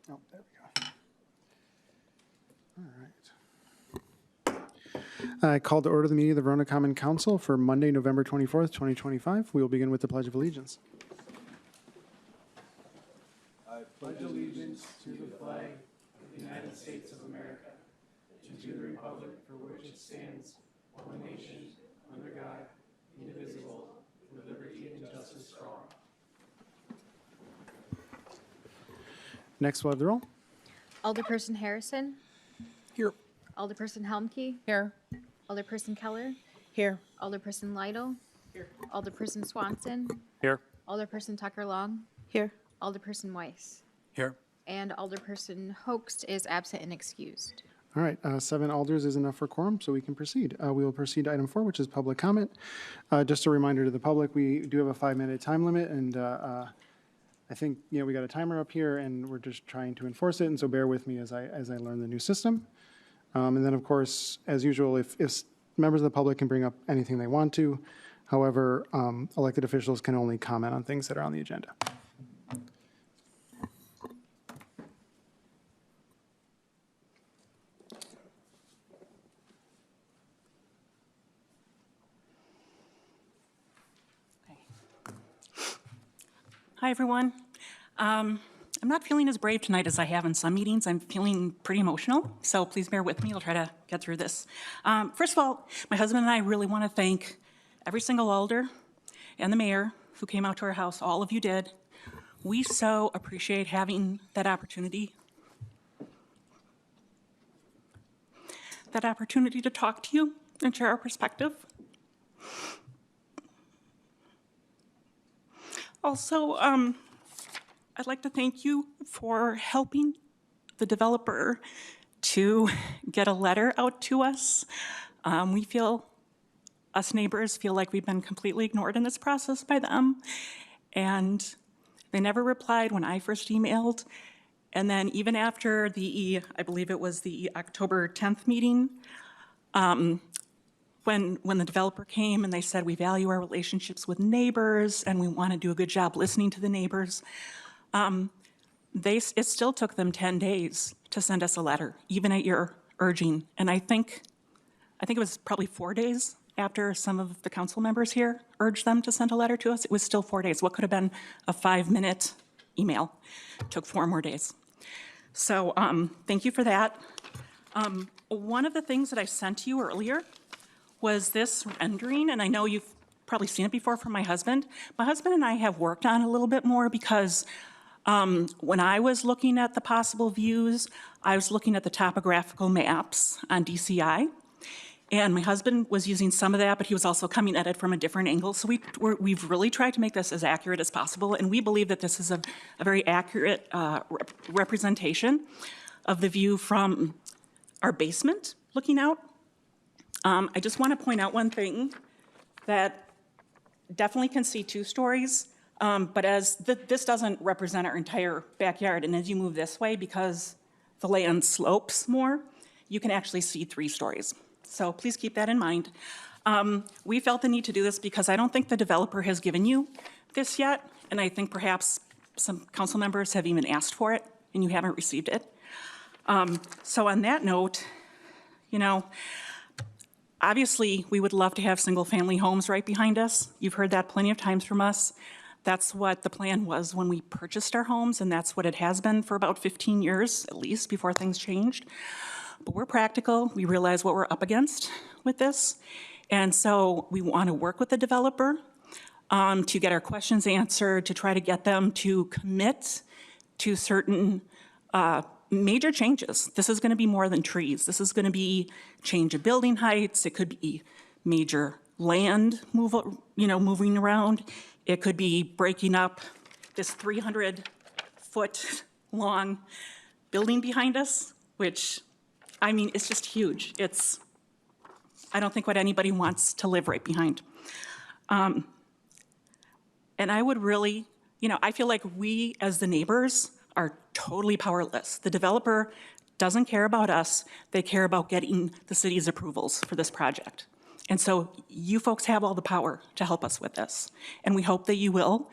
Oh, there we go. All right. I call to order the meeting of the Verona Common Council for Monday, November 24th, 2025. We will begin with the Pledge of Allegiance. I pledge allegiance to the flag of the United States of America and to the republic for which it stands, one nation, under God, indivisible, with liberty and justice for all. Next, we'll have the roll. Alderperson Harrison. Here. Alderperson Helmke. Here. Alderperson Keller. Here. Alderperson Lytle. Here. Alderperson Swanson. Here. Alderperson Tucker Long. Here. Alderperson Weiss. Here. And Alderperson Hoaxed is absent and excused. All right, 7 alders is enough for quorum, so we can proceed. We will proceed to item 4, which is public comment. Just a reminder to the public, we do have a 5-minute time limit, and I think, we got a timer up here, and we're just trying to enforce it, and so bear with me as I learn the new system. And then, of course, as usual, if members of the public can bring up anything they want to. However, elected officials can only comment on things that are on the agenda. Hi, everyone. I'm not feeling as brave tonight as I have in some meetings. I'm feeling pretty emotional, so please bear with me. I'll try to get through this. First of all, my husband and I really want to thank every single alder and the mayor who came out to our house. All of you did. We so appreciate having that opportunity to talk to you and share our perspective. Also, I'd like to thank you for helping the developer to get a letter out to us. Us neighbors feel like we've been completely ignored in this process by them. And they never replied when I first emailed. And then even after I believe it was the October 10th meeting, when the developer came and they said, we value our relationships with neighbors and we want to do a good job listening to the neighbors, it still took them 10 days to send us a letter, even at your urging. And I think it was probably 4 days after some of the council members here urged them to send a letter to us. It was still 4 days. What could have been a 5-minute email took 4 more days. So thank you for that. One of the things that I sent to you earlier was this rendering, and I know you've probably seen it before from my husband. My husband and I have worked on it a little bit more because when I was looking at the possible views, I was looking at the topographical maps on DCI, and my husband was using some of that, but he was also coming at it from a different angle. So we've really tried to make this as accurate as possible, and we believe that this is a very accurate representation of the view from our basement looking out. I just want to point out one thing, that definitely can see 2 stories, but this doesn't represent our entire backyard, and as you move this way, because the land slopes more, you can actually see 3 stories. So please keep that in mind. We felt the need to do this because I don't think the developer has given you this yet, and I think perhaps some council members have even asked for it, and you haven't received it. So on that note, obviously, we would love to have single-family homes right behind us. You've heard that plenty of times from us. That's what the plan was when we purchased our homes, and that's what it has been for about 15 years, at least, before things changed. But we're practical. We realize what we're up against with this. And so we want to work with the developer to get our questions answered, to try to get them to commit to certain major changes. This is going to be more than trees. This is going to be change of building heights. It could be major land moving around. It could be breaking up this 300-foot long building behind us, which, it's just huge. I don't think what anybody wants to live right behind. And I would really, I feel like we as the neighbors are totally powerless. The developer doesn't care about us. They care about getting the city's approvals for this project. And so you folks have all the power to help us with this. And we hope that you will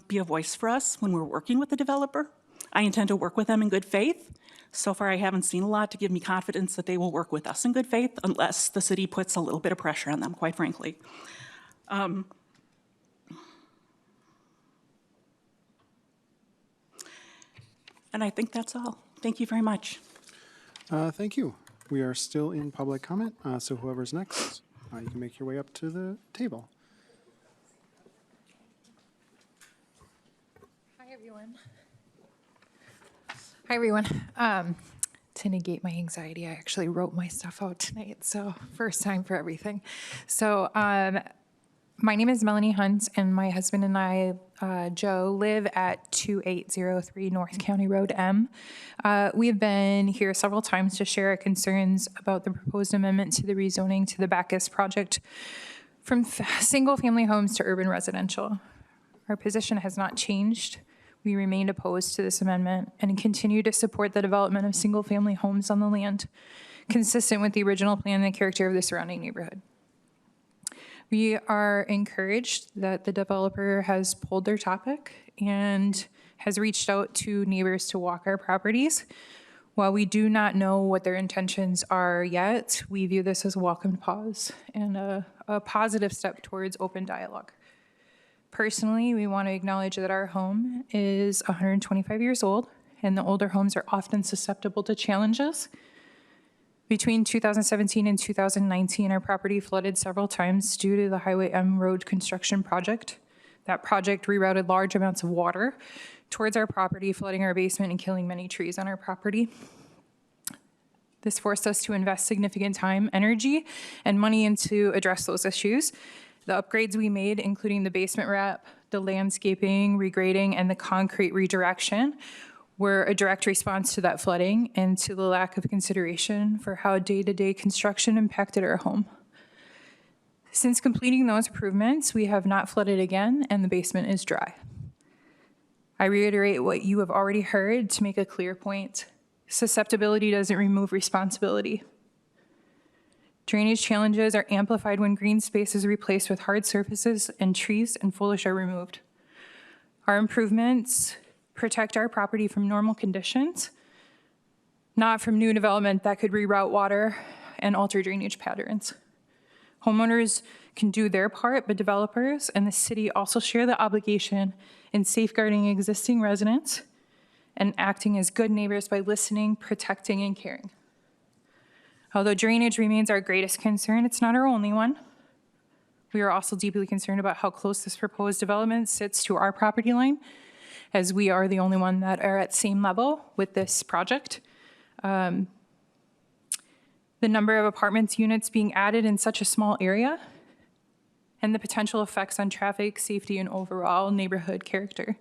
be a voice for us when we're working with the developer. I intend to work with them in good faith. So far, I haven't seen a lot to give me confidence that they will work with us in good faith unless the city puts a little bit of pressure on them, quite frankly. And I think that's all. Thank you very much. Thank you. We are still in public comment, so whoever's next, you can make your way up to the table. Hi, everyone. Hi, everyone. To negate my anxiety, I actually wrote my stuff out tonight, so first time for everything. So my name is Melanie Hunt, and my husband and I, Joe, live at 2803 North County Road M. We have been here several times to share our concerns about the proposed amendment to the rezoning to the Bacchus project from single-family homes to urban residential. Our position has not changed. We remain opposed to this amendment and continue to support the development of single-family homes on the land, consistent with the original plan and the character of the surrounding neighborhood. We are encouraged that the developer has pulled their topic and has reached out to neighbors to walk our properties. While we do not know what their intentions are yet, we view this as a welcomed pause and a positive step towards open dialogue. Personally, we want to acknowledge that our home is 125 years old, and the older homes are often susceptible to challenges. Between 2017 and 2019, our property flooded several times due to the Highway M road construction project. That project rerouted large amounts of water towards our property, flooding our basement and killing many trees on our property. This forced us to invest significant time, energy, and money into address those issues. The upgrades we made, including the basement wrap, the landscaping, regrading, and the concrete redirection, were a direct response to that flooding and to the lack of consideration for how day-to-day construction impacted our home. Since completing those improvements, we have not flooded again, and the basement is dry. I reiterate what you have already heard to make a clear point. Susceptibility doesn't remove responsibility. Drainage challenges are amplified when green space is replaced with hard surfaces and trees and foliage are removed. Our improvements protect our property from normal conditions, not from new development that could reroute water and alter drainage patterns. Homeowners can do their part, but developers and the city also share the obligation in safeguarding existing residents and acting as good neighbors by listening, protecting, and caring. Although drainage remains our greatest concern, it's not our only one. We are also deeply concerned about how close this proposed development sits to our property line, as we are the only one that are at same level with this project. The number of apartments units being added in such a small area, and the potential effects on traffic, safety, and overall neighborhood character.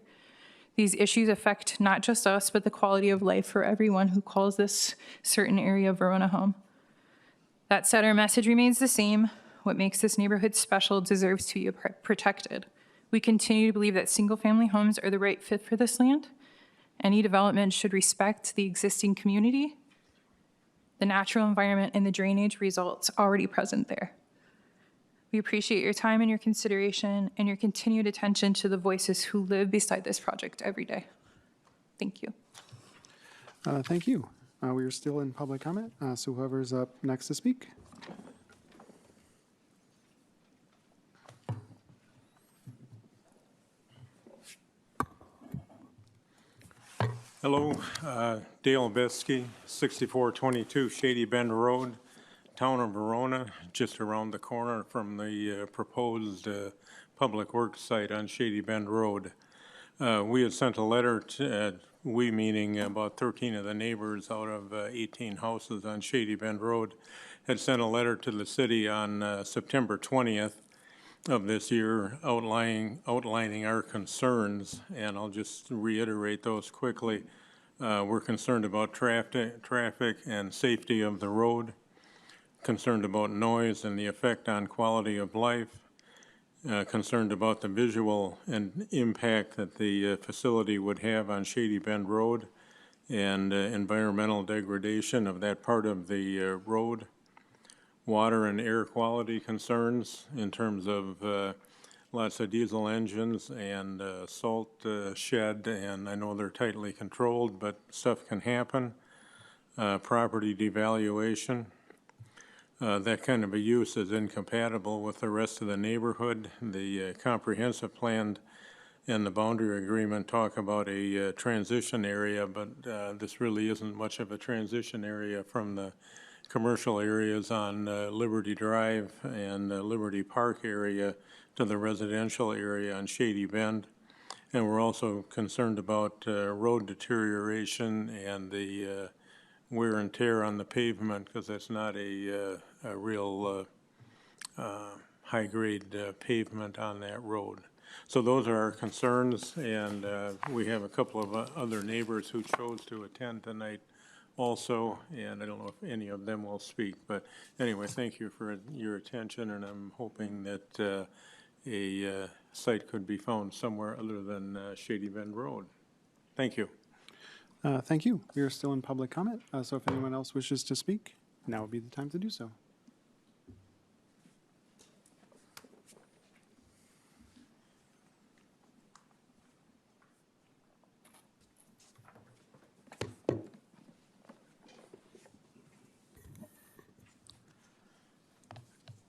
These issues affect not just us, but the quality of life for everyone who calls this certain area of Verona home. That said, our message remains the same. What makes this neighborhood special deserves to be protected. We continue to believe that single-family homes are the right fit for this land. Any development should respect the existing community, the natural environment, and the drainage results already present there. We appreciate your time and your consideration and your continued attention to the voices who live beside this project every day. Thank you. Thank you. We are still in public comment, so whoever's up next to speak. Hello, Dale Besky, 6422 Shady Bend Road, town of Verona, just around the corner from the proposed public works site on Shady Bend Road. We had sent a letter to, we meaning about 13 of the neighbors out of 18 houses on Shady Bend Road, had sent a letter to the city on September 20th of this year outlining our concerns, and I'll just reiterate those quickly. We're concerned about traffic and safety of the road, concerned about noise and the effect on quality of life, concerned about the visual and impact that the facility would have on Shady Bend Road and environmental degradation of that part of the road, water and air quality concerns in terms of lots of diesel engines and salt shed, and I know they're tightly controlled, but stuff can happen. Property devaluation. That kind of a use is incompatible with the rest of the neighborhood. The comprehensive plan and the boundary agreement talk about a transition area, but this really isn't much of a transition area from the commercial areas on Liberty Drive and Liberty Park area to the residential area on Shady Bend. And we're also concerned about road deterioration and the wear and tear on the pavement, because that's not a real high-grade pavement on that road. So those are our concerns, and we have a couple of other neighbors who chose to attend tonight also, and I don't know if any of them will speak. But anyway, thank you for your attention, and I'm hoping that a site could be found somewhere other than Shady Bend Road. Thank you. Thank you. We are still in public comment, so if anyone else wishes to speak, now would be the time to do so.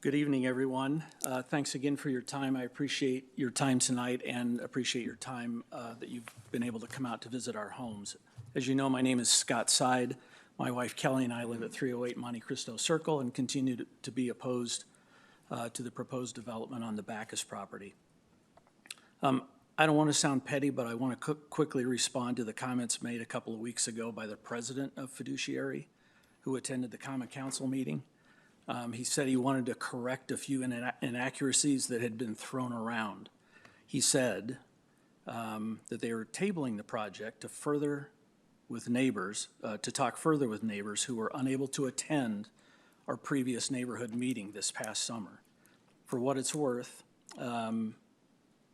Good evening, everyone. Thanks again for your time. I appreciate your time tonight and appreciate your time that you've been able to come out to visit our homes. As you know, my name is Scott Side. My wife Kelly and I live at 308 Monte Cristo Circle and continue to be opposed to the proposed development on the Bacchus property. I don't want to sound petty, but I want to quickly respond to the comments made a couple of weeks ago by the president of Fiduciary, who attended the Common Council meeting. He said he wanted to correct a few inaccuracies that had been thrown around. He said that they were tabling the project to further with neighbors, to talk further with neighbors who were unable to attend our previous neighborhood meeting this past summer. For what it's worth,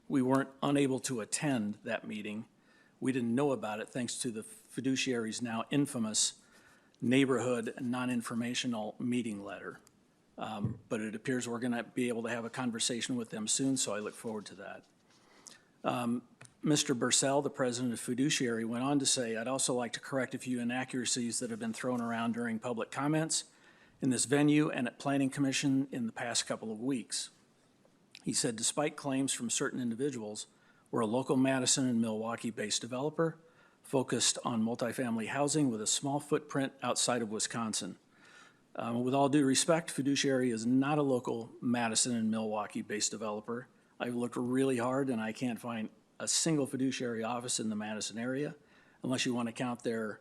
we weren't unable to attend that meeting. We didn't know about it thanks to the Fiduciary's now infamous neighborhood non-informational meeting letter. But it appears we're going to be able to have a conversation with them soon, so I look forward to that. Mr. Bursell, the president of Fiduciary, went on to say, I'd also like to correct a few inaccuracies that have been thrown around during public comments in this venue and at Planning Commission in the past couple of weeks. He said, despite claims from certain individuals, we're a local Madison and Milwaukee-based developer focused on multifamily housing with a small footprint outside of Wisconsin. With all due respect, Fiduciary is not a local Madison and Milwaukee-based developer. I've looked really hard and I can't find a single Fiduciary office in the Madison area, unless you want to count their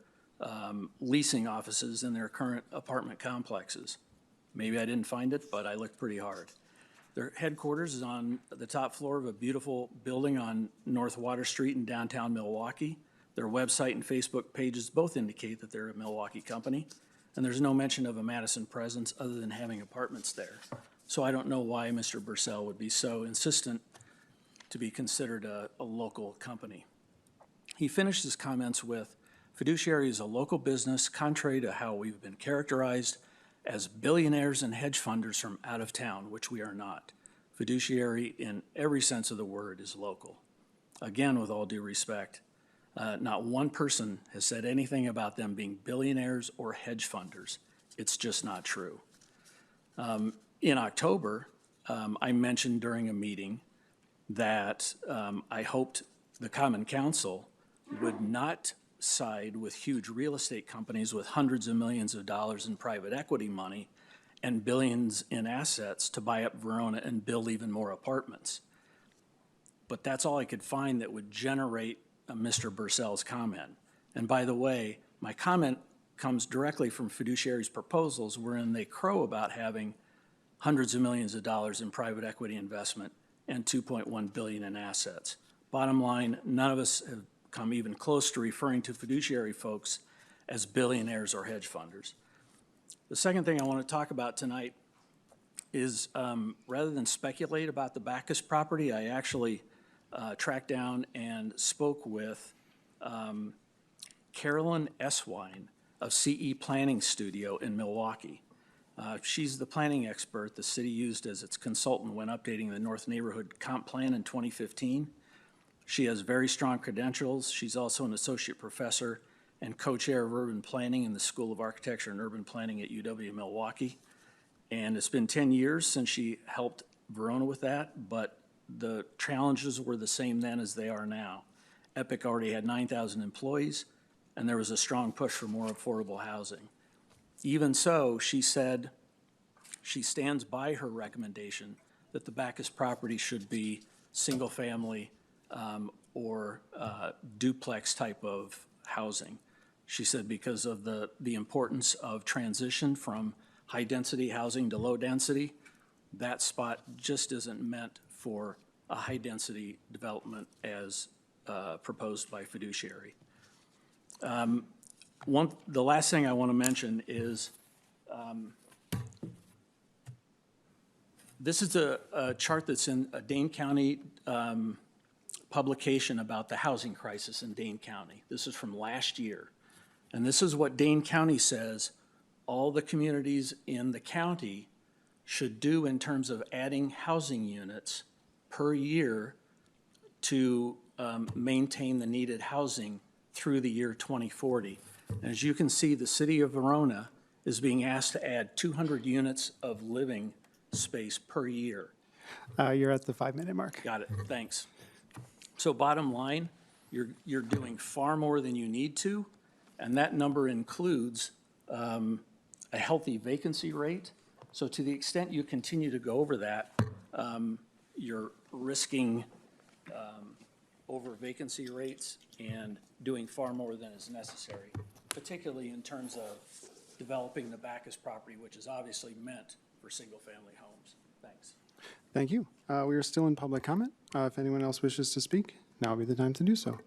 leasing offices in their current apartment complexes. Maybe I didn't find it, but I looked pretty hard. Their headquarters is on the top floor of a beautiful building on North Water Street in downtown Milwaukee. Their website and Facebook pages both indicate that they're a Milwaukee company, and there's no mention of a Madison presence other than having apartments there. So I don't know why Mr. Bursell would be so insistent to be considered a local company. He finished his comments with, Fiduciary is a local business contrary to how we've been characterized as billionaires and hedge funders from out of town, which we are not. Fiduciary, in every sense of the word, is local. Again, with all due respect, not one person has said anything about them being billionaires or hedge funders. It's just not true. In October, I mentioned during a meeting that I hoped the Common Council would not side with huge real estate companies with hundreds of millions of dollars in private equity money and billions in assets to buy up Verona and build even more apartments. But that's all I could find that would generate Mr. Bursell's comment. And by the way, my comment comes directly from Fiduciary's proposals, wherein they crow about having hundreds of millions of dollars in private equity investment and $2.1 billion in assets. Bottom line, none of us have come even close to referring to Fiduciary folks as billionaires or hedge funders. The second thing I want to talk about tonight is rather than speculate about the Bacchus property, I actually tracked down and spoke with Carolyn Eswine of CE Planning Studio in Milwaukee. She's the planning expert the city used as its consultant when updating the North Neighborhood Comp Plan in 2015. She has very strong credentials. She's also an associate professor and co-chair of urban planning in the School of Architecture and Urban Planning at UW-Milwaukee. And it's been 10 years since she helped Verona with that, but the challenges were the same then as they are now. Epic already had 9,000 employees, and there was a strong push for more affordable housing. Even so, she said she stands by her recommendation that the Bacchus property should be single-family or duplex type of housing. She said because of the importance of transition from high-density housing to low-density, that spot just isn't meant for a high-density development as proposed by Fiduciary. The last thing I want to mention is this is a chart that's in a Dane County publication about the housing crisis in Dane County. This is from last year. And this is what Dane County says all the communities in the county should do in terms of adding housing units per year to maintain the needed housing through the year 2040. And as you can see, the city of Verona is being asked to add 200 units of living space per year. You're at the 5-minute mark. Got it, thanks. So bottom line, you're doing far more than you need to, and that number includes a healthy vacancy rate. So to the extent you continue to go over that, you're risking over vacancy rates and doing far more than is necessary, particularly in terms of developing the Bacchus property, which is obviously meant for single-family homes. Thanks. Thank you. We are still in public comment. If anyone else wishes to speak, now would be the time to do so.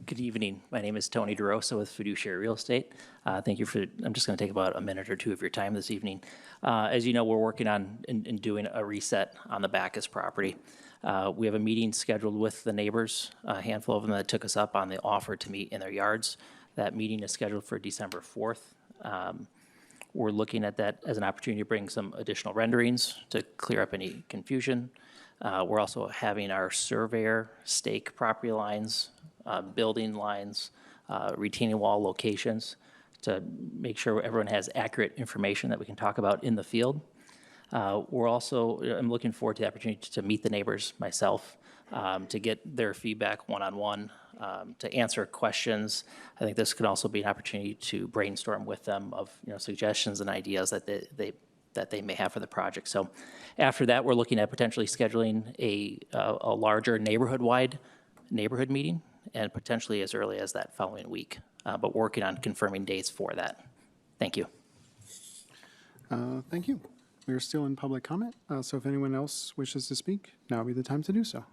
Good evening. My name is Tony DeRosa with Fiduciary Real Estate. Thank you for, I'm just going to take about a minute or two of your time this evening. As you know, we're working on and doing a reset on the Bacchus property. We have a meeting scheduled with the neighbors, a handful of them that took us up on the offer to meet in their yards. That meeting is scheduled for December 4th. We're looking at that as an opportunity to bring some additional renderings to clear up any confusion. We're also having our surveyor stake property lines, building lines, retaining wall locations to make sure everyone has accurate information that we can talk about in the field. We're also, I'm looking forward to the opportunity to meet the neighbors myself, to get their feedback one-on-one, to answer questions. I think this could also be an opportunity to brainstorm with them of suggestions and ideas that they may have for the project. So after that, we're looking at potentially scheduling a larger neighborhood-wide neighborhood meeting, and potentially as early as that following week, but working on confirming dates for that. Thank you. Thank you. We are still in public comment, so if anyone else wishes to speak, now would be the time to do so.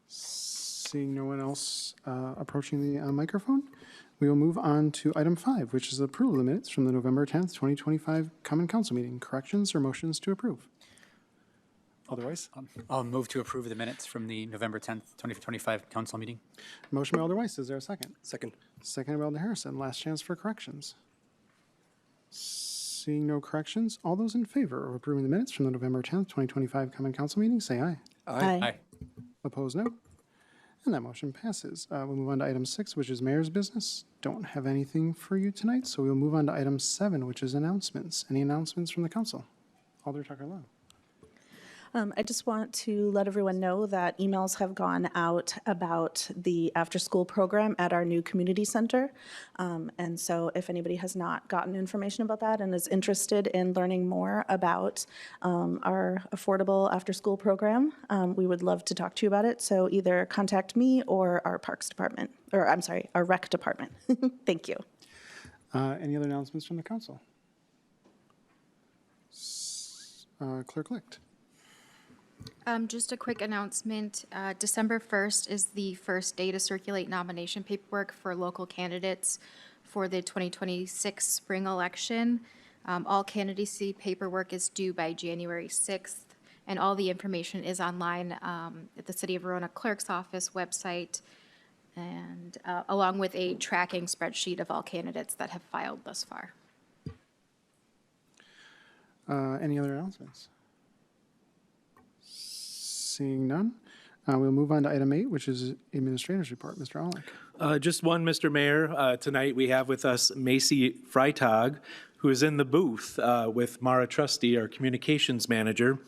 Seeing no one else approaching the microphone, we will move on to item 5, which is approval of the minutes from the November 10th, 2025 Common Council meeting. Corrections or motions to approve? Otherwise? I'll move to approve the minutes from the November 10th, 2025 council meeting. Motion by Alder Weiss. Is there a second? Second. Second by Alder Harrison. Last chance for corrections. Seeing no corrections, all those in favor of approving the minutes from the November 10th, 2025 Common Council meeting, say aye. Aye. Opposed, no. And that motion passes. We'll move on to item 6, which is mayor's business. Don't have anything for you tonight, so we'll move on to item 7, which is announcements. Any announcements from the council? Alder Tucker Lowe. I just want to let everyone know that emails have gone out about the after-school program at our new community center. And so if anybody has not gotten information about that and is interested in learning more about our affordable after-school program, we would love to talk to you about it. So either contact me or our Parks Department, or I'm sorry, our Rec Department. Thank you. Any other announcements from the council? Clerk Licht. Just a quick announcement. December 1st is the first day to circulate nomination paperwork for local candidates for the 2026 spring election. All candidacy paperwork is due by January 6th, and all the information is online at the City of Verona Clerk's Office website, and along with a tracking spreadsheet of all candidates that have filed thus far. Any other announcements? Seeing none, we'll move on to item 8, which is Administrator's Report. Mr. Alec. Just one, Mr. Mayor. Tonight we have with us Macy Freitag, who is in the booth with Mara Trusty, our Communications Manager.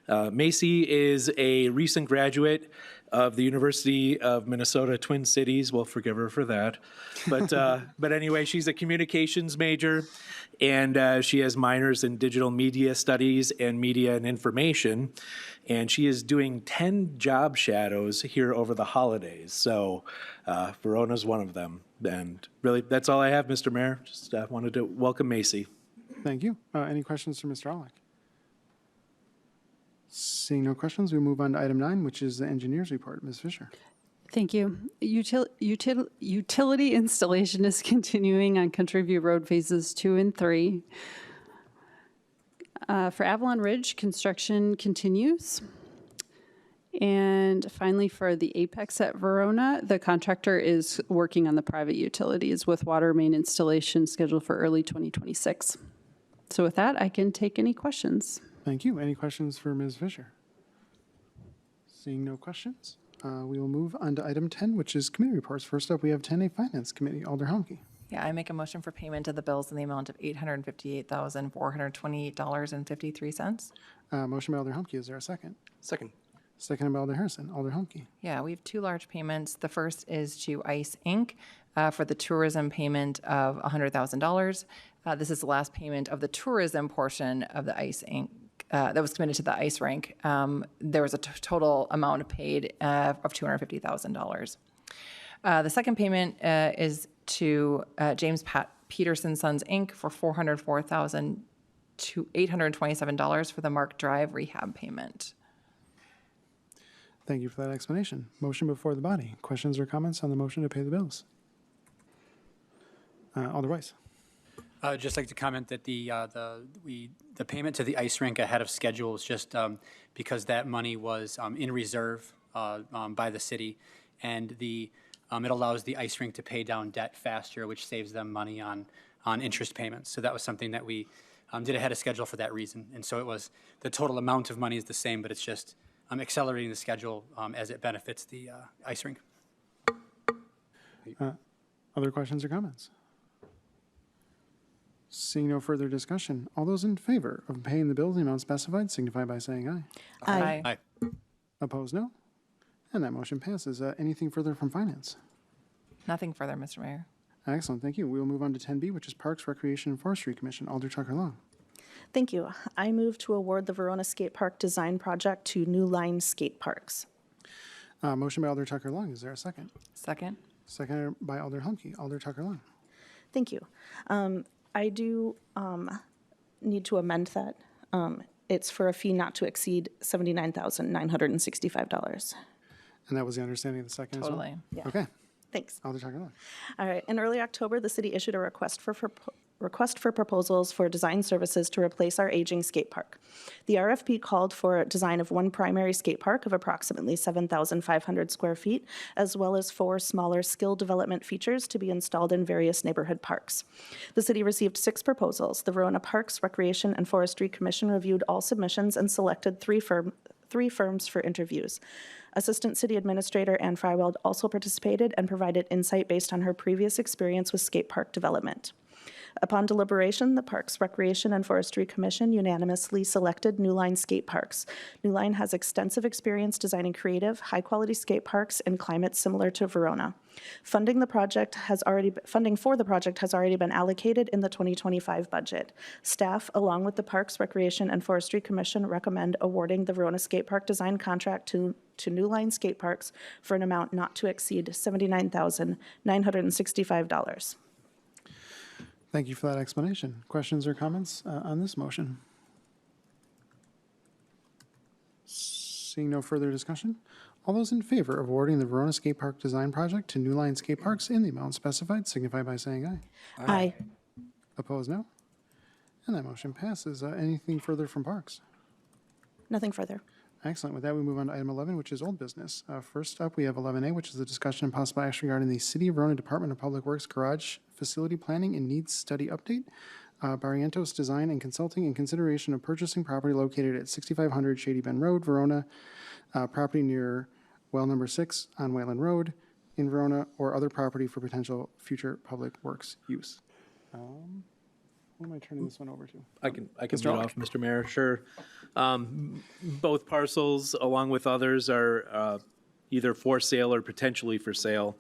Macy is a recent graduate of the University of Minnesota Twin Cities. We'll forgive her for that. But anyway, she's a communications major, and she has minors in digital media studies and media and information. And she is doing 10 job shadows here over the holidays. So Verona's one of them. And really, that's all I have, Mr. Mayor. Just wanted to welcome Macy. Thank you. Any questions for Mr. Alec? Seeing no questions, we move on to item 9, which is the Engineer's Report. Ms. Fisher. Thank you. Utility installation is continuing on Country View Road Phases 2 and 3. For Avalon Ridge, construction continues. And finally, for the Apex at Verona, the contractor is working on the private utilities with water main installation scheduled for early 2026. So with that, I can take any questions. Thank you. Any questions for Ms. Fisher? Seeing no questions, we will move on to item 10, which is committee reports. First up, we have 10A Finance Committee. Alder Homke. Yeah, I make a motion for payment of the bills in the amount of $858,428.53. Motion by Alder Homke. Is there a second? Second. Seconded by Alder Harrison. Alder Homke. Yeah, we have two large payments. The first is to ICE Inc. For the tourism payment of $100,000. This is the last payment of the tourism portion of the ICE Inc. That was committed to the ICE rank. There was a total amount paid of $250,000. The second payment is to James Peterson Sons Inc. for $404,827 for the Mark Drive rehab payment. Thank you for that explanation. Motion before the body. Questions or comments on the motion to pay the bills? Alder Weiss. I'd just like to comment that the payment to the ice rink ahead of schedule is just because that money was in reserve by the city, and it allows the ice rink to pay down debt faster, which saves them money on interest payments. So that was something that we did ahead of schedule for that reason. And so it was, the total amount of money is the same, but it's just accelerating the schedule as it benefits the ice rink. Other questions or comments? Seeing no further discussion, all those in favor of paying the bills in the amount specified signify by saying aye. Aye. Aye. Opposed, no. And that motion passes. Anything further from Finance? Nothing further, Mr. Mayor. Excellent, thank you. We will move on to 10B, which is Parks, Recreation, and Forestry Commission. Alder Tucker Long. Thank you. I move to award the Verona Skate Park Design Project to New Line Skate Parks. Motion by Alder Tucker Long. Is there a second? Second. Seconded by Alder Humke. Alder Tucker Long. Thank you. I do need to amend that. It's for a fee not to exceed $79,965. And that was the understanding of the second as well? Totally. Yeah. Okay. Thanks. Alder Tucker Long. All right. In early October, the city issued a request for proposals for design services to replace our aging skate park. The RFP called for a design of one primary skate park of approximately 7,500 square feet, as well as 4 smaller skill development features to be installed in various neighborhood parks. The city received 6 proposals. The Verona Parks, Recreation, and Forestry Commission reviewed all submissions and selected 3 firms for interviews. Assistant City Administrator Ann Frywald also participated and provided insight based on her previous experience with skate park development. Upon deliberation, the Parks, Recreation, and Forestry Commission unanimously selected New Line Skate Parks. New Line has extensive experience designing creative, high-quality skate parks in climates similar to Verona. Funding for the project has already been allocated in the 2025 budget. Staff, along with the Parks, Recreation, and Forestry Commission, recommend awarding the Verona Skate Park design contract to New Line Skate Parks for an amount not to exceed $79,965. Thank you for that explanation. Questions or comments on this motion? Seeing no further discussion, all those in favor of awarding the Verona Skate Park Design Project to New Line Skate Parks in the amount specified signify by saying aye. Aye. Opposed, no. And that motion passes. Anything further from Parks? Nothing further. Excellent. With that, we move on to item 11, which is old business. First up, we have 11A, which is the discussion and possible action regarding the City of Verona Department of Public Works Garage Facility Planning and Needs Study Update. Barrientos Design and Consulting in consideration of purchasing property located at 6500 Shady Bend Road, Verona, property near well number 6 on Wayland Road in Verona, or other property for potential future public works use. Who am I turning this one over to? I can Mr. lead Alec. off, Mr. Mayor, sure. Both parcels, along with others, are either for sale or potentially for sale.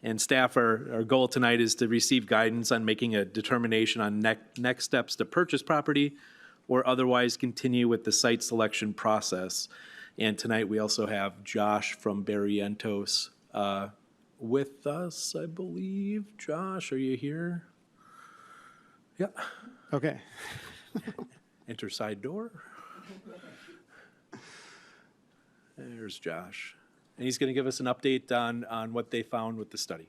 And staff, our goal tonight is to receive guidance on making a determination on next steps to purchase property or otherwise continue with the site selection process. And tonight, we also have Josh from Barrientos with us, I believe. Josh, are you here? Yeah. Okay. Enter side door. There's Josh. And he's going to give us an update on what they found with the study.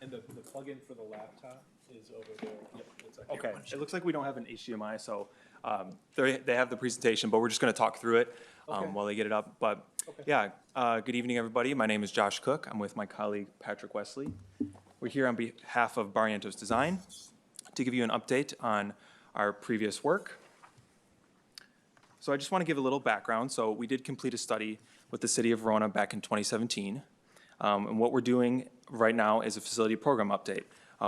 And the plug-in for the laptop is over there. Yep, it's up here. Okay, it looks like we don't have an HDMI, so they have the presentation, but we're just going to talk through it while they get it up. But yeah, good evening, everybody. My name is Josh Cook. I'm with my colleague Patrick Wesley. We're here on behalf of Barrientos Design to give you an update on our previous work. So I just want to give a little background. So we did complete a study with the City of Verona back in 2017. And what we're doing right now is a facility program update.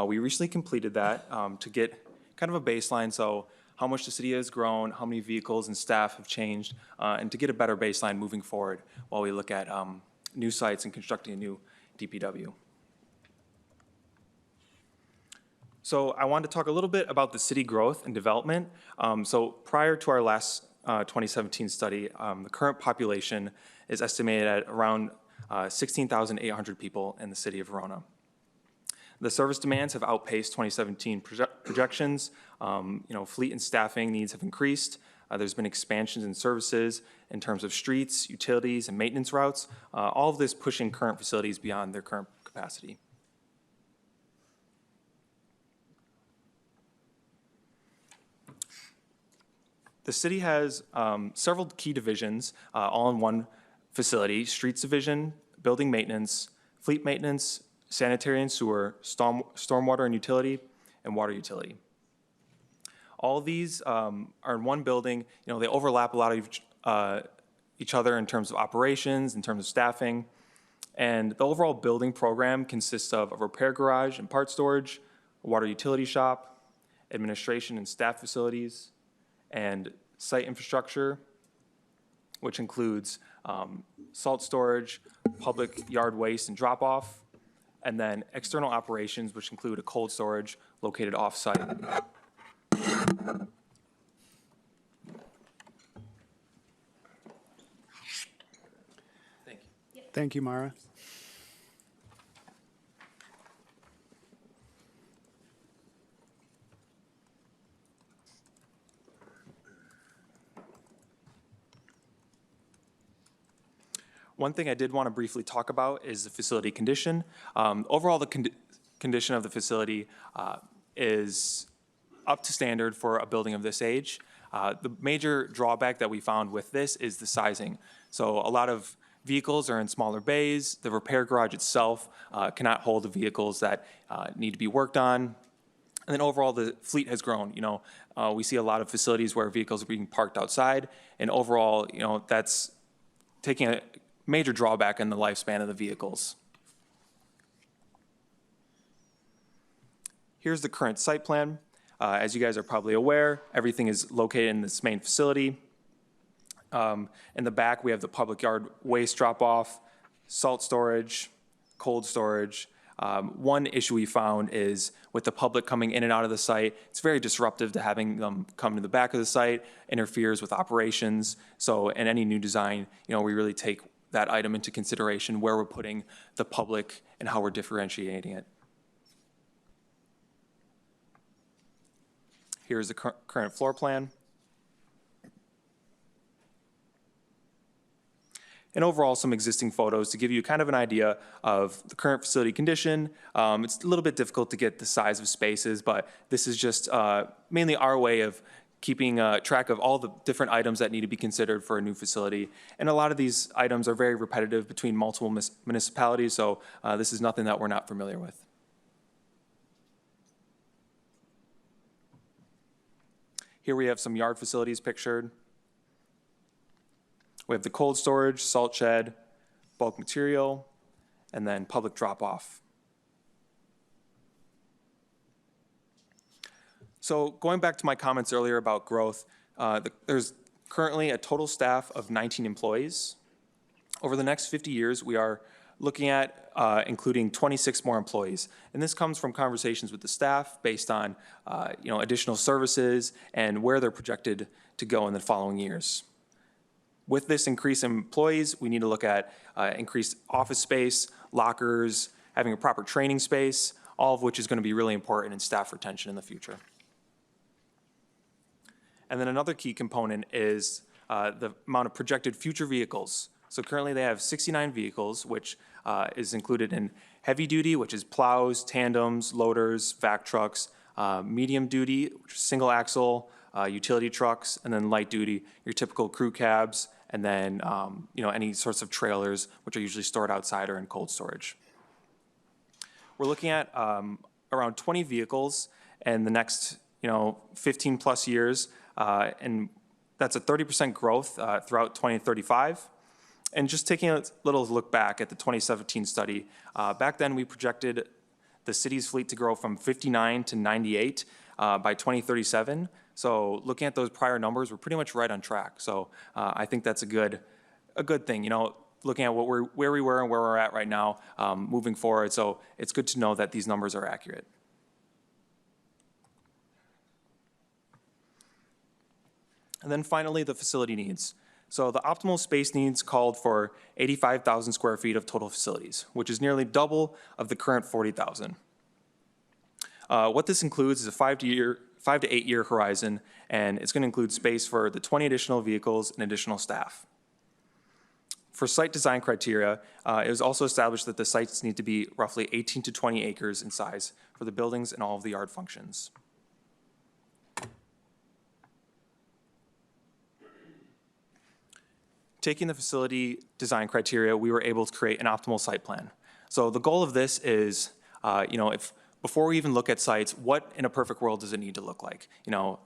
We recently completed that to get kind of a baseline, so how much the city has grown, how many vehicles and staff have changed, and to get a better baseline moving forward while we look at new sites and constructing a new DPW. So I wanted to talk a little bit about the city growth and development. So prior to our last 2017 study, the current population is estimated at around 16,800 people in the city of Verona. The service demands have outpaced 2017 projections. Fleet and staffing needs have increased. There's been expansions in services in terms of streets, utilities, and maintenance routes. All of this pushing current facilities beyond their current capacity. The city has several key divisions all in one facility: streets division, building maintenance, fleet maintenance, sanitary and sewer, stormwater and utility, and water utility. All of these are in one building. They overlap a lot of each other in terms of operations, in terms of staffing. And the overall building program consists of a repair garage and part storage, a water utility shop, administration and staff facilities, and site infrastructure, which includes salt storage, public yard waste and drop-off, and then external operations, which include a cold storage located off-site. Thank you. Thank you, Mara. One thing I did want to briefly talk about is the facility condition. Overall, the condition of the facility is up to standard for a building of this age. The major drawback that we found with this is the sizing. So a lot of vehicles are in smaller bays. The repair garage itself cannot hold the vehicles that need to be worked on. And then overall, the fleet has grown. We see a lot of facilities where vehicles are being parked outside, and overall, that's taking a major drawback in the lifespan of the vehicles. Here's the current site plan. As you guys are probably aware, everything is located in this main facility. In the back, we have the public yard waste drop-off, salt storage, cold storage. One issue we found is with the public coming in and out of the site, it's very disruptive to having them come to the back of the site, interferes with operations. So in any new design, we really take that item into consideration, where we're putting the public and how we're differentiating it. Here's the current floor plan. And overall, some existing photos to give you kind of an idea of the current facility condition. It's a little bit difficult to get the size of spaces, but this is just mainly our way of keeping track of all the different items that need to be considered for a new facility. And a lot of these items are very repetitive between multiple municipalities, so this is nothing that we're not familiar with. Here we have some yard facilities pictured. We have the cold storage, salt shed, bulk material, and then public drop-off. So going back to my comments earlier about growth, there's currently a total staff of 19 employees. Over the next 50 years, we are looking at including 26 more employees. And this comes from conversations with the staff based on additional services and where they're projected to go in the following years. With this increase in employees, we need to look at increased office space, lockers, having a proper training space, all of which is going to be really important in staff retention in the future. And then another key component is the amount of projected future vehicles. So currently they have 69 vehicles, which is included in heavy duty, which is plows, tandems, loaders, vac trucks, medium duty, which is single axle, utility trucks, and then light duty, your typical crew cabs, and then any sorts of trailers, which are usually stored outside or in cold storage. We're looking at around 20 vehicles in the next 15 plus years, and that's a 30% growth throughout 2035. And just taking a little look back at the 2017 study, back then we projected the city's fleet to grow from 59 to 98 by 2037. So looking at those prior numbers, we're pretty much right on track. So I think that's a good thing, looking at where we were and where we're at right now, moving forward. So it's good to know that these numbers are accurate. And then finally, the facility needs. So the optimal space needs called for 85,000 square feet of total facilities, which is nearly double of the current 40,000. What this includes is a 5 to 8 year horizon, and it's going to include space for the 20 additional vehicles and additional staff. For site design criteria, it was also established that the sites need to be roughly 18 to 20 acres in size for the buildings and all of the yard functions. Taking the facility design criteria, we were able to create an optimal site plan. So the goal of this is, before we even look at sites, what in a perfect world does it need to look like?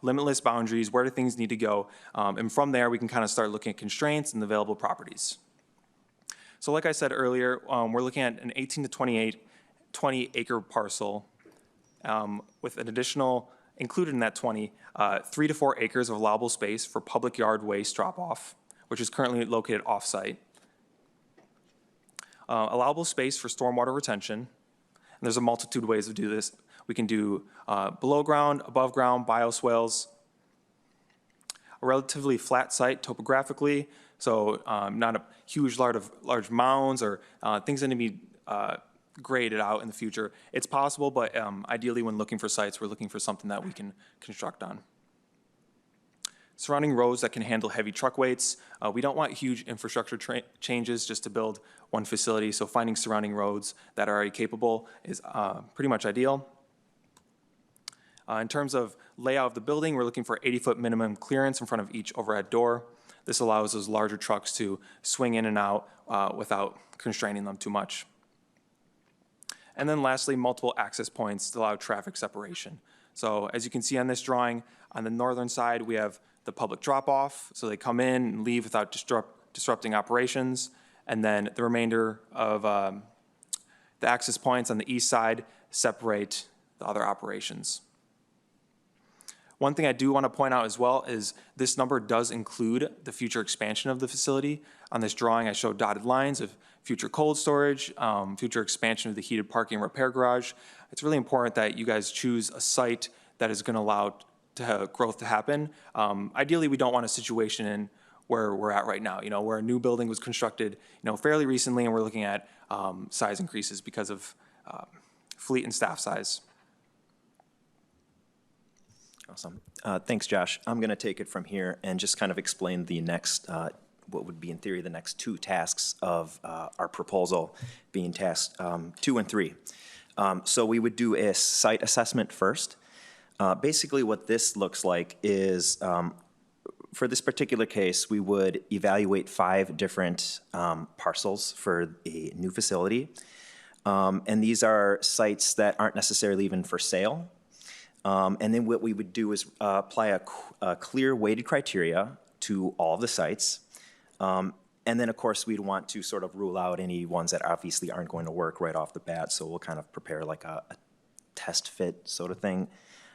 Limitless boundaries, where do things need to go? And from there, we can kind of start looking at constraints and available properties. So like I said earlier, we're looking at an 18 to 20 acre parcel with an additional, included in that 20, 3 to 4 acres of allowable space for public yard waste drop-off, which is currently located off-site. Allowable space for stormwater retention. And there's a multitude of ways to do this. We can do below ground, above ground, bioswales. A relatively flat site topographically, so not a huge large mounds or things that need to be graded out in the future. It's possible, but ideally when looking for sites, we're looking for something that we can construct on. Surrounding roads that can handle heavy truck weights. We don't want huge infrastructure changes just to build one facility, so finding surrounding roads that are already capable is pretty much ideal. In terms of layout of the building, we're looking for 80-foot minimum clearance in front of each overhead door. This allows those larger trucks to swing in and out without constraining them too much. And then lastly, multiple access points to allow traffic separation. So as you can see on this drawing, on the northern side, we have the public drop-off, so they come in and leave without disrupting operations. And then the remainder of the access points on the east side separate the other operations. One thing I do want to point out as well is this number does include the future expansion of the facility. On this drawing, I showed dotted lines of future cold storage, future expansion of the heated parking repair garage. It's really important that you guys choose a site that is going to allow growth to happen. Ideally, we don't want a situation in where we're at right now, where a new building was constructed, fairly recently, and we're looking at size increases because of fleet and staff size. Awesome. Thanks, Josh. I'm going to take it from here and just kind of explain the next, what would be in theory the next two tasks of our proposal, being tasks 2 and 3. So we would do a site assessment first. Basically what this looks like is, for this particular case, we would evaluate 5 different parcels for a new facility. And these are sites that aren't necessarily even for sale. And then what we would do is apply a clear weighted criteria to all of the sites. And then, of course, we'd want to sort of rule out any ones that obviously aren't going to work right off the bat. So we'll kind of prepare like a test fit sort of thing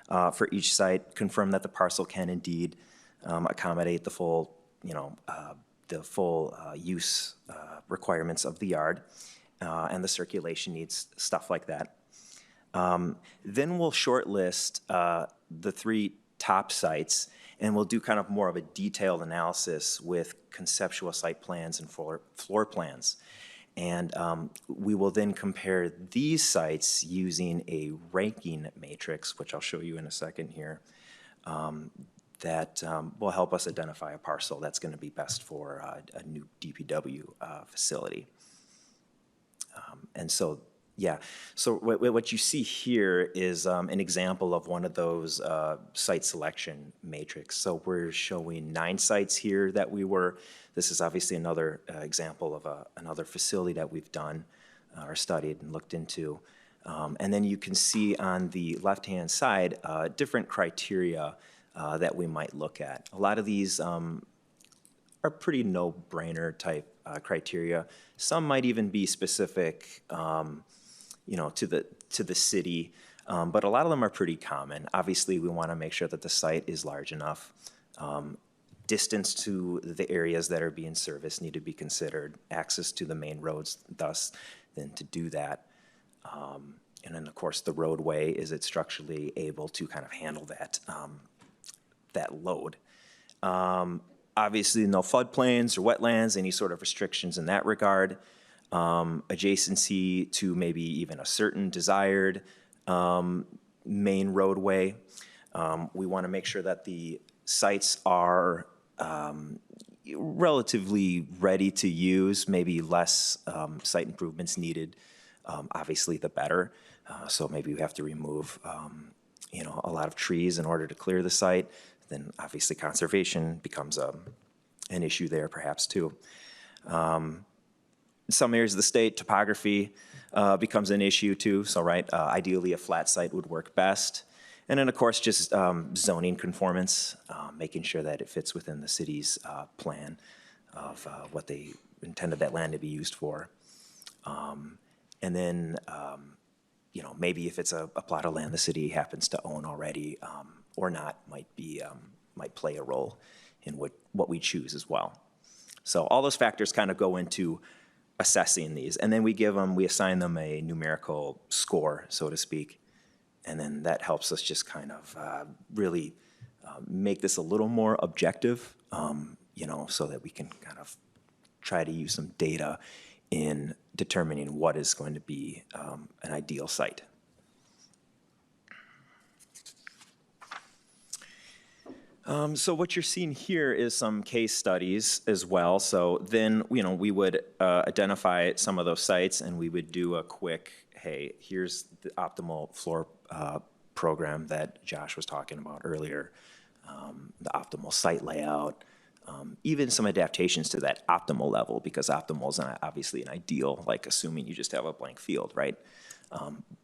for each site, confirm that the parcel can indeed accommodate the full, use requirements of the yard and the circulation needs, stuff like that. Then we'll shortlist the 3 top sites, and we'll do kind of more of a detailed analysis with conceptual site plans and floor plans. And we will then compare these sites using a ranking matrix, which I'll show you in a second here, that will help us identify a parcel that's going to be best for a new DPW facility. And so, yeah, so what you see here is an example of one of those site selection matrix. So we're showing 9 sites here that this is obviously another example of another facility that we've done or studied and looked into. And then you can see on the left-hand side different criteria that we might look at. A lot of these are pretty no-brainer type criteria. Some might even be specific to the city, but a lot of them are pretty common. Obviously, we want to make sure that the site is large enough. Distance to the areas that are being serviced need to be considered. Access to the main roads, thus, then to do that. And then, of course, the roadway, is it structurally able to kind of handle that load? Obviously, no floodplains or wetlands, any sort of restrictions in that regard. Adjacency to maybe even a certain desired main roadway. We want to make sure that the sites are relatively ready to use, maybe less site improvements needed. Obviously, the better. So maybe we have to remove a lot of trees in order to clear the site. Then obviously conservation becomes an issue there perhaps too. In some areas of the state, topography becomes an issue too. So ideally a flat site would work best. And then of course just zoning conformance, making sure that it fits within the city's plan of what they intended that land to be used for. And then maybe if it's a plot of land the city happens to own already or not, might play a role in what we choose as well. So all those factors kind of go into assessing these, and then we assign them a numerical score, so to speak, and then that helps us just kind of really make this a little more objective, so that we can kind of try to use some data in determining what is going to be an ideal site. So what you're seeing here is some case studies as well. So then, we would identify some of those sites and we would do a quick, hey, here's the optimal floor program that Josh was talking about earlier, the optimal site layout, even some adaptations to that optimal level, because optimal is not obviously an ideal, like assuming you just have a blank field, right?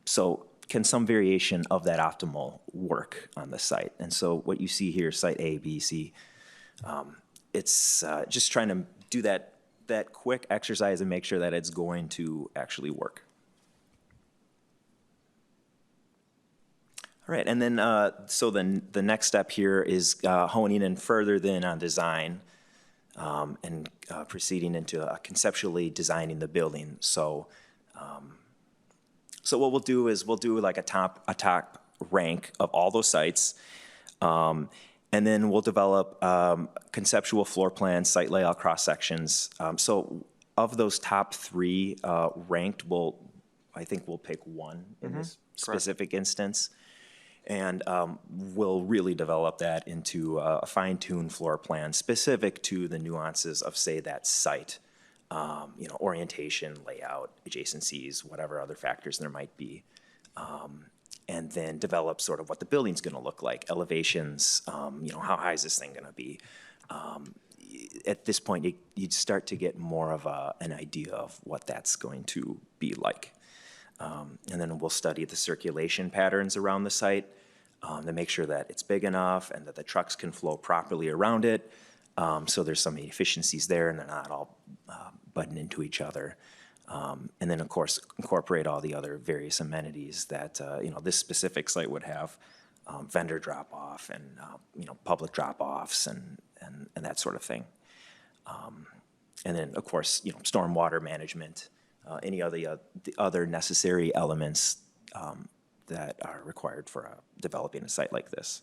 So can some variation of that optimal work on the site? And so what you see here, site A, B, C, it's just trying to do that quick exercise and make sure that it's going to actually work. All right, and then, so then the next step here is honing in further then on design and proceeding into conceptually designing the building. So, so what we'll do is we'll do like a top rank of all those sites. And then we'll develop conceptual floor plans, site layout cross sections. So of those top three ranked, I think we'll pick one in this specific instance. And we'll really develop that into a fine-tuned floor plan specific to the nuances of, say, that site. Orientation, layout, adjacencies, whatever other factors there might be. And then develop sort of what the building's gonna look like, elevations, how high is this thing gonna be? At this point, you'd start to get more of an idea of what that's going to be like. And then we'll study the circulation patterns around the site to make sure that it's big enough and that the trucks can flow properly around it. So there's some efficiencies there and they're not all butting into each other. And then, of course, incorporate all the other various amenities that, this specific site would have, vendor drop-off and, public drop-offs and that sort of thing. And then, of course, stormwater management, any of the other necessary elements that are required for developing a site like this.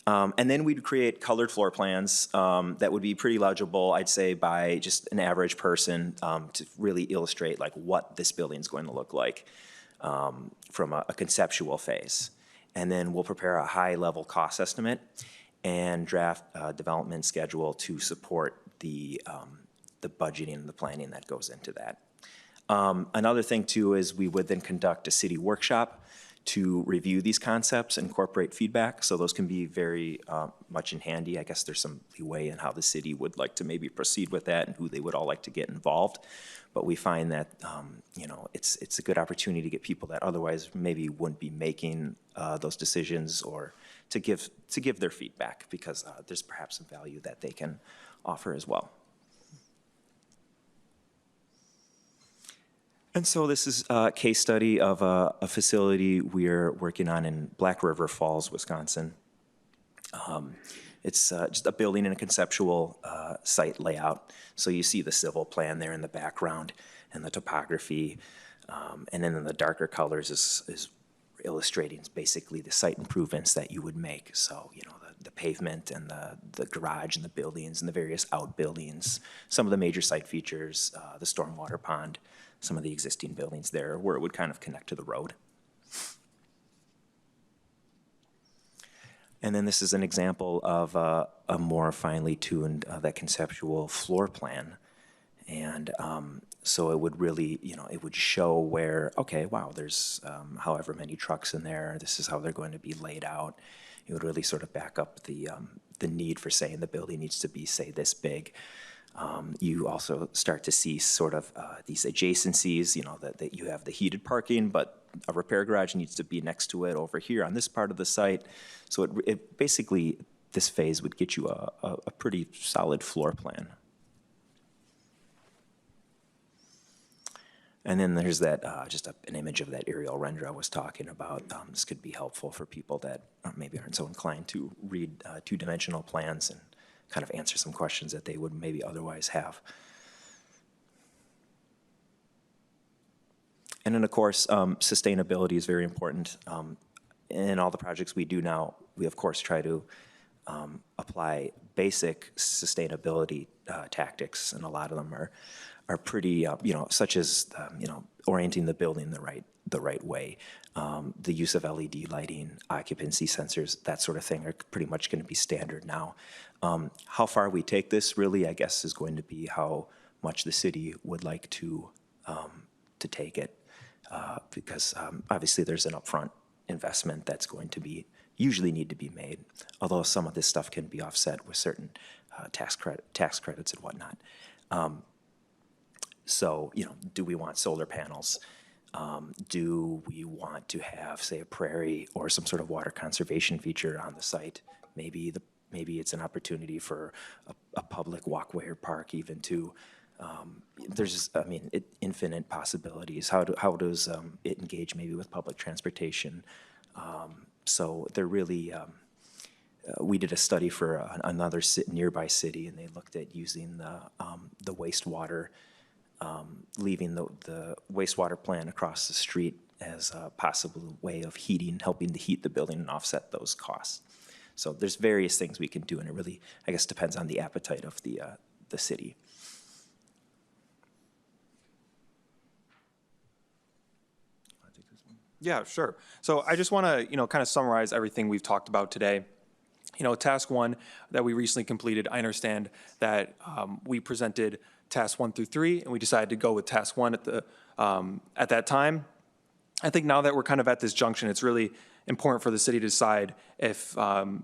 And then we'd create colored floor plans that would be pretty legible, I'd say, by just an average person to really illustrate like what this building's going to look like from a conceptual phase. And then we'll prepare a high-level cost estimate and draft a development schedule to support the budgeting and the planning that goes into that. Another thing, too, is we would then conduct a city workshop to review these concepts, incorporate feedback, so those can be very much in handy. I guess there's some leeway in how the city would like to maybe proceed with that and who they would all like to get involved. But we find that, it's a good opportunity to get people that otherwise maybe wouldn't be making those decisions or to give their feedback because there's perhaps some value that they can offer as well. And so this is a case study of a facility we're working on in Black River Falls, Wisconsin. It's just a building in a conceptual site layout. So you see the civil plan there in the background and the topography. And then in the darker colors is illustrating basically the site improvements that you would make. So, the pavement and the garage and the buildings and the various outbuildings, some of the major site features, the stormwater pond, some of the existing buildings there where it would kind of connect to the road. And then this is an example of a more finely tuned, that conceptual floor plan. And so it would really, it would show where, okay, wow, there's however many trucks in there, this is how they're going to be laid out. It would really sort of back up the need for saying the building needs to be, say, this big. You also start to see sort of these adjacencies, that you have the heated parking, but a repair garage needs to be next to it over here on this part of the site. So it basically, this phase would get you a pretty solid floor plan. And then there's that, just an image of that aerial render I was talking about. This could be helpful for people that maybe aren't so inclined to read two-dimensional plans and kind of answer some questions that they would maybe otherwise have. And then, of course, sustainability is very important. In all the projects we do now, we, of course, try to apply basic sustainability tactics, and a lot of them are pretty, such as, orienting the building the right way. The use of LED lighting, occupancy sensors, that sort of thing are pretty much going to be standard now. How far we take this really, I guess, is going to be how much the city would like to take it, because obviously there's an upfront investment that's going to be usually need to be made, although some of this stuff can be offset with certain tax credits and whatnot. So, do we want solar panels? Do we want to have, say, a prairie or some sort of water conservation feature on the site? Maybe it's an opportunity for a public walkway or park even to, there's, infinite possibilities. How does it engage maybe with public transportation? So they're really, we did a study for another nearby city, and they looked at using the wastewater, leaving the wastewater plant across the street as a possible way of heating, helping to heat the building and offset those costs. So there's various things we can do, and it really, I guess, depends on the appetite of the city. Yeah, sure. So I just want to, kind of summarize everything we've talked about today. Task 1 that we recently completed, I understand that we presented Task 1 through 3, and we decided to go with Task 1 at that time. I think now that we're kind of at this junction, it's really important for the city to decide if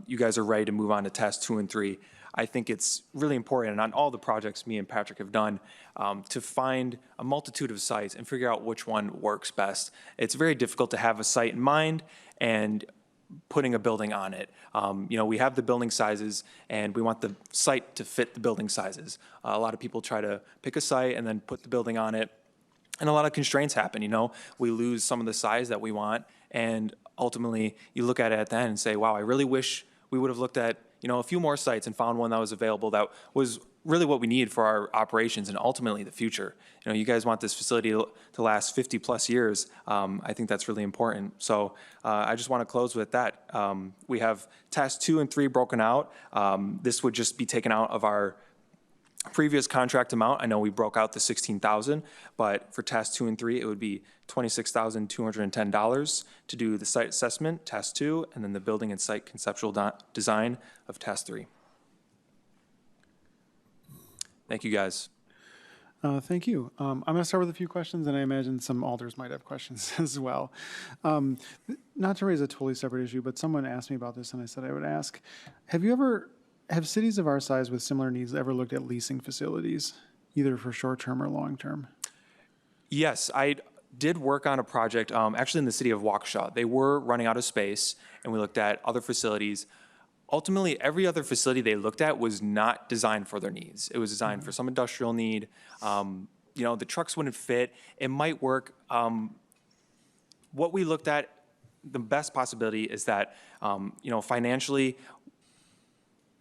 you guys are ready to move on to Task 2 and 3. I think it's really important, and on all the projects me and Patrick have done, to find a multitude of sites and figure out which one works best. It's very difficult to have a site in mind and putting a building on it. We have the building sizes, and we want the site to fit the building sizes. A lot of people try to pick a site and then put the building on it, and a lot of constraints happen. We lose some of the size that we want, and ultimately, you look at it at the end and say, wow, I really wish we would have looked at a few more sites and found one that was available that was really what we need for our operations and ultimately the future. You guys want this facility to last 50 plus years. I think that's really important. So I just want to close with that. We have Task 2 and 3 broken out. This would just be taken out of our previous contract amount. I know we broke out the $16,000, but for Task 2 and 3, it would be $26,210 to do the site assessment, Task 2, and then the building and site conceptual design of Task 3. Thank you, guys. Thank you. I'm going to start with a few questions, and I imagine some alders might have questions as well. Not to raise a totally separate issue, but someone asked me about this, and I said I would ask. Have cities of our size with similar needs ever looked at leasing facilities, either for short-term or long-term? Yes, I did work on a project, actually in the city of Waukesha. They were running out of space, and we looked at other facilities. Ultimately, every other facility they looked at was not designed for their needs. It was designed for some industrial need. The trucks wouldn't fit. It might work. What we looked at, the best possibility is that, financially,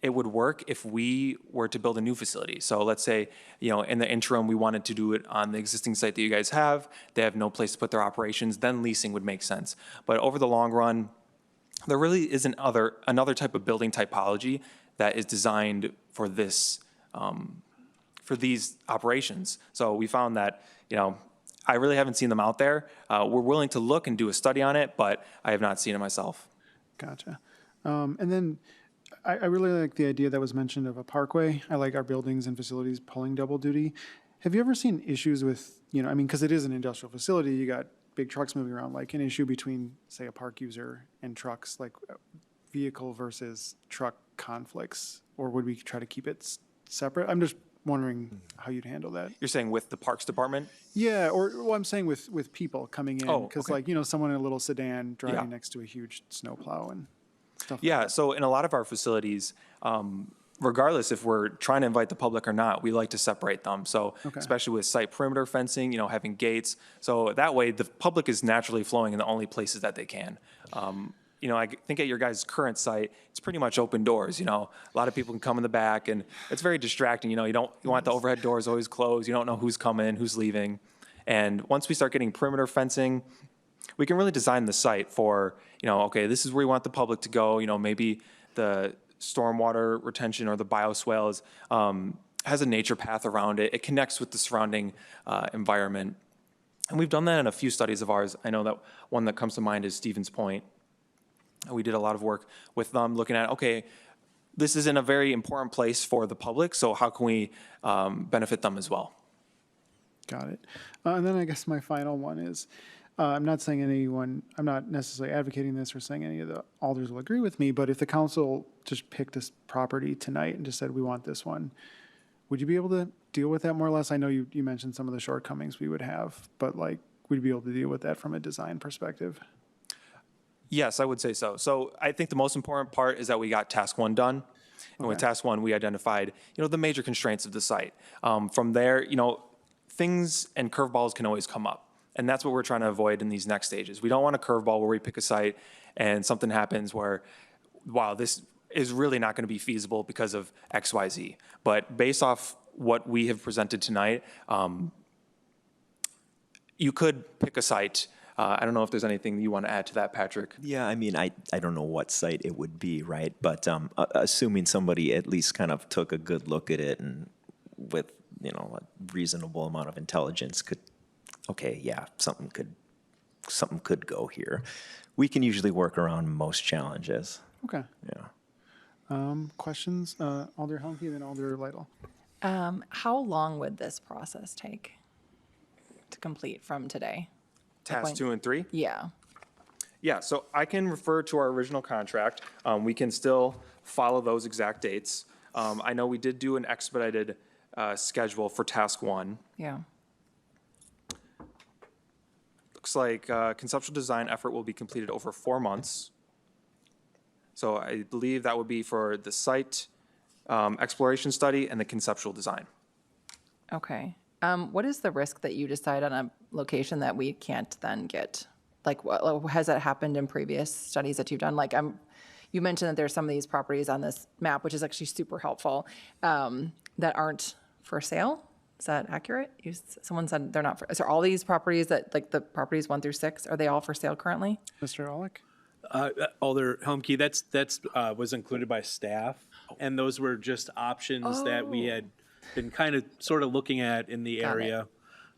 it would work if we were to build a new facility. So let's say, in the interim, we wanted to do it on the existing site that you guys have. They have no place to put their operations. Then leasing would make sense. But over the long run, there really isn't another type of building typology that is designed for this, for these operations. So we found that, I really haven't seen them out there. We're willing to look and do a study on it, but I have not seen it myself. Gotcha. And then I really like the idea that was mentioned of a parkway. I like our buildings and facilities pulling double duty. Have you ever seen issues with, because it is an industrial facility, you got big trucks moving around, like an issue between, say, a park user and trucks, like vehicle versus truck conflicts, or would we try to keep it separate? I'm just wondering how you'd handle that. You're saying with the Parks Department? Yeah, or I'm saying with people coming in, because okay. Someone in a little sedan driving next to a huge snowplow and stuff like that. So in a lot of our facilities, regardless if we're trying to invite the public or not, we like to separate them. So especially with site perimeter fencing, having gates. So that way the public is naturally flowing in the only places that they can. I think at your guys' current site, it's pretty much open doors. A lot of people can come in the back, and it's very distracting. You want the overhead doors always closed. You don't know who's coming, who's leaving. And once we start getting perimeter fencing, we can really design the site for, this is where you want the public to go. Maybe the stormwater retention or the bioswales has a nature path around it. It connects with the surrounding environment. And we've done that in a few studies of ours. I know that one that comes to mind is Stevens Point. We did a lot of work with them looking at, this is in a very important place for the public, so how can we benefit them as well? Got it. And then I guess my final one is, I'm not necessarily advocating this or saying any of the alders will agree with me, but if the council just picked this property tonight and just said, we want this one, would you be able to deal with that more or less? I know you mentioned some of the shortcomings we would have, but would you be able to deal with that from a design perspective? Yes, I would say so. So I think the most important part is that we got Task 1 done. And with Task 1, we identified, the major constraints of the site. From there, things and curveballs can always come up. And that's what we're trying to avoid in these next stages. We don't want a curveball where we pick a site and something happens where, wow, this is really not going to be feasible because of X, Y, Z. But based off what we have presented tonight, you could pick a site. I don't know if there's anything you want to add to that, Patrick. Yeah, I mean, I don't know what site it would be, right? But assuming somebody at least kind of took a good look at it and with, you know, a reasonable amount of intelligence could, okay, yeah, something could go here. We can usually work around most challenges. Okay. Yeah. Questions? Alder Helmke, then Alder Lytle. How long would this process take to complete from today? Task 2 and 3? Yeah. Yeah, so I can refer to our original contract. We can still follow those exact dates. I know we did do an expedited schedule for task 1. Yeah. Looks like conceptual design effort will be completed over 4 months. So I believe that would be for the site exploration study and the conceptual design. Okay. What is the risk that you decide on a location that we can't then get? Like, has that happened in previous studies that you've done? Like, you mentioned that there's some of these properties on this map, which is actually super helpful, that aren't for sale. Is that accurate? Someone said they're not for, so all these properties that, like the properties 1 through 6, are they all for sale currently? Mr. Olick? Alder Helmke, that's was included by staff, and those were just options that we had been kind of sort of looking at in the area.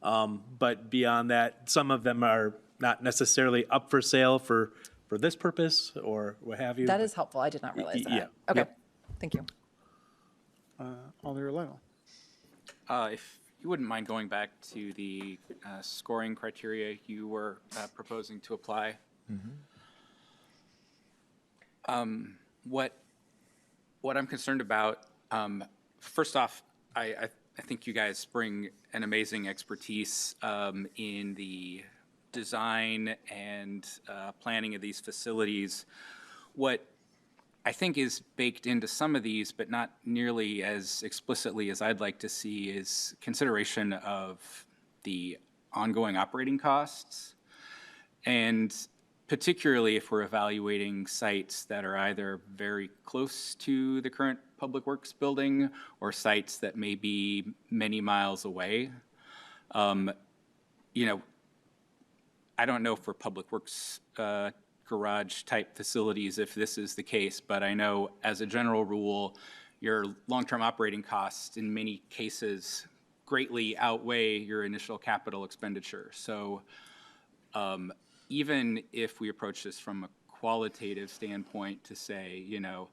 But beyond that, some of them are not necessarily up for sale for this purpose or what have you. That is helpful. I did not realize that. Yeah. Okay. Yep. Thank you. Alder Lytle. If you wouldn't mind going back to the scoring criteria you were proposing to apply. What I'm concerned about, first off, I think you guys bring an amazing expertise in the design and planning of these facilities. What I think is baked into some of these, but not nearly as explicitly as I'd like to see, is consideration of the ongoing operating costs. And particularly if we're evaluating sites that are either very close to the current Public Works building or sites that may be many miles away. You know, I don't know for Public Works garage type facilities if this is the case, but I know as a general rule, your long-term operating costs in many cases greatly outweigh your initial capital expenditure. So even if we approach this from a qualitative standpoint to say, you know,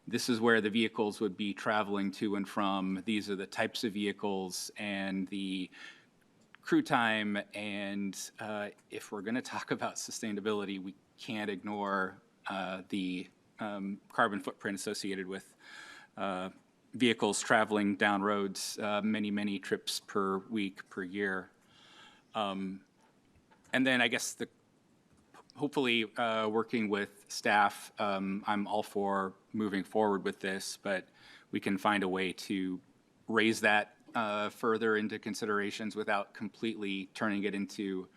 this is where the vehicles would be traveling to and from, these are the types of vehicles and the crew time, and if we're going to talk about sustainability, we can't ignore the carbon footprint associated with vehicles traveling down roads many, many trips per week, per year. And then I guess hopefully working with staff, I'm all for moving forward with this, but we can find a way to raise that further into considerations without completely turning it into,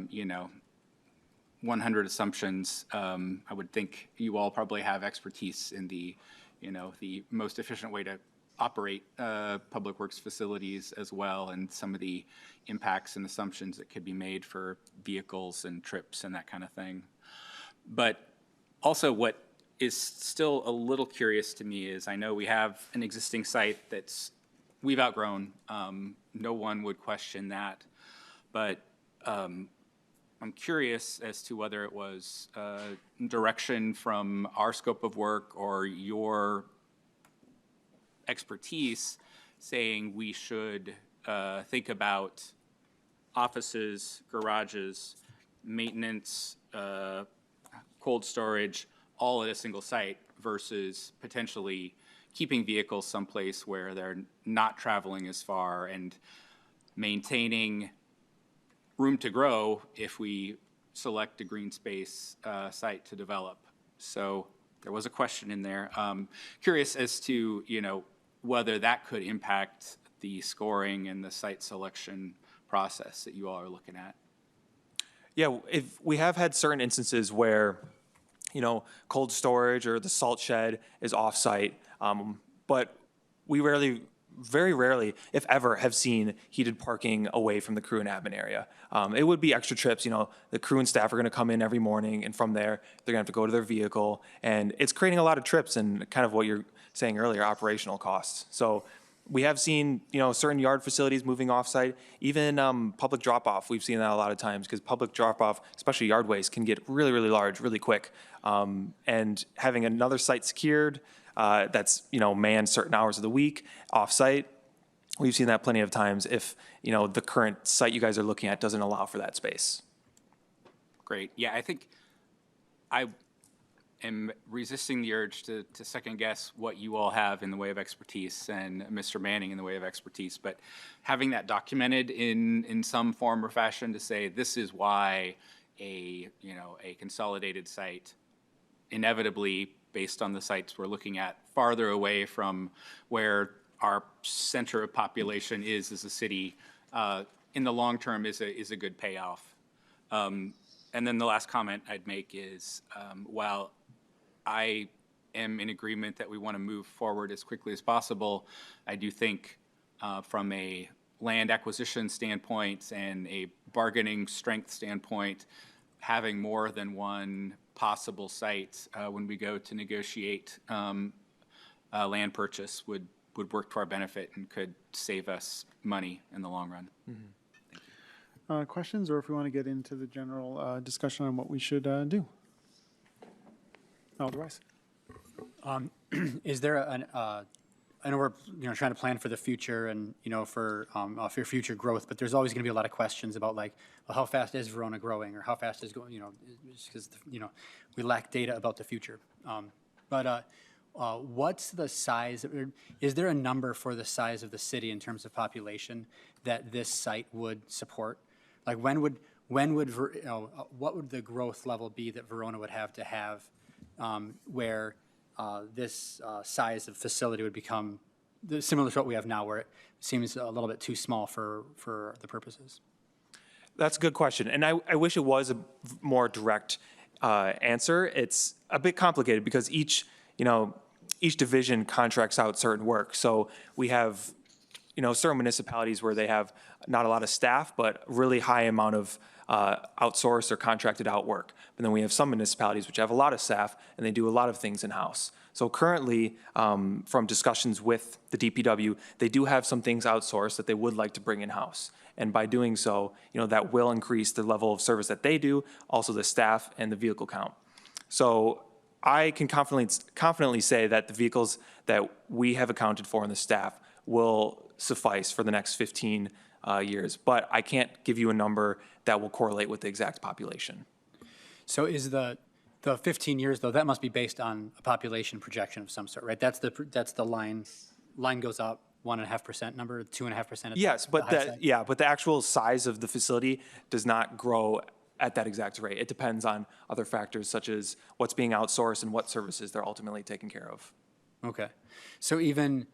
you know, 100 assumptions. I would think you all probably have expertise in the, you know, the most efficient way to operate public works facilities as well, and some of the impacts and assumptions that could be made for vehicles and trips and that kind of thing. But also what is still a little curious to me is I know we have an existing site that's we've outgrown. No one would question that. But I'm curious as to whether it was direction from our scope of work or your expertise saying we should think about offices, garages, maintenance, cold storage, all at a single site versus potentially keeping vehicles someplace where they're not traveling as far and maintaining room to grow if we select a green space site to develop. So there was a question in there. Curious as to, you know, whether that could impact the scoring and the site selection process that you all are looking at? Yeah, if we have had certain instances where, you know, cold storage or the salt shed is off-site, but we very rarely, if ever, have seen heated parking away from the crew and admin area. It would be extra trips, you know, the crew and staff are gonna come in every morning, and from there, they're gonna have to go to their vehicle, and it's creating a lot of trips and kind of what you're saying earlier, operational costs. So we have seen, you know, certain yard facilities moving off-site, even public drop-off, we've seen that a lot of times, because public drop-off, especially yard waste, can get really, really large, really quick. And having another site secured, that's, you know, manned certain hours of the week, off-site, we've seen that plenty of times if, you know, the current site you guys are looking at doesn't allow for that space. Great. Yeah, I think I am resisting the urge to second guess what you all have in the way of expertise and Mr. Manning in the way of expertise, but having that documented in some form or fashion to say this is why a consolidated site inevitably, based on the sites we're looking at, farther away from where our center of population is as a city, in the long term is a good payoff. And then the last comment I'd make is, while I am in agreement that we want to move forward as quickly as possible, I do think from a land acquisition standpoint and a bargaining strength standpoint, having more than one possible site when we go to negotiate land purchase would work to our benefit and could save us money in the long run. Questions, or if we want to get into the general discussion on what we should do? Otherwise. Is there I know we're trying to plan for the future and for future growth, but there's always going to be a lot of questions about like, well, how fast is Verona growing, or how fast is going, because we lack data about the future. What's the size? Is there a number for the size of the city in terms of population that this site would support? Like what would the growth level be that Verona would have to have where this size of facility would become similar to what we have now, where it seems a little bit too small for the purposes? That's a good question, and I wish it was a more direct answer. It's a bit complicated because each division contracts out certain work. So we have, certain municipalities where they have not a lot of staff, but really high amount of outsourced or contracted out work. And then we have some municipalities which have a lot of staff and they do a lot of things in-house. So currently, from discussions with the DPW, they do have some things outsourced that they would like to bring in-house. And by doing so, that will increase the level of service that they do, also the staff and the vehicle count. So I can confidently say that the vehicles that we have accounted for and the staff will suffice for the next 15 years. But I can't give you a number that will correlate with the exact population. So is the 15 years, though, that must be based on a population projection of some sort, right? That's the line goes up 1.5% number, 2.5%. Yes, but the actual size of the facility does not grow at that exact rate. It depends on other factors such as what's being outsourced and what services they're ultimately taking care of. Okay. So even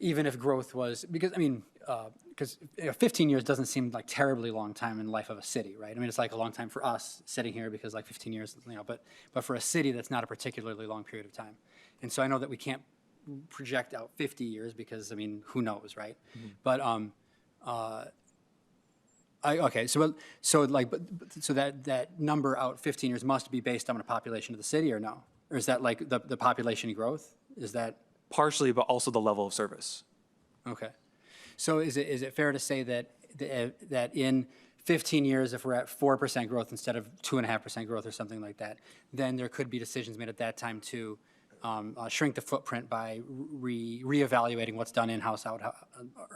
if growth was, because 15 years doesn't seem like terribly long time in the life of a city, right? I mean, it's like a long time for us sitting here because like 15 years, but for a city, that's not a particularly long period of time. And so I know that we can't project out 50 years because, who knows, right? Mm-hmm. But, so that number out 15 years must be based on a population of the city, or no? Or is that like the population growth? Is that partially, but also the level of service? Okay. So is it fair to say that in 15 years, if we're at 4% growth instead of 2.5% growth or something like that, then there could be decisions made at that time to shrink the footprint by reevaluating what's done in-house, or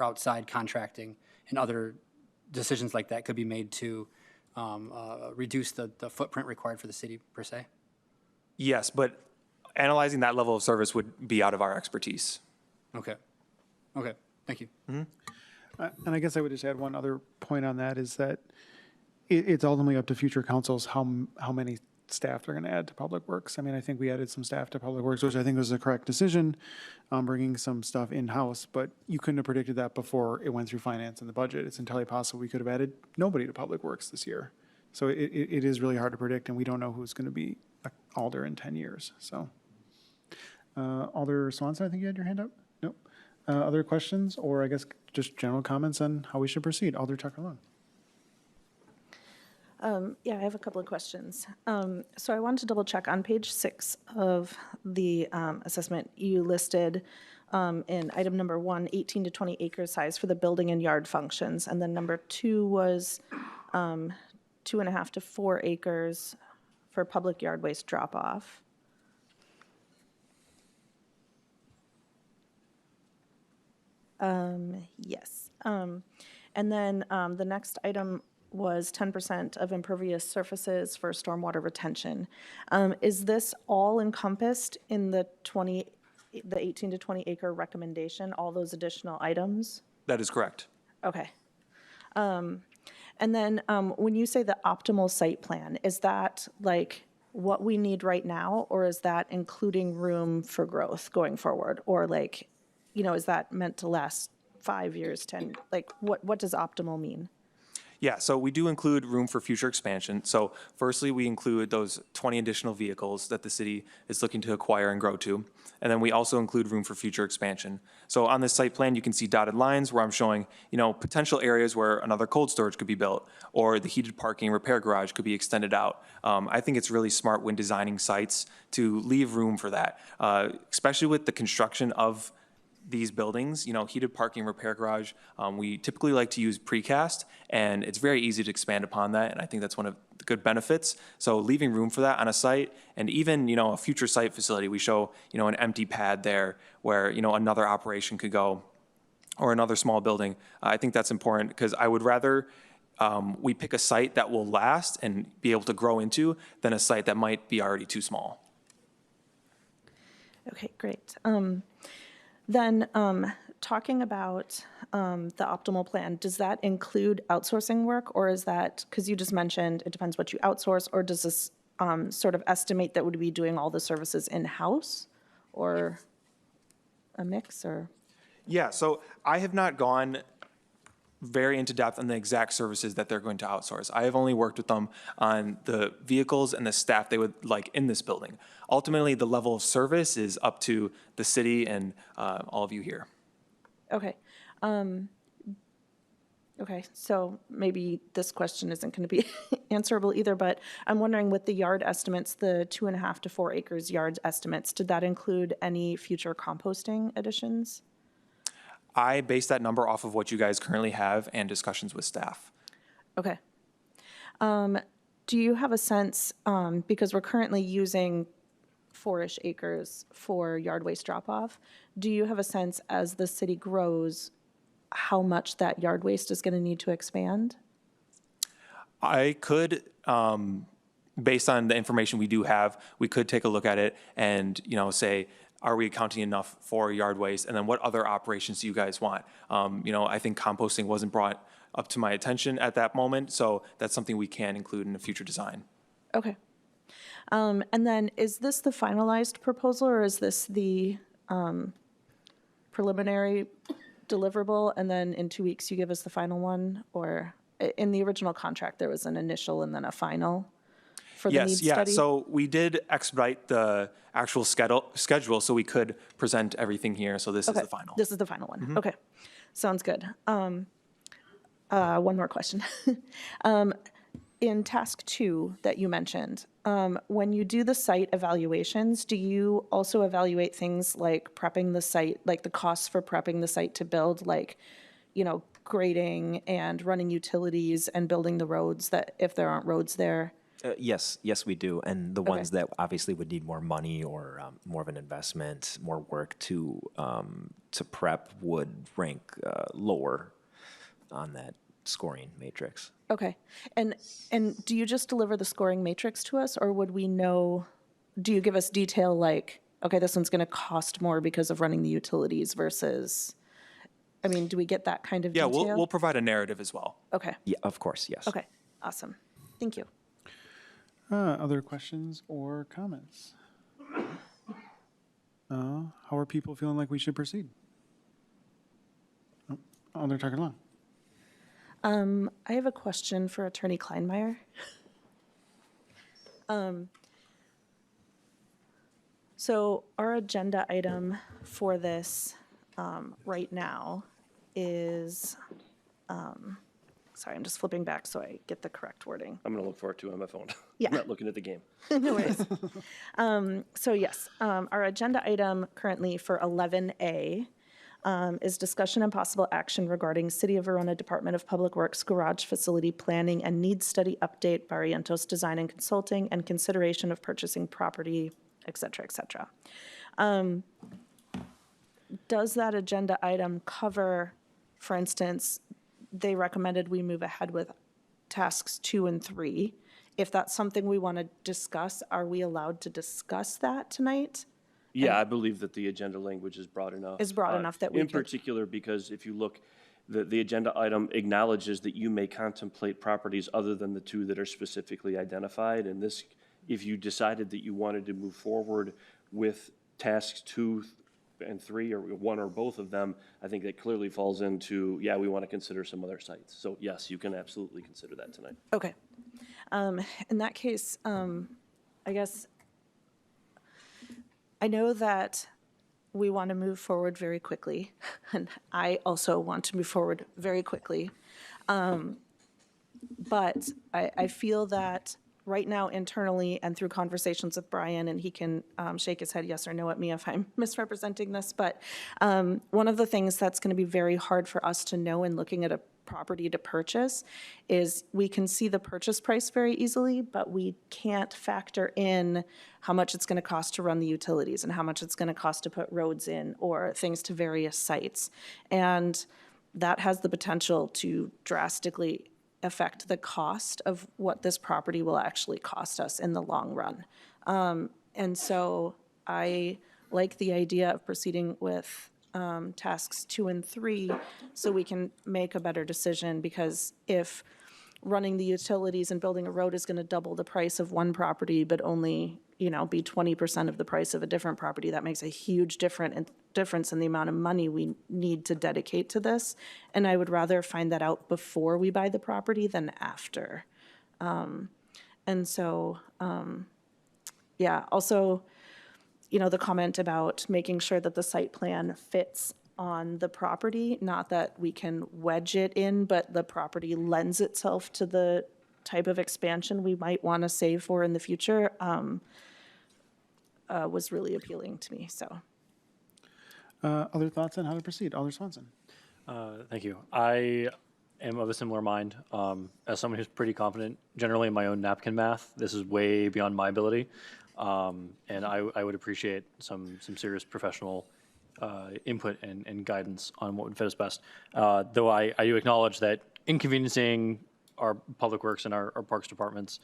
outside contracting, and other decisions like that could be made to reduce the footprint required for the city per se? Yes, but analyzing that level of service would be out of our expertise. Okay. Thank you. Mm-hmm. And I guess I would just add one other point on that is that it's ultimately up to future councils how many staff they're going to add to Public Works. I mean, I think we added some staff to Public Works, which I think was the correct decision, bringing some stuff in-house, but you couldn't have predicted that before it went through finance and the budget. It's entirely possible we could have added nobody to Public Works this year. So it is really hard to predict, and we don't know who's going to be Alder in 10 years, so. Alder Swanson, I think you had your hand up? Nope. Other questions, or I guess just general comments on how we should proceed? Alder Tucker Lund. Yeah, I have a couple of questions. So I wanted to double check on page 6 of the assessment. You listed in item number 1, 18 to 20 acre size for the building and yard functions. And then number 2 was 2.5 to 4 acres for public yard waste drop off. Yes. And then the next item was 10% of impervious surfaces for stormwater retention. Is this all encompassed in the 18 to 20 acre recommendation, all those additional items? That is correct. Okay. And then when you say the optimal site plan, is that like what we need right now, or is that including room for growth going forward? Or like, you know, is that meant to last 5 years, 10, like what does optimal mean? Yeah, so we do include room for future expansion. So firstly, we include those 20 additional vehicles that the city is looking to acquire and grow to. And then we also include room for future expansion. So on this site plan, you can see dotted lines where I'm showing, you know, potential areas where another cold storage could be built, or the heated parking repair garage could be extended out. I think it's really smart when designing sites to leave room for that, especially with the construction of these buildings, you know, heated parking repair garage, we typically like to use precast, and it's very easy to expand upon that, and I think that's one of the good benefits. So leaving room for that on a site, and even, you know, a future site facility, we show, you know, an empty pad there where, you know, another operation could go, or another small building. I think that's important, because I would rather we pick a site that will last and be able to grow into than a site that might be already too small. Okay, great. Then talking about the optimal plan, does that include outsourcing work, or is that, because you just mentioned it depends what you outsource, or does this sort of estimate that would be doing all the services in-house, or a mix, or? Yeah, so I have not gone very into depth on the exact services that they're going to outsource. I have only worked with them on the vehicles and the staff they would like in this building. Ultimately, the level of service is up to the city and all of you here. Okay. Okay, so maybe this question isn't going to be answerable either, but I'm wondering with the yard estimates, the 2.5 to 4 acres yard estimates, did that include any future composting additions? I base that number off of what you guys currently have and discussions with staff. Okay. Do you have a sense, because we're currently using 4-ish acres for yard waste drop-off, do you have a sense as the city grows how much that yard waste is going to need to expand? I could, based on the information we do have, we could take a look at it and, you know, say, are we accounting enough for yard waste? And then what other operations do you guys want? You know, I think composting wasn't brought up to my attention at that moment, so that's something we can include in a future design. Okay. And then is this the finalized proposal, or is this the preliminary deliverable, and then in 2 weeks you give us the final one? Or in the original contract, there was an initial and then a final for the needs study? Yes, so we did expedite the actual schedule so we could present everything here, so this is the final. This is the final one. Okay, sounds good. One more question. In task 2 that you mentioned, when you do the site evaluations, do you also evaluate things like prepping the site, like the costs for prepping the site to build, like, you know, grading and running utilities and building the roads, that if there aren't roads there? Yes, we do. And the ones that obviously would need more money or more of an investment, more work to prep would rank lower on that scoring matrix. Okay. And do you just deliver the scoring matrix to us, or would we know, do you give us detail like, okay, this one's going to cost more because of running the utilities versus, I mean, do we get that kind of detail? Yeah, we'll provide a narrative as well. Okay. Yeah, of course, yes. Okay, awesome. Thank you. Other questions or comments? How are people feeling like we should proceed? Oh, Alder Tucker Long. I have a question for Attorney Kleinmeyer. So our agenda item for this right now is, sorry, I'm just flipping back so I get the correct wording. I'm going to look for it too on my phone. Yeah. I'm not looking at the game. No worries. So yes, our agenda item currently for 11A is discussion and possible action regarding City of Verona Department of Public Works garage facility planning and needs study update, Barrientos Design and Consulting, and consideration of purchasing property, et cetera, et cetera. Does that agenda item cover, for instance, they recommended we move ahead with tasks 2 and 3. If that's something we want to discuss, are we allowed to discuss that tonight? Yeah, I believe that the agenda language is broad enough. Is broad enough that we In could- particular, because if you look, the agenda item acknowledges that you may contemplate properties other than the 2 that are specifically identified. And this, if you decided that you wanted to move forward with tasks 2 and 3, or 1 or both of them, I think that clearly falls into, yeah, we want to consider some other sites. So yes, you can absolutely consider that tonight. Okay. In that case, I guess, I know that we want to move forward very quickly, and I also want to move forward very quickly. But I feel that right now internally and through conversations with Brian, and he can shake his head yes or no at me if I'm misrepresenting this, but one of the things that's going to be very hard for us to know in looking at a property to purchase is we can see the purchase price very easily, but we can't factor in how much it's going to cost to run the utilities and how much it's going to cost to put roads in or things to various sites. And that has the potential to drastically affect the cost of what this property will actually cost us in the long run. And so I like the idea of proceeding with tasks 2 and 3 so we can make a better decision, because if running the utilities and building a road is going to double the price of one property but only, be 20% of the price of a different property, that makes a huge difference in the amount of money we need to dedicate to this. And I would rather find that out before we buy the property than after. And so, yeah, also, the comment about making sure that the site plan fits on the property, not that we can wedge it in, but the property lends itself to the type of expansion we might want to save for in the future, was really appealing to me, so. Other thoughts on how to proceed? Alder Swanson. Thank you. I am of a similar mind. As someone who's pretty confident generally in my own napkin math, this is way beyond my ability. And I would appreciate some serious professional input and guidance on what would fit us best. Though I do acknowledge that inconveniencing our public works and our parks departments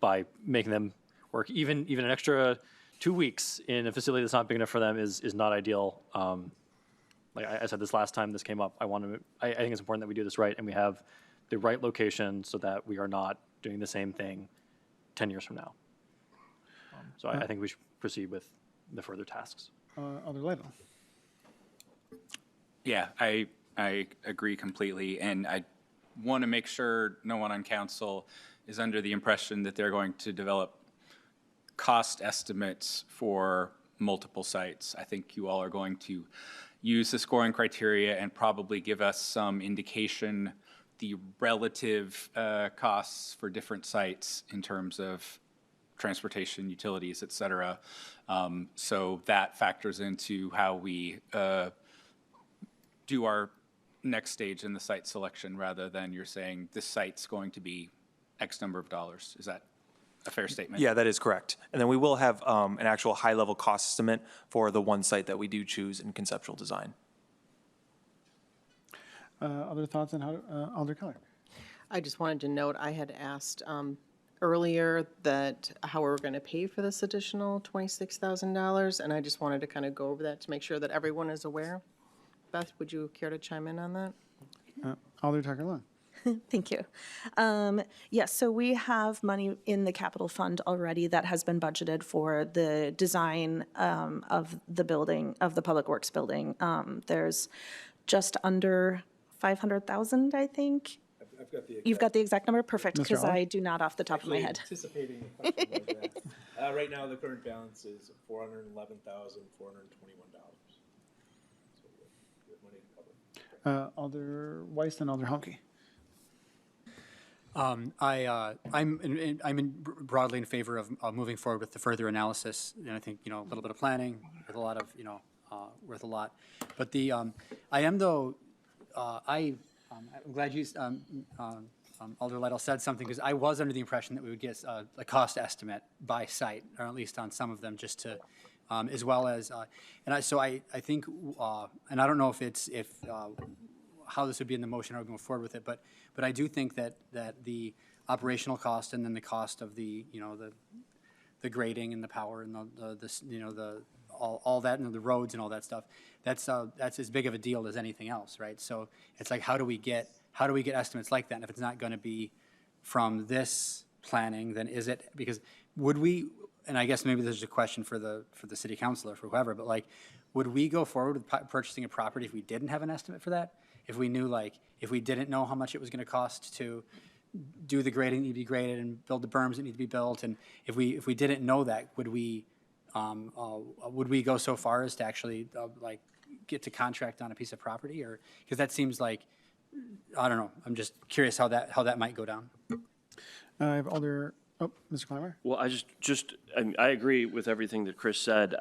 by making them work even an extra 2 weeks in a facility that's not big enough for them is not ideal. Like I said this last time this came up, I think it's important that we do this right and we have the right location so that we are not doing the same thing 10 years from now. So I think we should proceed with the further tasks. Alder Lidle. Yeah, I agree completely, and I want to make sure no one on council is under the impression that they're going to develop cost estimates for multiple sites. I think you all are going to use the scoring criteria and probably give us some indication the relative costs for different sites in terms of transportation, utilities, et cetera. So that factors into how we do our next stage in the site selection, rather than you're saying this site's going to be X number of dollars. Is that a fair statement? Yeah, that is correct. And then we will have an actual high-level cost estimate for the one site that we do choose in conceptual design. Other thoughts on how to, Alder Keller? I just wanted to note, I had asked earlier that how we're going to pay for this additional $26,000, and I just wanted to kind of go over that to make sure that everyone is aware. Beth, would you care to chime in on that? Alder Tucker Long. Thank you. Yes, so we have money in the capital fund already that has been budgeted for the design of the building, of the Public Works building. There's just under 500,000, I think. I've got the. You've got the exact number? Perfect, Mr. because Aller? I do not off the top of my head. Anticipating a question like that. Right now, the current balance is $411,421. So we have money to cover. Alder Weiss and Alder Humke. I'm broadly in favor of moving forward with the further analysis, and I think, a little bit of planning with a lot of, worth a lot. But I am though, I'm glad you, Alder Lytle said something, because I was under the impression that we would get a cost estimate by site, or at least on some of them, just to, as well as, so I think, and I don't know if how this would be in the motion, or going forward with it, but I do think that the operational cost and then the cost of the the grading and the power and all that, and the roads and all that stuff, that's as big of a deal as anything else, right? So it's like, how do we get estimates like that? And if it's not going to be from this planning, then is it, because would we, and I guess maybe there's a question for the city council or for whoever, but like, would we go forward with purchasing a property if we didn't have an estimate for that? If we knew, if we didn't know how much it was going to cost to do the grading that need to be graded and build the berms that need to be built, and if we didn't know that, would we go so far as to actually get to contract on a piece of property? Or because that seems like, I don't know, I'm just curious how that might go down. I have Alder, Mr. Clymer? Well, I agree with everything that Chris said.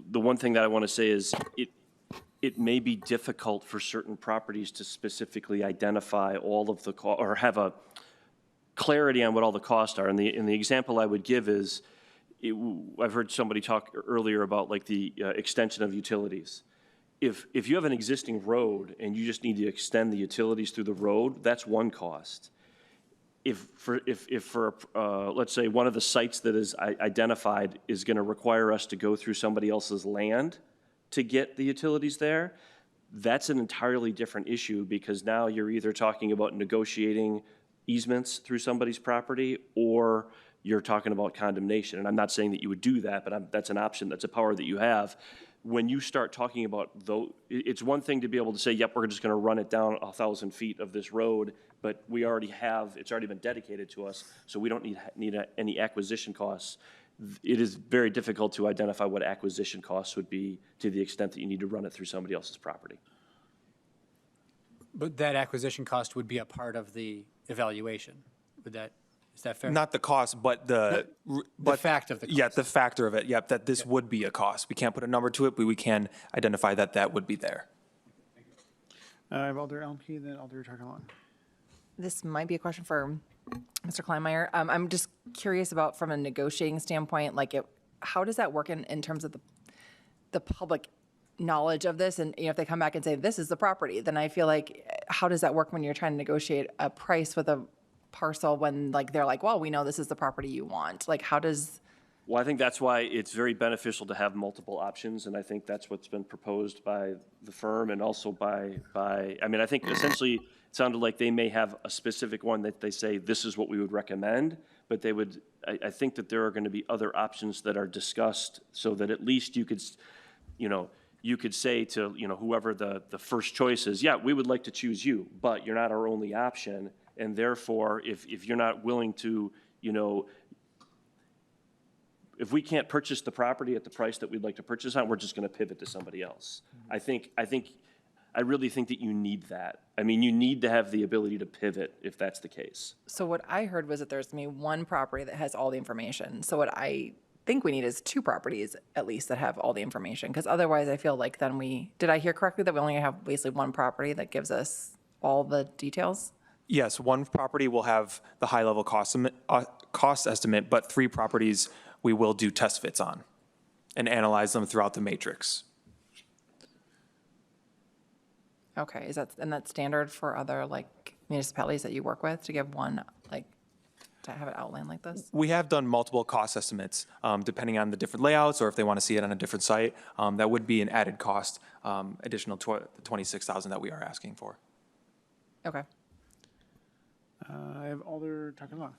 The one thing that I want to say is it may be difficult for certain properties to specifically identify all of the or have a clarity on what all the costs are. And the example I would give is, I've heard somebody talk earlier about the extension of utilities. If you have an existing road and you just need to extend the utilities through the road, that's one cost. If for let's say one of the sites that is identified is going to require us to go through somebody else's land to get the utilities there, that's an entirely different issue, because now you're either talking about negotiating easements through somebody's property, or you're talking about condemnation. And I'm not saying that you would do that, but that's an option, that's a power that you have. When you start talking about, it's one thing to be able to say, yep, we're just going to run it down 1,000 feet of this road, but we already have, it's already been dedicated to us, so we don't need any acquisition costs. It is very difficult to identify what acquisition costs would be to the extent that you need to run it through somebody else's property. But that acquisition cost would be a part of the evaluation. Is that fair? Not the cost, but the fact of the cost. Yeah, the factor of it. Yep, that this would be a cost. We can't put a number to it, but we can identify that would be there. I have Alder Elmke, then Alder Tarkalon. This might be a question for Mr. Kleinmeyer. I'm just curious about, from a negotiating standpoint, how does that work in terms of the public knowledge of this? And if they come back and say, this is the property, then I feel like, how does that work when you're trying to negotiate a price with a parcel when they're like, well, we know this is the property you want? How does... Well, I think that's why it's very beneficial to have multiple options, and I think that's what's been proposed by the firm and also by I think essentially it sounded like they may have a specific one that they say, this is what we would recommend, but they would, I think that there are going to be other options that are discussed, so that at least you could say to, whoever the first choice is, yeah, we would like to choose you, but you're not our only option, and therefore, if you're not willing to, if we can't purchase the property at the price that we'd like to purchase on, we're just going to pivot to somebody else. I really think that you need that. I mean, you need to have the ability to pivot if that's the case. So what I heard was that there's going to be one property that has all the information. So what I think we need is two properties at least that have all the information, because otherwise I feel like then did I hear correctly that we only have basically one property that gives us all the details? Yes, one property will have the high-level cost estimate, but 3 properties we will do test fits on and analyze them throughout the matrix. Okay, and that's standard for other municipalities that you work with, to give one, to have it outlined like this? We have done multiple cost estimates, depending on the different layouts, or if they want to see it on a different site. That would be an added cost, additional to the $26,000 that we are asking for. Okay. I have Alder Takalua.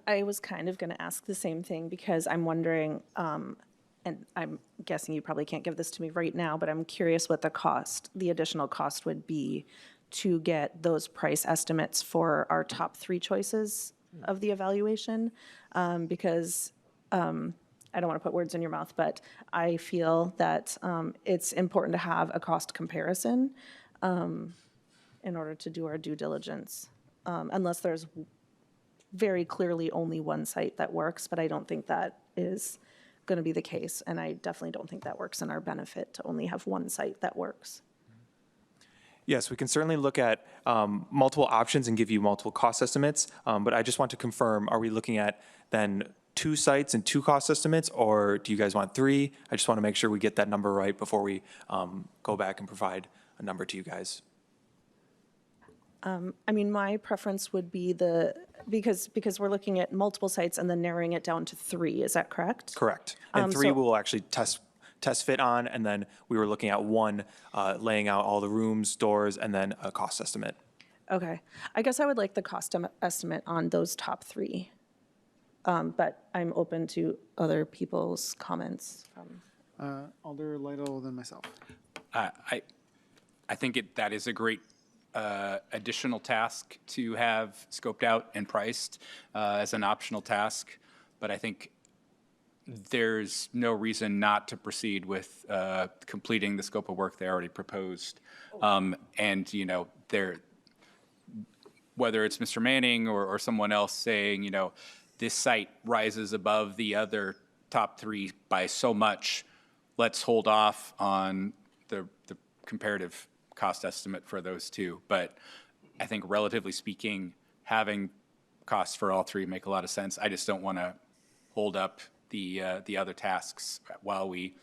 I was kind of going to ask the same thing because I'm wondering, and I'm guessing you probably can't give this to me right now, but I'm curious what the additional cost would be to get those price estimates for our top three choices of the evaluation. Because I don't want to put words in your mouth, but I feel that it's important to have a cost comparison in order to do our due diligence, unless there's very clearly only one site that works, but I don't think that is going to be the case, and I definitely don't think that works in our benefit to only have one site that works. Yes, we can certainly look at multiple options and give you multiple cost estimates, but I just want to confirm, are we looking at then 2 sites and 2 cost estimates, or do you guys want 3? I just want to make sure we get that number right before we go back and provide a number to you guys. I mean, my preference would be because we're looking at multiple sites and then narrowing it down to 3, is that correct? Correct. And 3 so- we'll actually test fit on, and then we were looking at 1, laying out all the rooms, doors, and then a cost estimate. Okay. I guess I would like the cost estimate on those top 3. But I'm open to other people's comments. Alder Lytle, then myself. I think that is a great additional task to have scoped out and priced as an optional task, but I think there's no reason not to proceed with completing the scope of work they already proposed. And, you know, whether it's Mr. Manning or someone else saying, you know, this site rises above the other top 3 by so much, let's hold off on the comparative cost estimate for those 2. But I think relatively speaking, having costs for all 3 make a lot of sense. I just don't want to hold up the other tasks while we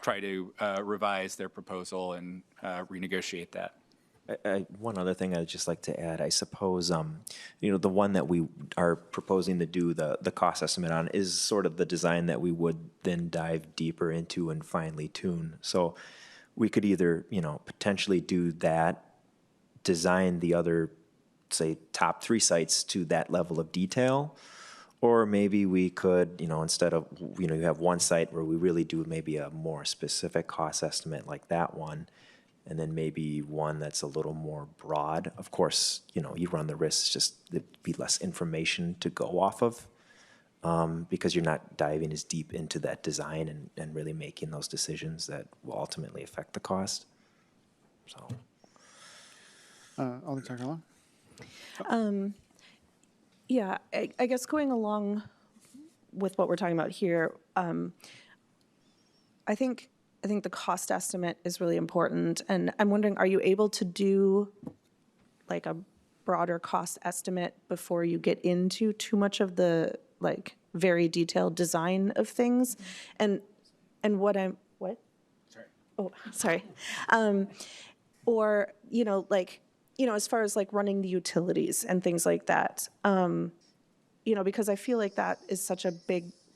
try to revise their proposal and renegotiate that. One other thing I'd just like to add, I suppose, the one that we are proposing to do the cost estimate on is sort of the design that we would then dive deeper into and finely tune. So we could either, potentially do that, design the other, say, top 3 sites to that level of detail, or maybe we could, instead of, you have one site where we really do maybe a more specific cost estimate like that one, and then maybe one that's a little more broad. Of course, you run the risk, just there'd be less information to go off of, because you're not diving as deep into that design and really making those decisions that will ultimately affect the cost. So. Alder Takalua. Yeah, I guess going along with what we're talking about here, I think the cost estimate is really important, and I'm wondering, are you able to do like a broader cost estimate before you get into too much of the very detailed design of things? And what? Sorry. Oh, sorry. Or as far as running the utilities and things like that, because I feel like that is such a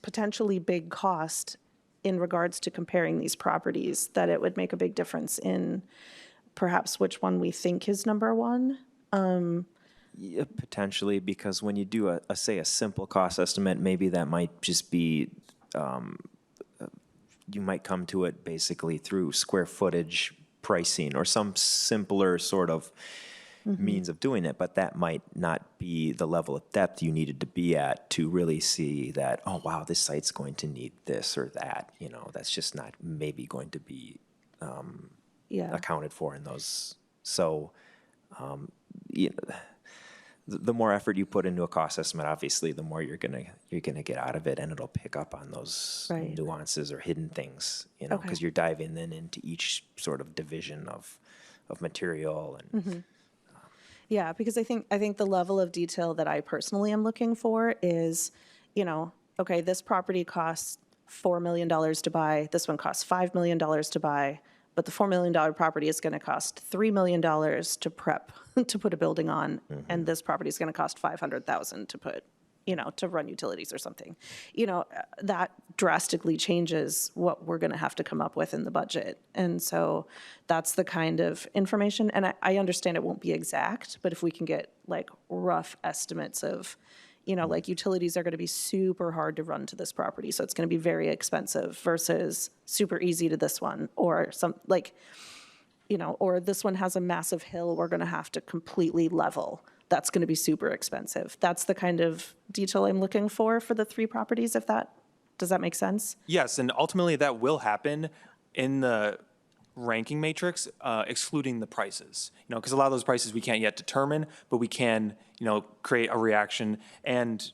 potentially big cost in regards to comparing these properties, that it would make a big difference in perhaps which one we think is number one. Yeah, potentially, because when you do a simple cost estimate, maybe that might just be, you might come to it basically through square footage pricing or some simpler sort of means of doing it, but that might not be the level of depth you needed to be at to really see that, oh, wow, this site's going to need this or that. That's just not maybe going to be accounted for in those. So, the more effort you put into a cost estimate, obviously, the more you're gonna get out of it, and it'll pick up on those nuances or hidden things, because you're diving then into each sort of division of material and. Yeah, because I think the level of detail that I personally am looking for is, okay, this property costs $4 million to buy, this one costs $5 million to buy, but the $4 million property is going to cost $3 million to prep to put a building on, and this property is going to cost $500,000 to put to run utilities or something. That drastically changes what we're going to have to come up with in the budget. And so that's the kind of information, and I understand it won't be exact, but if we can get like rough estimates of, like utilities are going to be super hard to run to this property, so it's going to be very expensive versus super easy to this one, or or this one has a massive hill we're going to have to completely level. That's going to be super expensive. That's the kind of detail I'm looking for the 3 properties, does that make sense? Yes, and ultimately that will happen in the ranking matrix, excluding the prices. Because a lot of those prices we can't yet determine, but we can, create a reaction and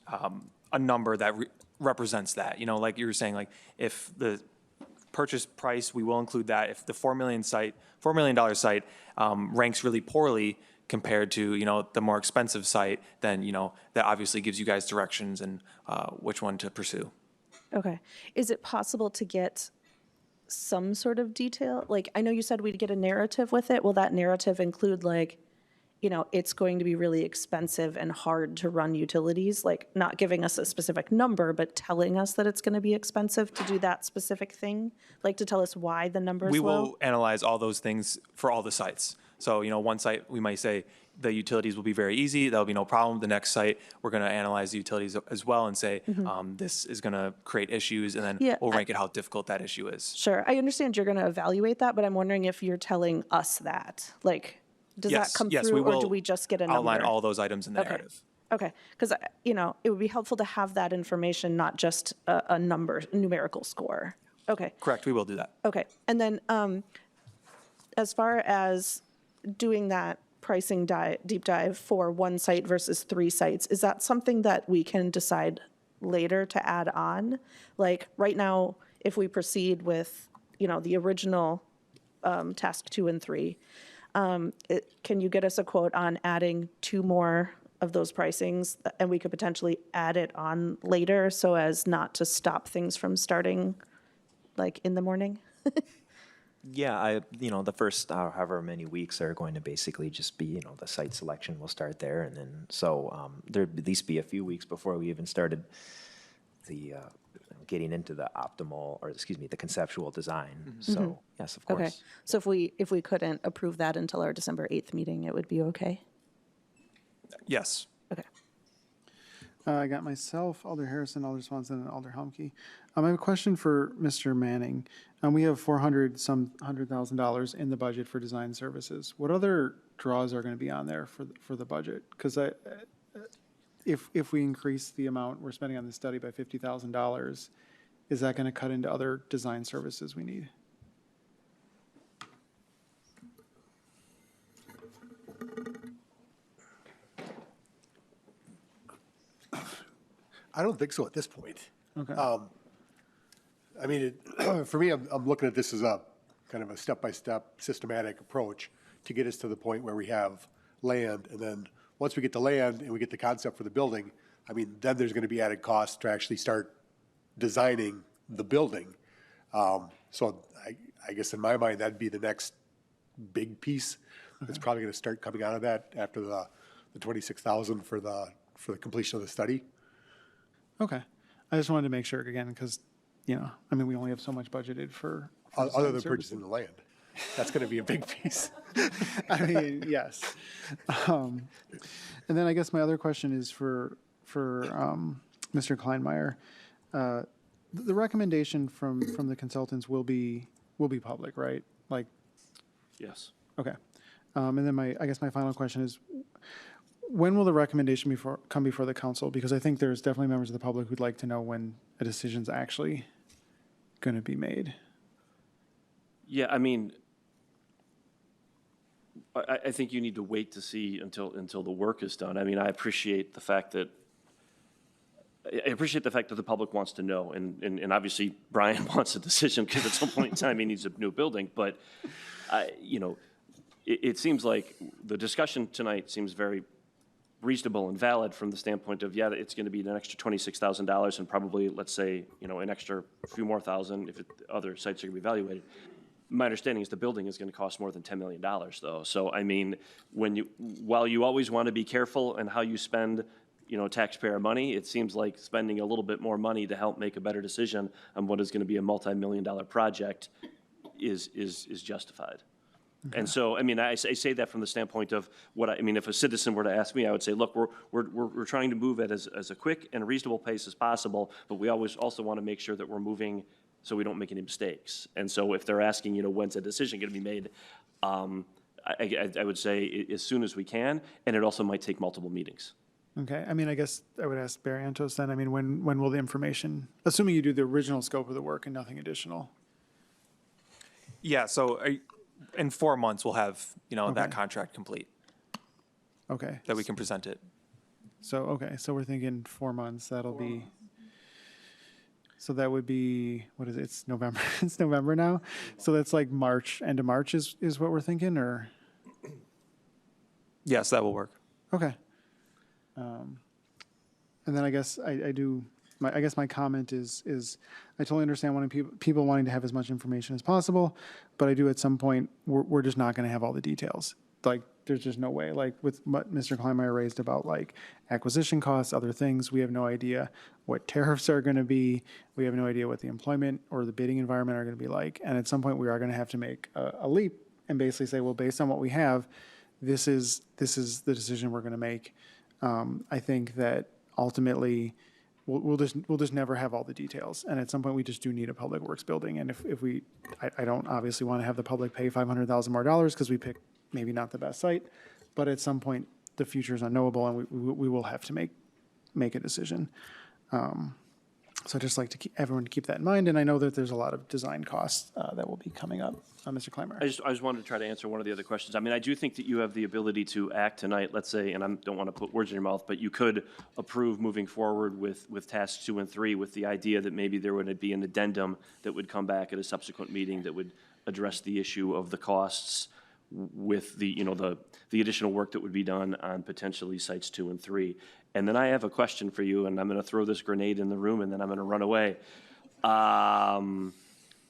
a number that represents that. Like you were saying, like if the purchase price, we will include that. If the $4 million site ranks really poorly compared to, the more expensive site, then, that obviously gives you guys directions and which one to pursue. Okay. Is it possible to get some sort of detail? Like, I know you said we'd get a narrative with it. Will that narrative include it's going to be really expensive and hard to run utilities, like not giving us a specific number, but telling us that it's going to be expensive to do that specific thing, like to tell us why the number is We low? will analyze all those things for all the sites. So, one site, we might say the utilities will be very easy. That'll be no problem. The next site, we're going to analyze the utilities as well and say, this is going to create issues, and then Yeah, we'll rank it how difficult that issue is. Sure. I understand you're going to evaluate that, but I'm wondering if you're telling us that. Like, does that come Yes, through, we or do will we just get a number? outline all those items in the Okay. narrative. Okay, because, it would be helpful to have that information, not just a numerical score. Okay. Correct, we will do that. Okay, and then as far as doing that pricing deep dive for 1 site versus 3 sites, is that something that we can decide later to add on? Like, right now, if we proceed with, the original task 2 and 3, can you get us a quote on adding 2 more of those pricings, and we could potentially add it on later so as not to stop things from starting like in the morning? Yeah, the first however many weeks are going to basically just be, the site selection will start there. And then, there'd at least be a few weeks before we even started the, getting into the the conceptual design. So, yes, of course. Okay, so if we couldn't approve that until our December 8th meeting, it would be okay? Yes. Okay. I got myself, Alder Harrison, Alder Swanson, and Alder Humke. I have a question for Mr. Manning. We have $400,000 in the budget for design services. What other draws are going to be on there for the budget? Because if we increase the amount we're spending on this study by $50,000, is that going to cut into other design services we need? I don't think so at this point. Okay. I mean, for me, I'm looking at this as a kind of a step-by-step systematic approach to get us to the point where we have land. And then once we get the land and we get the concept for the building, I mean, then there's going to be added costs to actually start designing the building. So I guess in my mind, that'd be the next big piece. It's probably going to start coming out of that after the 26,000 for the completion of the study. Okay. I just wanted to make sure again, because, we only have so much budgeted for Other design than services. purchasing the land. That's going to be a big piece. I mean, yes. And then I guess my other question is for Mr. Kleinmeyer. The recommendation from the consultants will be public, right? Like, Yes. okay. And then I guess my final question is, when will the recommendation come before the council? Because I think there's definitely members of the public who'd like to know when a decision's actually going to be made. Yeah, I mean, I think you need to wait to see until the work is done. I mean, I appreciate the fact that the public wants to know, and obviously Brian wants a decision because at some point in time he needs a new building. But it seems like the discussion tonight seems very reasonable and valid from the standpoint of, it's going to be an extra $26,000 and probably, let's say, an extra few more thousand if other sites are going to be evaluated. My understanding is the building is going to cost more than $10 million, though. So, I mean, while you always want to be careful in how you spend, taxpayer money. It seems like spending a little bit more money to help make a better decision on what is going to be a multi-million-dollar project is justified. And so, I mean, I say that from the standpoint of I mean, if a citizen were to ask me, I would say, look, we're trying to move at as a quick and reasonable pace as possible, but we always also want to make sure that we're moving so we don't make any mistakes. And so if they're asking, when's a decision going to be made, I would say as soon as we can, and it also might take multiple meetings. Okay, I mean, I guess I would ask Barrientos then, I mean, when will the information, assuming you do the original scope of the work and nothing additional? Yeah, so in 4 months, we'll have, Okay. that contract complete, Okay. that we can present it. So we're thinking 4 months, that'll be, so that would be, what is it, it's November, it's November now? So that's like March, end of March is what we're thinking, or? Yes, that will work. Okay. And then I guess I guess my comment is I totally understand wanting people wanting to have as much information as possible, but I do at some point, we're just not going to have all the details. Like, there's just no way, like with what Mr. Kleinmeyer raised about like acquisition costs, other things, we have no idea what tariffs are going to be. We have no idea what the employment or the bidding environment are going to be like. And at some point, we are going to have to make a leap and basically say, well, based on what we have, this is the decision we're going to make. I think that ultimately, we'll just never have all the details. And at some point, we just do need a public works building. And if I don't obviously want to have the public pay $500,000 more because we pick maybe not the best site, but at some point, the future is unknowable and we will have to make a decision. So I'd just like to everyone to keep that in mind. And I know that there's a lot of design costs that will be coming up. Mr. Kleinmeyer. I just wanted to try to answer one of the other questions. I mean, I do think that you have the ability to act tonight, let's say, and I don't want to put words in your mouth, but you could approve moving forward with tasks 2 and 3 with the idea that maybe there would be an addendum that would come back at a subsequent meeting that would address the issue of the costs with the additional work that would be done on potentially sites 2 and 3. And then I have a question for you, and I'm going to throw this grenade in the room, and then I'm going to run away.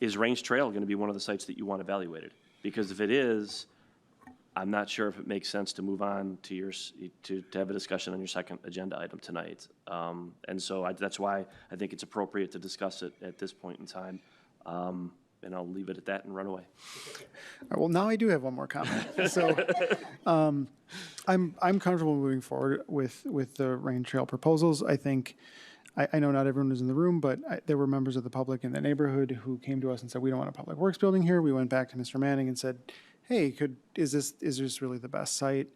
Is Range Trail going to be one of the sites that you want evaluated? Because if it is, I'm not sure if it makes sense to move on to to have a discussion on your second agenda item tonight. And so that's why I think it's appropriate to discuss it at this point in time. And I'll leave it at that and run away. All right, well, now I do have one more comment. So I'm comfortable moving forward with the Range Trail proposals. I think, I know not everyone was in the room, but there were members of the public in the neighborhood who came to us and said, we don't want a public works building here. We went back to Mr. Manning and said, hey, is this really the best site?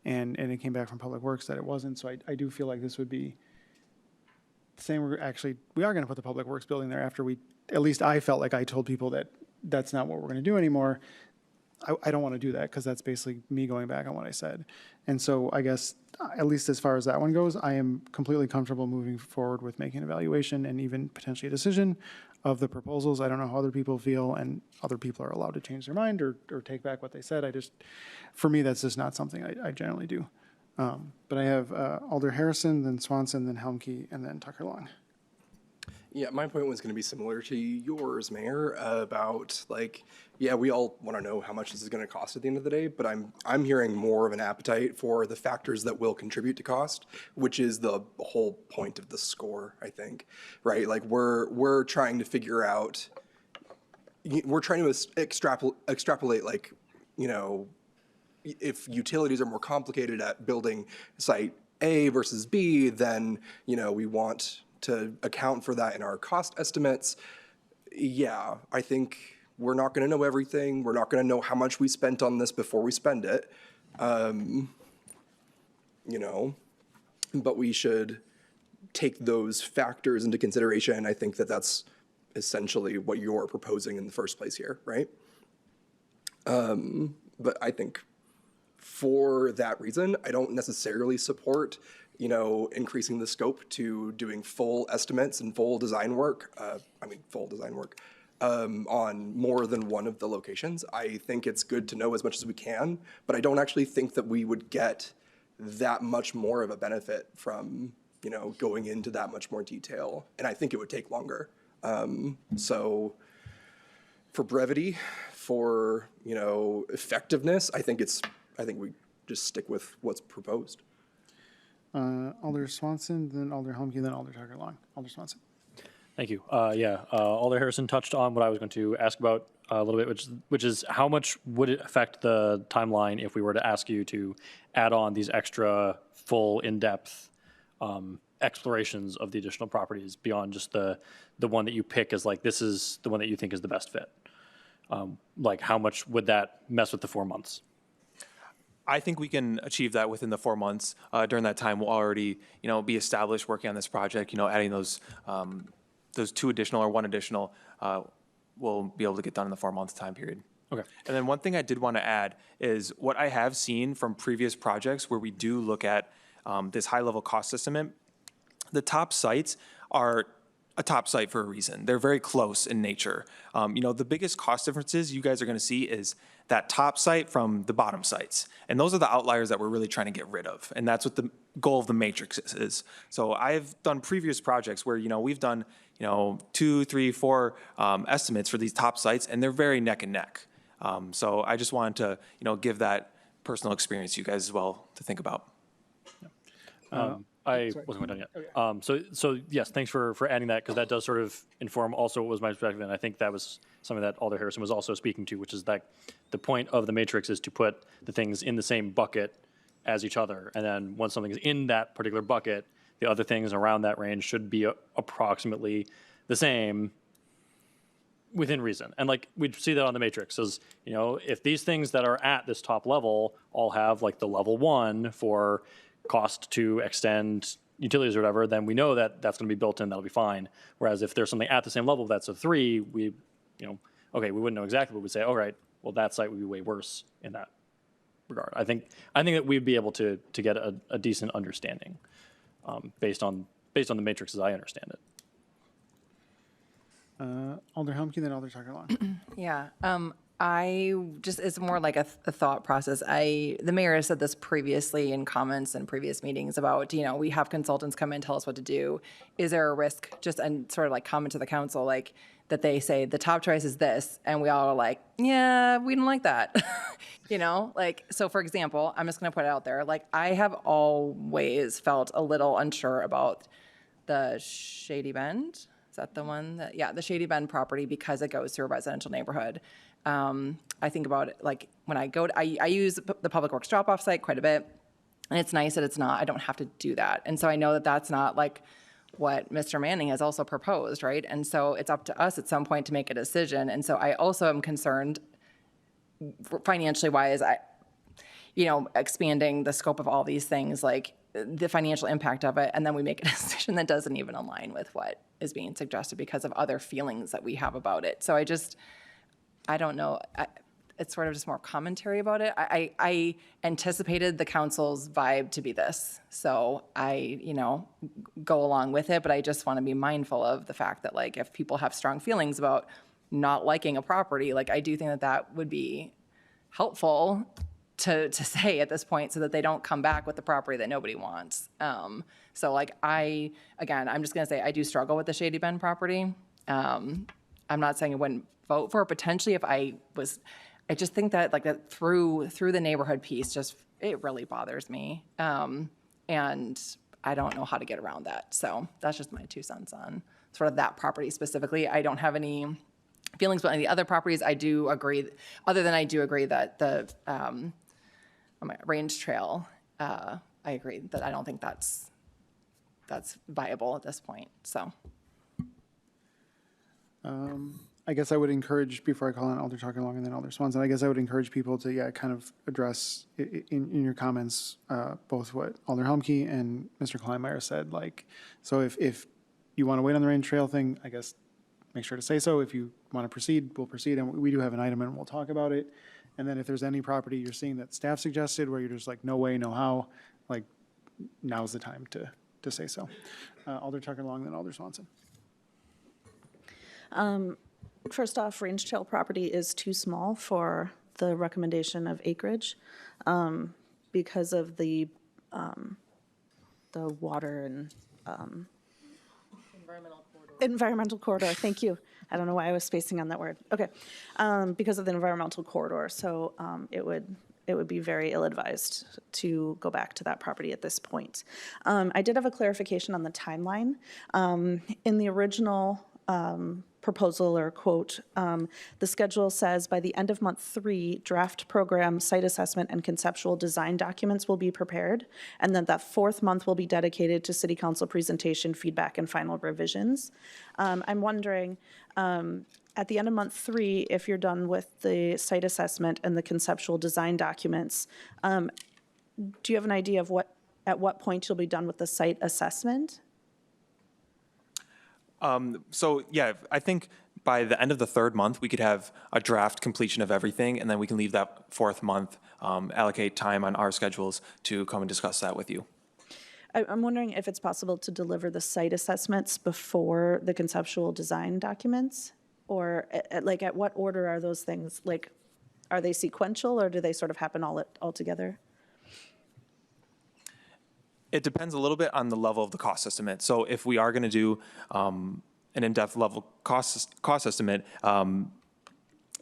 And it came back from Public Works that it wasn't. So I do feel like this would be saying we are going to put the Public Works building there after at least I felt like I told people that that's not what we're going to do anymore. I don't want to do that because that's basically me going back on what I said. And so I guess, at least as far as that one goes, I am completely comfortable moving forward with making an evaluation and even potentially a decision of the proposals. I don't know how other people feel, and other people are allowed to change their mind or take back what they said. For me, that's just not something I generally do. But I have Alder Harrison, then Swanson, then Helmke, and then Tucker Long. Yeah, my point was going to be similar to yours, Mayor, about we all want to know how much this is going to cost at the end of the day, but I'm hearing more of an appetite for the factors that will contribute to cost, which is the whole point of the score, I think, right? Like we're trying to figure out, we're trying to extrapolate if utilities are more complicated at building site A versus B, then, we want to account for that in our cost estimates. Yeah, I think we're not going to know everything. We're not going to know how much we spent on this before we spend it. But we should take those factors into consideration. I think that that's essentially what you're proposing in the first place here, right? But I think for that reason, I don't necessarily support increasing the scope to doing full estimates and full design work, on more than one of the locations. I think it's good to know as much as we can, but I don't actually think that we would get that much more of a benefit from, going into that much more detail. And I think it would take longer. So for brevity, for, effectiveness, I think we just stick with what's proposed. Alder Swanson, then Alder Humke, then Alder Tucker Long. Alder Swanson. Thank you. Alder Harrison touched on what I was going to ask about a little bit, which is how much would it affect the timeline if we were to ask you to add on these extra full in-depth explorations of the additional properties beyond just the one that you pick as like, this is the one that you think is the best fit? Like how much would that mess with the 4 months? I think we can achieve that within the 4 months. During that time, we'll already, be established working on this project, adding those 2 additional or 1 additional, we'll be able to get done in the 4-month time period. Okay. And then one thing I did want to add is what I have seen from previous projects where we do look at this high-level cost estimate, the top sites are a top site for a reason. They're very close in nature. The biggest cost differences you guys are going to see is that top site from the bottom sites. And those are the outliers that we're really trying to get rid of. And that's what the goal of the matrix is. So I've done previous projects where, we've done, 2, 3, 4 estimates for these top sites, and they're very neck and neck. So I just wanted to, give that personal experience to you guys as well to think about. I wasn't done yet. So yes, thanks for adding that, because that does sort of inform also what was my perspective, and I think that was something that Alder Harrison was also speaking to, which is that the point of the matrix is to put the things in the same bucket as each other, and then once something is in that particular bucket, the other things around that range should be approximately the same within reason. And like we see that on the matrix is, if these things that are at this top level all have like the level 1 for cost to extend utilities or whatever, then we know that that's going to be built in, that'll be fine. Whereas if there's something at the same level that's a 3, we wouldn't know exactly, but we'd say, all right, well, that site would be way worse in that regard. I think that we'd be able to get a decent understanding based on the matrix as I understand it. Alder Humke, then Alder Tucker Long. Yeah. It's more like a thought process. The mayor has said this previously in comments and previous meetings about, we have consultants come in, tell us what to do. Is there a risk, and sort of like comment to the council, like that they say the top choice is this, and we all are like, yeah, we don't like that. So for example, I'm just going to put it out there. Like I have always felt a little unsure about the Shady Bend. Is that the one the Shady Bend property, because it goes through a residential neighborhood. I think about it like when I go, I use the Public Works drop-off site quite a bit, and it's nice that I don't have to do that. And so I know that that's not like what Mr. Manning has also proposed, right? And so it's up to us at some point to make a decision. And so I also am concerned financially wise, expanding the scope of all these things, like the financial impact of it, and then we make a decision that doesn't even align with what is being suggested because of other feelings that we have about it. So I don't know. It's sort of just more commentary about it. I anticipated the council's vibe to be this, so I, go along with it. But I just want to be mindful of the fact that, like, if people have strong feelings about not liking a property, like, I do think that would be helpful to say at this point, so that they don't come back with the property that nobody wants. So, like, I'm just going to say I do struggle with the Shady Bend property. I'm not saying I wouldn't vote for it potentially if I just think that like that through the neighborhood piece, it really bothers me. And I don't know how to get around that. So that's just my 2 cents on sort of that property specifically. I don't have any feelings about any of the other properties. I do agree, I do agree that the Range Trail, I agree that I don't think that's viable at this point, so. I guess I would encourage, before I call on Alder Tucker Long and then Alder Swanson, I guess I would encourage people to, kind of address in your comments, both what Alder Humke and Mr. Kleinmeyer said. Like, so if you want to wait on the Range Trail thing, I guess make sure to say so. If you want to proceed, we'll proceed. And we do have an item and we'll talk about it. And then if there's any property you're seeing that staff suggested where you're just like, no way, no how, like, now's the time to say so. Alder Tucker Long, then Alder Swanson. First off, Range Trail property is too small for the recommendation of acreage because of the water and environmental corridor. Thank you. I don't know why I was spacing on that word. Okay, because of the environmental corridor, so it would it would be very ill-advised to go back to that property at this point. I did have a clarification on the timeline. In the original proposal or quote, the schedule says by the end of month 3, draft program, site assessment, and conceptual design documents will be prepared, and then that 4th month will be dedicated to city council presentation, feedback, and final revisions. I'm wondering, at the end of month 3, if you're done with the site assessment and the conceptual design documents, do you have an idea of at what point you'll be done with the site assessment? So yeah, I think by the end of the 3rd month, we could have a draft completion of everything, and then we can leave that 4th month, allocate time on our schedules to come and discuss that with you. I'm wondering if it's possible to deliver the site assessments before the conceptual design documents? Or at what order are those things? Like, are they sequential, or do they sort of happen all together? It depends a little bit on the level of the cost estimate. So if we are going to do an in-depth level cost estimate,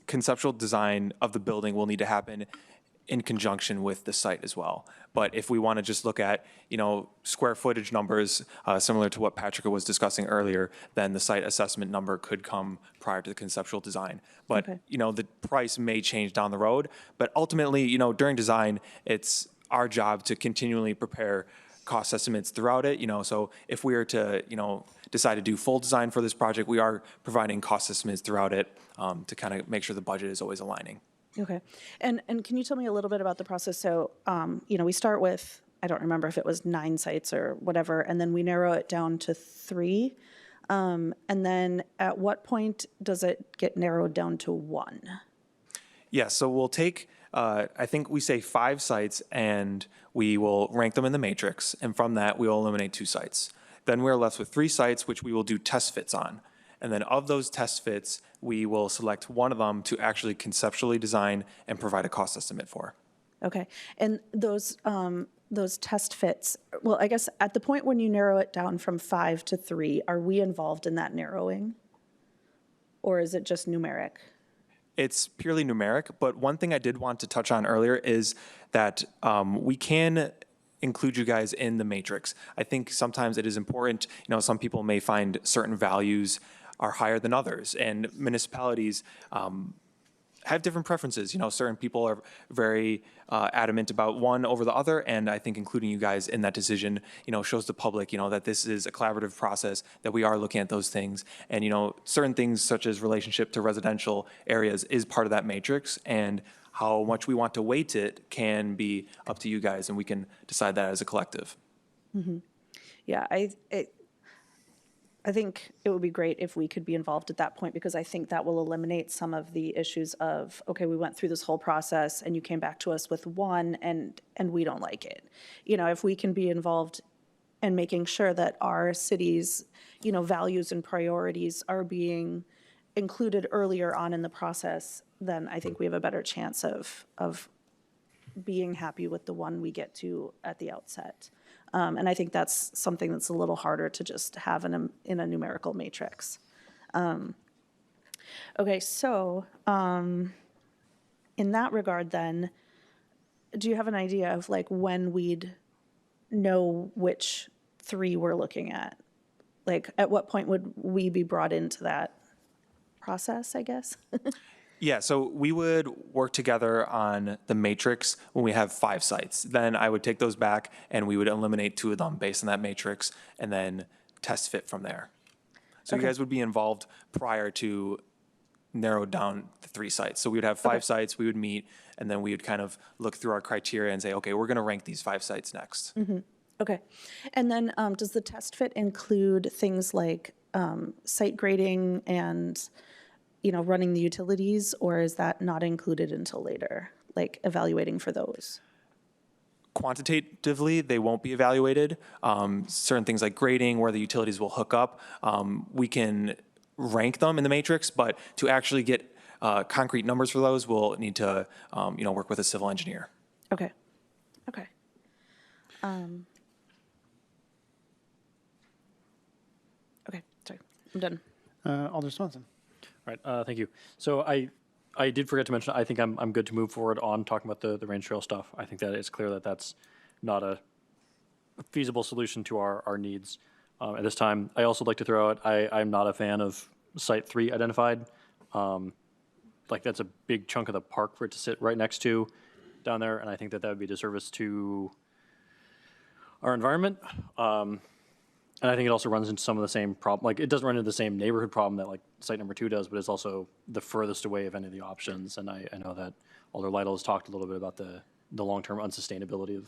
conceptual design of the building will need to happen in conjunction with the site as well. But if we want to just look at, square footage numbers, similar to what Patrick was discussing earlier, then the site assessment number could come prior to the conceptual design. But, Okay. The price may change down the road. But ultimately, during design, it's our job to continually prepare cost estimates throughout it. So if we are to, decide to do full design for this project, we are providing cost estimates throughout it to kind of make sure the budget is always aligning. Okay. And can you tell me a little bit about the process? So, we start with, I don't remember if it was 9 sites or whatever, and then we narrow it down to 3. And then at what point does it get narrowed down to 1? Yeah, so we'll take, I think we say 5 sites, and we will rank them in the matrix, and from that, we will eliminate 2 sites. Then we're left with 3 sites, which we will do test fits on. And then of those test fits, we will select one of them to actually conceptually design and provide a cost estimate for. Okay. And those test fits, well, I guess at the point when you narrow it down from 5 to 3, are we involved in that narrowing? Or is it just numeric? It's purely numeric, but one thing I did want to touch on earlier is that we can include you guys in the matrix. I think sometimes it is important, some people may find certain values are higher than others, and municipalities have different preferences. Certain people are very adamant about one over the other, and I think including you guys in that decision, shows the public, that this is a collaborative process, that we are looking at those things, and certain things such as relationship to residential areas is part of that matrix, and how much we want to weight it can be up to you guys, and we can decide that as a collective. Mm-hmm. Yeah, I think it would be great if we could be involved at that point, because I think that will eliminate some of the issues of, okay, we went through this whole process and you came back to us with one and we don't like it. If we can be involved in making sure that our city's, values and priorities are being included earlier on in the process, then I think we have a better chance of being happy with the one we get to at the outset. And I think that's something that's a little harder to just have in a numerical matrix. Okay, so in that regard then, do you have an idea of when we'd know which 3 we're looking at? At what point would we be brought into that process, I guess? Yeah, so we would work together on the matrix when we have 5 sites. Then I would take those back and we would eliminate 2 of them based on that matrix and then test fit from there. So Okay. you guys would be involved prior to narrow down the 3 sites. So we would have 5 sites, we would meet, and then we would kind of look through our criteria and say, okay, we're going to rank these 5 sites next. Mm-hmm. Okay. And then does the test fit include things like site grading and running the utilities, or is that not included until later, evaluating for those? Quantitatively, they won't be evaluated. Certain things like grading, where the utilities will hook up, we can rank them in the matrix, but to actually get concrete numbers for those, we'll need to work with a civil engineer. Okay. Okay. Okay, sorry, I'm done. Alder Swanson. Right, thank you. So I I did forget to mention, I think I'm good to move forward on talking about the range trail stuff. I think that it's clear that that's not a feasible solution to our needs at this time. I also like to throw out, I'm not a fan of Site 3 identified. Like, that's a big chunk of the park for it to sit right next to down there, and I think that would be a disservice to our environment. And I think it also runs into some of the same problem. Like, it doesn't run into the same neighborhood problem that like site number 2 does, but it's also the furthest away of any of the options. And I know that Alder Lytle has talked a little bit about the long-term unsustainability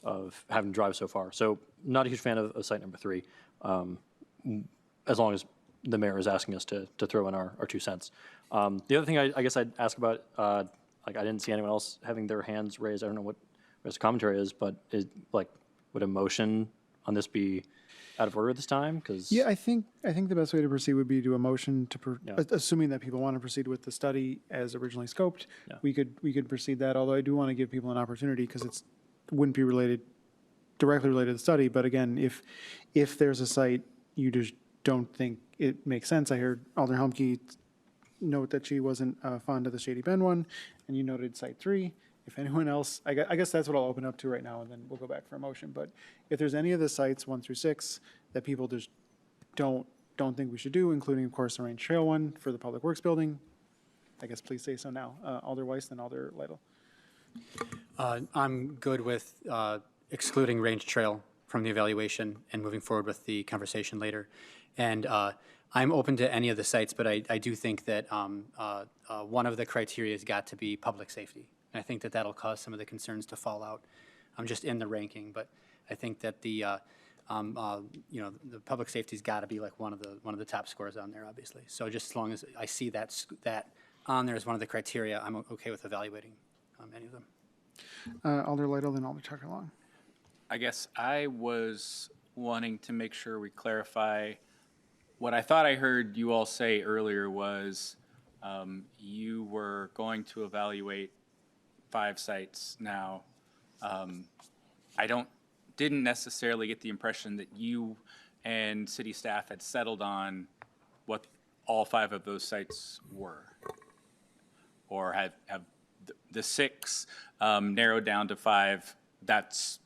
of having to drive so far. So not a huge fan of site number 3, as long as the mayor is asking us to throw in our 2 cents. The other thing I guess I'd ask about, like, I didn't see anyone else having their hands raised. I don't know what the commentary is, but would a motion on this be out of order this time? Because Yeah, I think the best way to proceed would be to a motion to, assuming that people want to proceed with the study as originally scoped, we could proceed that, although I do want to give people an opportunity, because it wouldn't be directly related to the study, but again, if there's a site you just don't think it makes sense. I heard Alder Helmke note that she wasn't fond of the Shady Bend one, and you noted Site 3. If anyone else, I guess that's what I'll open up to right now, and then we'll go back for a motion. But if there's any of the sites 1 through 6 that people just don't think we should do, including, of course, the Range Trail one for the Public Works Building, I guess please say so now. Alder Weiss, then Alder Lytle. I'm good with excluding Range Trail from the evaluation and moving forward with the conversation later. And I'm open to any of the sites, but I do think that one of the criteria has got to be public safety. And I think that that'll cause some of the concerns to fall out. I'm just in the ranking, but I think that the the public safety's got to be like one of the top scores on there, obviously. So just as long as I see that on there as one of the criteria, I'm okay with evaluating any of them. Alder Lytle, then Alder Tucker Long. I guess I was wanting to make sure we clarify what I thought I heard you all say earlier was you were going to evaluate 5 sites now. I didn't necessarily get the impression that you and city staff had settled on what all 5 of those sites were, or have the 6 narrowed down to 5. That's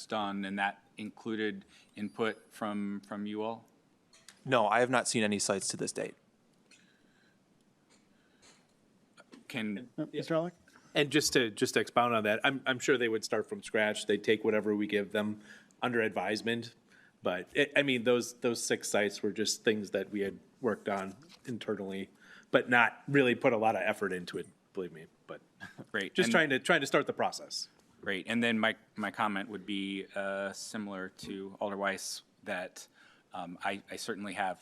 done, and that included input from you all? No, I have not seen any sites to this date. Mr. Alec? And just to expound on that, I'm sure they would start from scratch. They'd take whatever we give them under advisement. But those 6 sites were just things that we had worked on internally, but not really put a lot of effort into it, believe me. But Great. just trying to start the process. Great. And then my comment would be similar to Alder Weiss, that I certainly have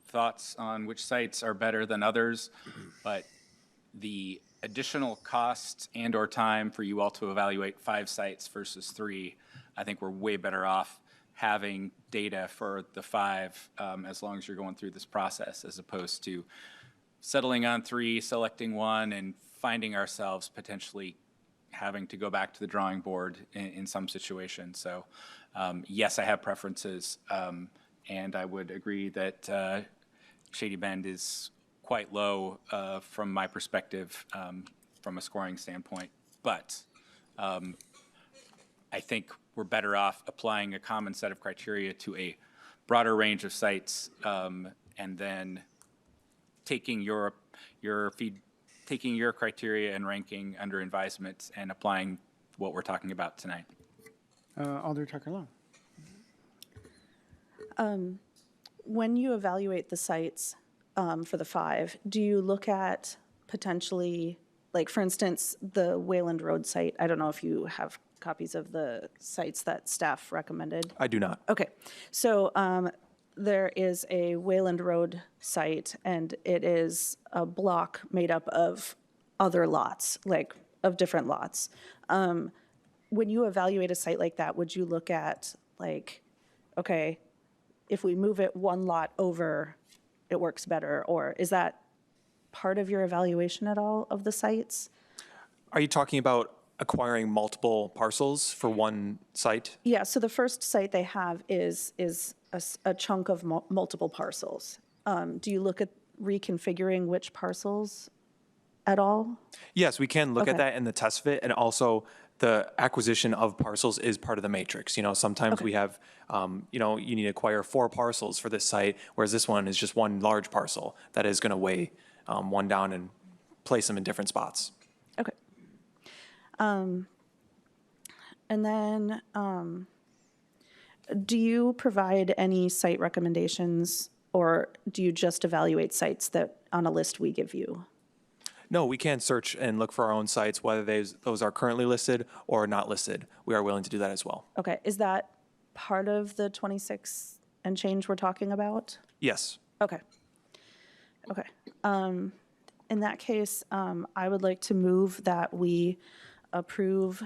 thoughts on which sites are better than others, but the additional cost and/or time for you all to evaluate 5 sites versus 3, I think we're way better off having data for the 5 as long as you're going through this process, as opposed to settling on 3, selecting 1, and finding ourselves potentially having to go back to the drawing board in some situations. So yes, I have preferences, and I would agree that Shady Bend is quite low from my perspective from a scoring standpoint. But I think we're better off applying a common set of criteria to a broader range of sites, and then taking your criteria and ranking under advisement and applying what we're talking about tonight. Alder Tucker Long. When you evaluate the sites for the 5, do you look at potentially, like, for instance, the Wayland Road site? I don't know if you have copies of the sites that staff recommended. I do not. Okay, so there is a Wayland Road site, and it is a block made up of other lots, like of different lots. When you evaluate a site like that, would you look at, like, okay, if we move it 1 lot over, it works better? Or is that part of your evaluation at all of the sites? Are you talking about acquiring multiple parcels for one site? Yeah, so the first site they have is a chunk of multiple parcels. Do you look reconfiguring which parcels at all? Yes, we can look at Okay. that in the test fit, and also the acquisition of parcels is part of the matrix. Sometimes we have, you need to acquire 4 parcels for this site, whereas this one is just one large parcel that is going to weigh one down and place them in different spots. Okay. And then, do you provide any site recommendations, or do you just evaluate sites that, on a list we give you? No, we can search and look for our own sites, whether those are currently listed or not listed. We are willing to do that as well. Okay, is that part of the 26 and change we're talking about? Yes. Okay. Okay. In that case, I would like to move that we approve.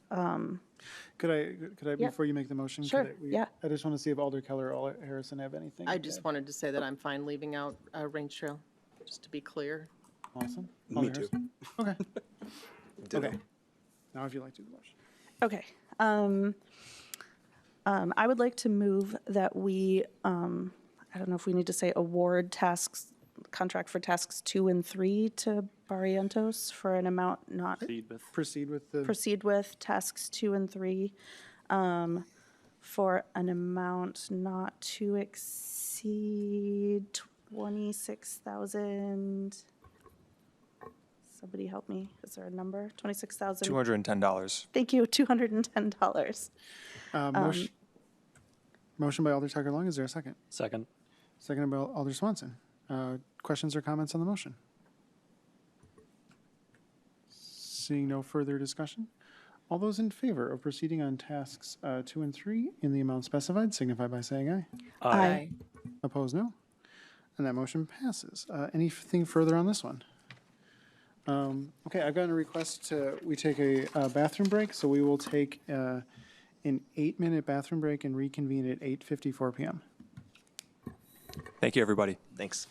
Could I, Yeah. before you make the motion? Sure, yeah. I just want to see if Alder Keller or Alder Harrison have anything. I just wanted to say that I'm fine leaving out Range Trail, just to be clear. Awesome. Me Alder too. Harrison? Okay. Ditto. Okay. Now if you'd like to do the motion. Okay. I would like to move that we, I don't know if we need to say award contract for tasks 2 and 3 to Barrientos for an amount not, proceed with tasks 2 and 3 for an amount not to exceed 26,000. Somebody help me. Is there a number? 26,000? $210. Thank you, $210. Motion by Alder Tucker Long. Is there a second? Second. Seconded by Alder Swanson. Questions or comments on the motion? Seeing no further discussion, all those in favor of proceeding on tasks 2 and 3 in the amount specified signify by saying aye. Aye. Opposed, no. And that motion passes. Anything further on this one? Okay, I've gotten a request we take a bathroom break, so we will take an 8-minute bathroom break and reconvene at 8:54 p.m. Thank you, everybody. Thanks.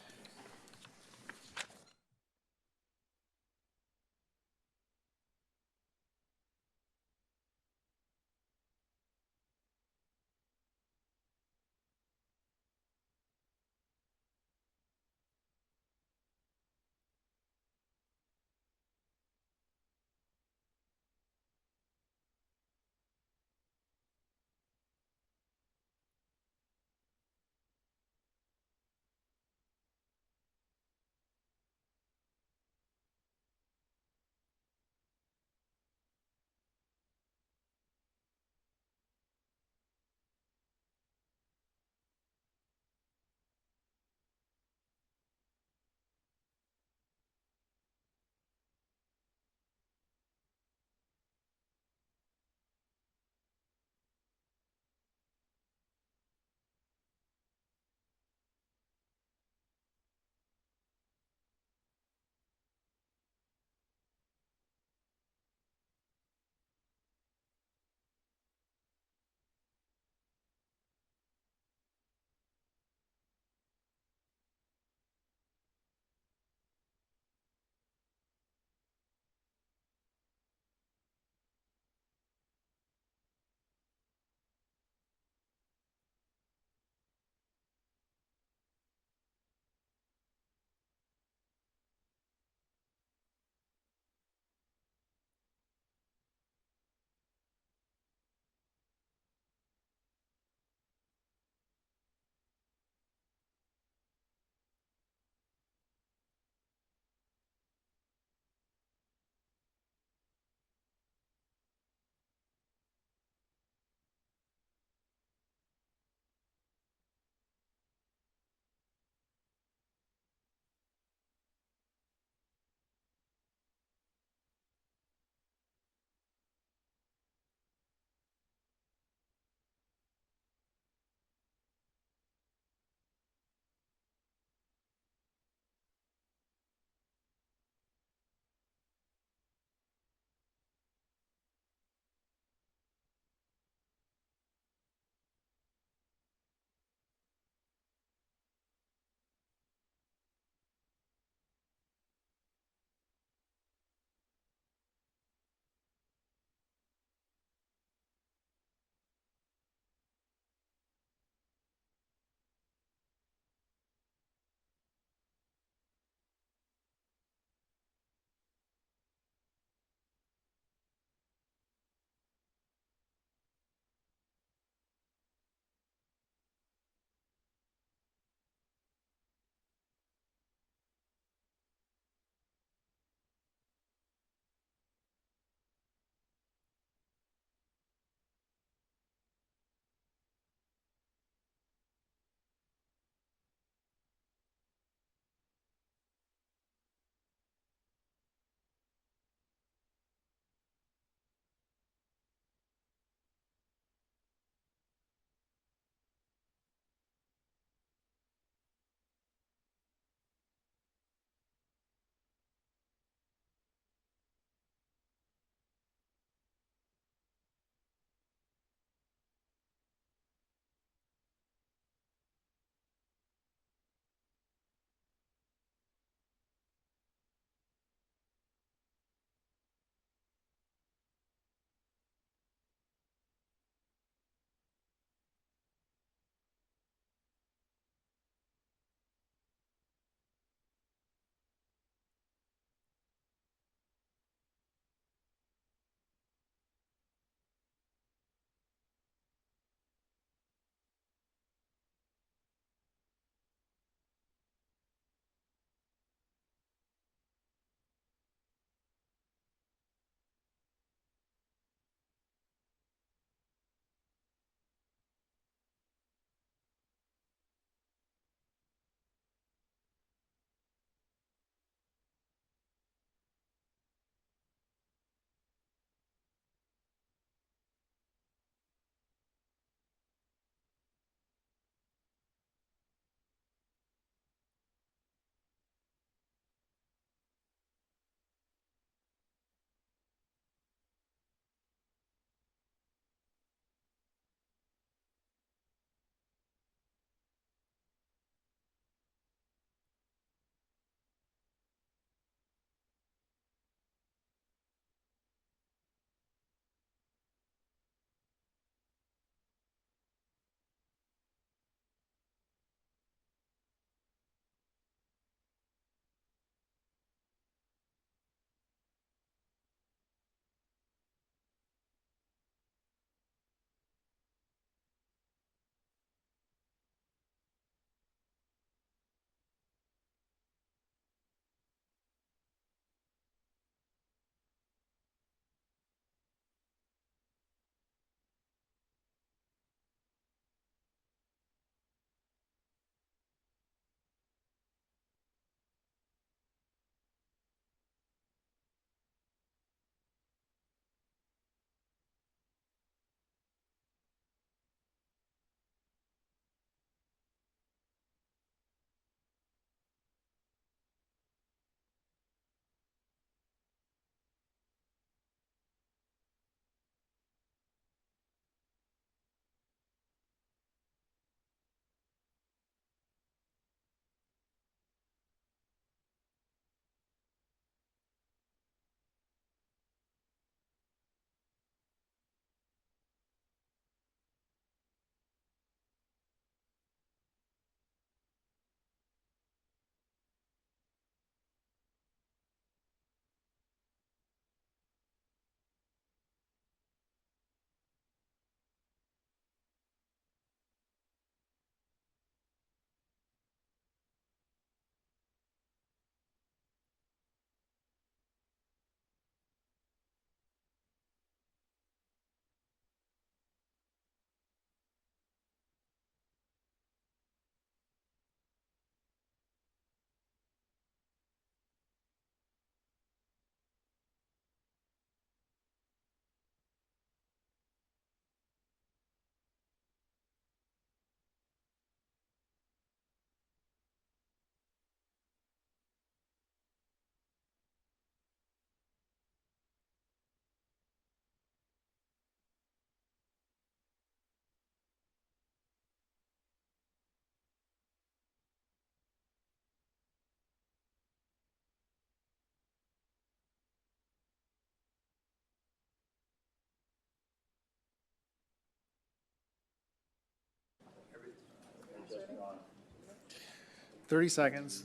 30 seconds.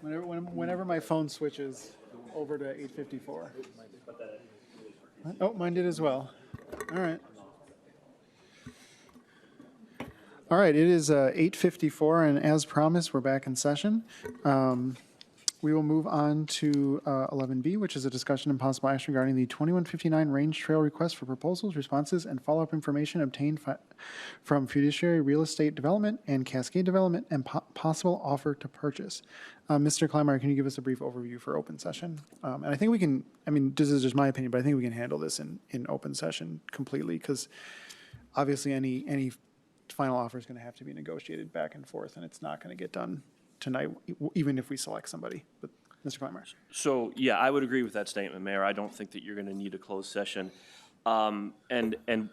Whenever my phone switches over to 8:54. Oh, mine did as well. All right. All right, it is 8:54, and as promised, we're back in session. We will move on to 11B, which is a discussion and possible action regarding the 2159 Range Trail request for proposals, responses, and follow-up information obtained from Fiduciary Real Estate Development and Cascade Development and possible offer to purchase. Mr. Kleinmeyer, can you give us a brief overview for open session? And I think we can, I mean, this is just my opinion, but I think we can handle this in open session completely, because obviously any final offer is going to have to be negotiated back and forth, and it's not going to get done tonight, even if we select somebody. But Mr. Kleinmeyer. So, yeah, I would agree with that statement, Mayor. I don't think that you're going to need a closed session. And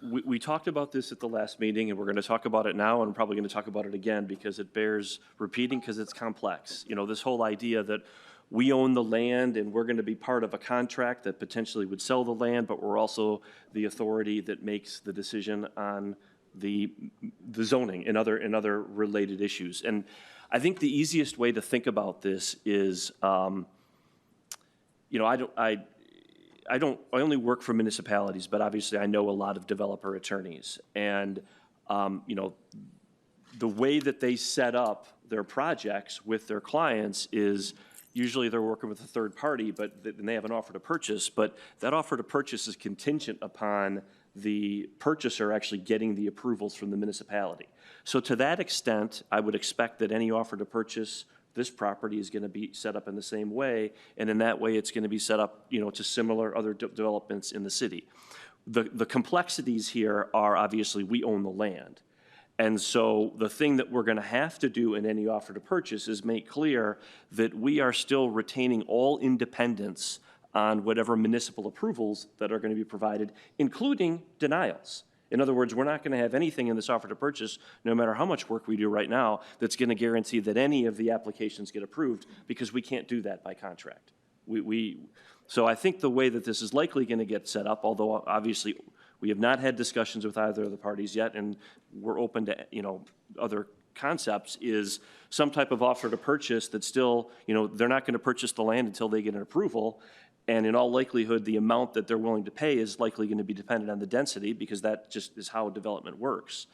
we talked about this at the last meeting, and we're going to talk about it now, and I'm probably going to talk about it again because it bears repeating because it's complex. You know, this whole idea that we own the land and we're going to be part of a contract that potentially would sell the land, but we're also the authority that makes the decision on the zoning and other related issues. And I think the easiest way to think about this is, you know, I only work for municipalities, but obviously I know a lot of developer attorneys. And, you know, the way that they set up their projects with their clients is usually they're working with a third party, but then they have an offer to purchase, but that offer to purchase is contingent upon the purchaser actually getting the approvals from the municipality. So to that extent, I would expect that any offer to purchase this property is going to be set up in the same way, and in that way, it's going to be set up, you know, to similar other developments in the city. The complexities here are obviously we own the land. And so the thing that we're going to have to do in any offer to purchase is make clear that we are still retaining all independence on whatever municipal approvals that are going to be provided, including denials. In other words, we're not going to have anything in this offer to purchase, no matter how much work we do right now, that's going to guarantee that any of the applications get approved, because we can't do that by contract. So I think the way that this is likely going to get set up, although obviously we have not had discussions with either of the parties yet, and we're open to, you know, other concepts, is some type of offer to purchase that still, you know, they're not going to purchase the land until they get an approval. And in all likelihood, the amount that they're willing to pay is likely going to be dependent on the density, because that just is how development works.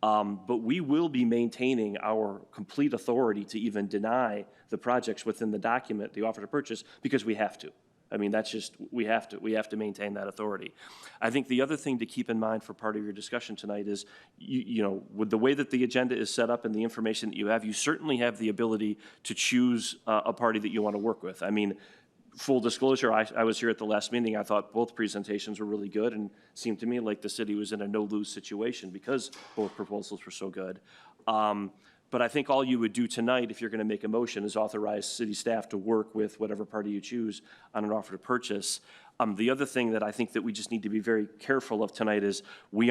But we will be maintaining our complete authority to even deny the projects within the document, the offer to purchase, because we have to. I mean, that's just, we have to maintain that authority. I think the other thing to keep in mind for part of your discussion tonight is, you know, with the way that the agenda is set up and the information that you certainly have the ability to choose a party that you want to work with. I mean, full disclosure, I was here at the last meeting. I thought both presentations were really good, and seemed to me like the city was in a no-lose situation because both proposals were so good. But I think all you would do tonight, if you're going to make a motion, is authorize city staff to work with whatever party you choose on an offer to purchase. The other thing that I think that we just need to be very careful of tonight is we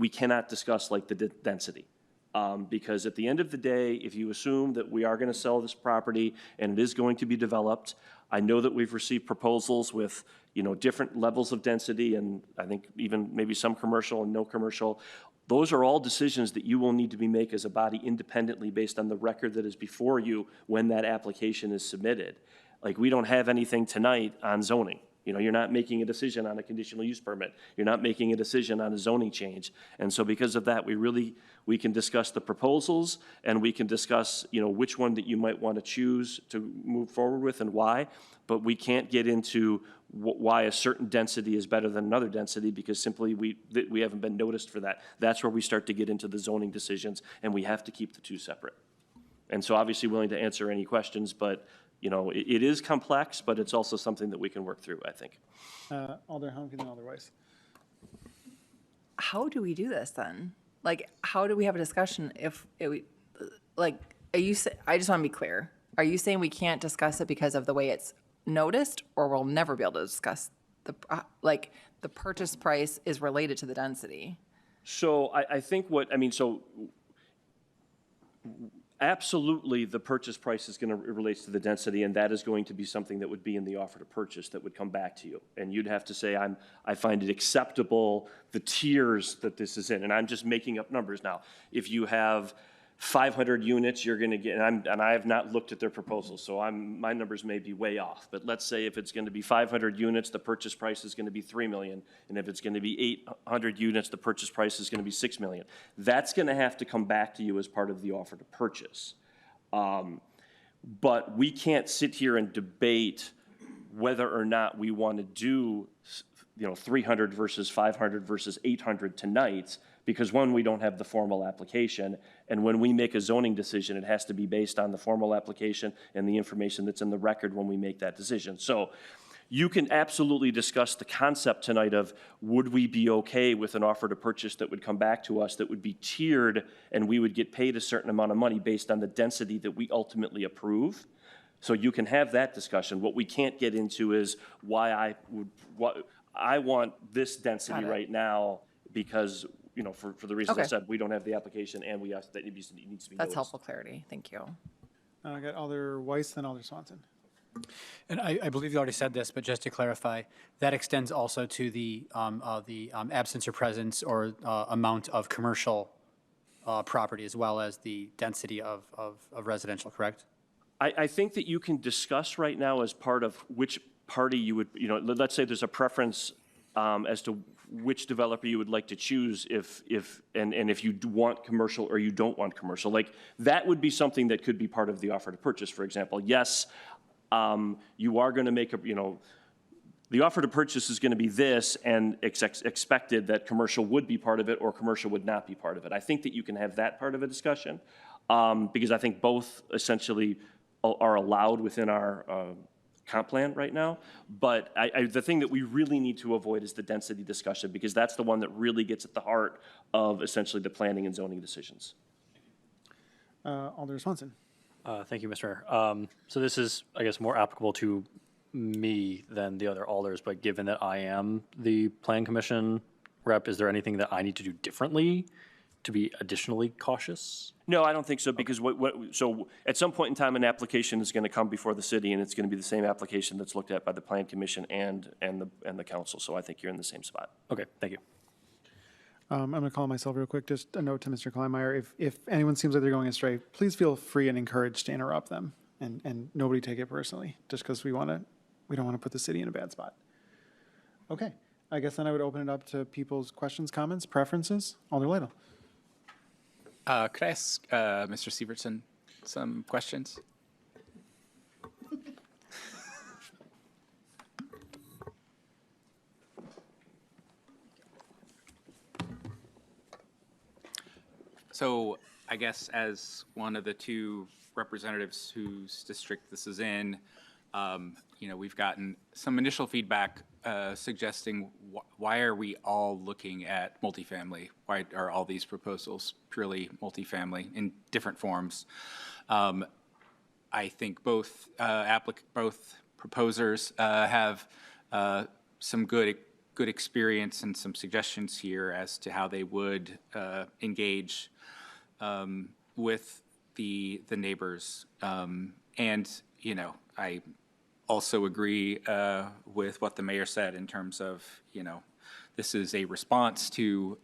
cannot discuss like the density. Because at the end of the day, if you assume that we are going to sell this property and it is going to be developed, I know that we've received proposals with, you know, different levels of density, and I think even maybe some commercial and no commercial. Those are all decisions that you will need to be made as a body independently based on the record that is before you when that application is submitted. Like, we don't have anything tonight on zoning. You know, you're not making a decision on a conditional use permit. You're not making a decision on a zoning change. And so because of that, we can discuss the proposals, and we can discuss, you know, which one that you might want to choose to move forward with and why. But we can't get into why a certain density is better than another density, because simply we haven't been noticed for that. That's where we start to get into the zoning decisions, and we have to keep the two separate. And so obviously willing to answer any questions, but you know, it is complex, but it's also something that we can work through, I think. Alder Humke and Alder Weiss. How do we do this then? Like, how do we have a discussion if like, I just want to be clear. Are you saying we can't discuss it because of the way it's noticed, or we'll never be able to discuss the purchase price is related to the density? So I think absolutely, the purchase price is going to relate to the density, and that is going to be something that would be in the offer to purchase that would come back to you. And you'd have to say, I find it acceptable, the tiers that this is in. And I'm just making up numbers now. If you have, 500 units, you're going to get, and I have not looked at their proposals, so my numbers may be way off. But let's say if it's going to be 500 units, the purchase price is going to be 3 million. And if it's going to be 800 units, the purchase price is going to be 6 million. That's going to have to come back to you as part of the offer to purchase. But we can't sit here and debate whether or not we want to do, 300 versus 500 versus 800 tonight, because one, we don't have the formal application, and when we make a zoning decision, it has to be based on the formal application and the information that's in the record when we make that decision. So you can absolutely discuss the concept tonight of, would we be okay with an offer to purchase that would come back to us that would be tiered, and we would get paid a certain amount of money based on the density that we ultimately approve? So you can have that discussion. What we can't get into is why I want this density right now, because, for the reasons I Okay. said, we don't have the application, and we asked that it needs to be That's noticed. helpful clarity. Thank you. I got Alder Weiss, then Alder Swanson. And I believe you already said this, but just to clarify, that extends also to the absence or presence or amount of commercial property as well as the density of residential, correct? I think that you can discuss right now as part of which party you would, let's say there's a preference as to which developer you would like to choose if you do want commercial or you don't want commercial. Like, that would be something that could be part of the offer to purchase, for example. Yes, you are going to make the offer to purchase is going to be this, and expected that commercial would be part of it or commercial would not be part of it. I think that you can have that part of a discussion because I think both essentially are allowed within our comp plan right now. But the thing that we really need to avoid is the density discussion, because that's the one that really gets at the heart of essentially the planning and zoning decisions. Alder Swanson. Thank you, Mr. Mayor. So this is, I guess, more applicable to me than the other alders, but given that I am the Plan Commission rep, is there anything that I need to do differently to be additionally cautious? No, I don't think so, because so at some point in time, an application is going to come before the city, and it's going to be the same application that's looked at by the Plan Commission and the council. So I think you're in the same spot. Okay, thank you. I'm going to call myself real quick. Just a note to Mr. Kleinmeyer. If anyone seems like they're going astray, please feel free and encouraged to interrupt them, and nobody take it personally, just because we don't want to put the city in a bad spot. Okay, I guess then I would open it up to people's questions, comments, preferences. Alder Lytle. Could I ask Mr. Sievertson some questions? So I guess as one of the two representatives whose district this is in, we've gotten some initial feedback suggesting why are we all looking at multifamily? Why are all these proposals purely multifamily in different forms? I think both proposers have some good experience and some suggestions here as to how they would engage with the neighbors. I also agree with what the mayor said in terms of, this is a response to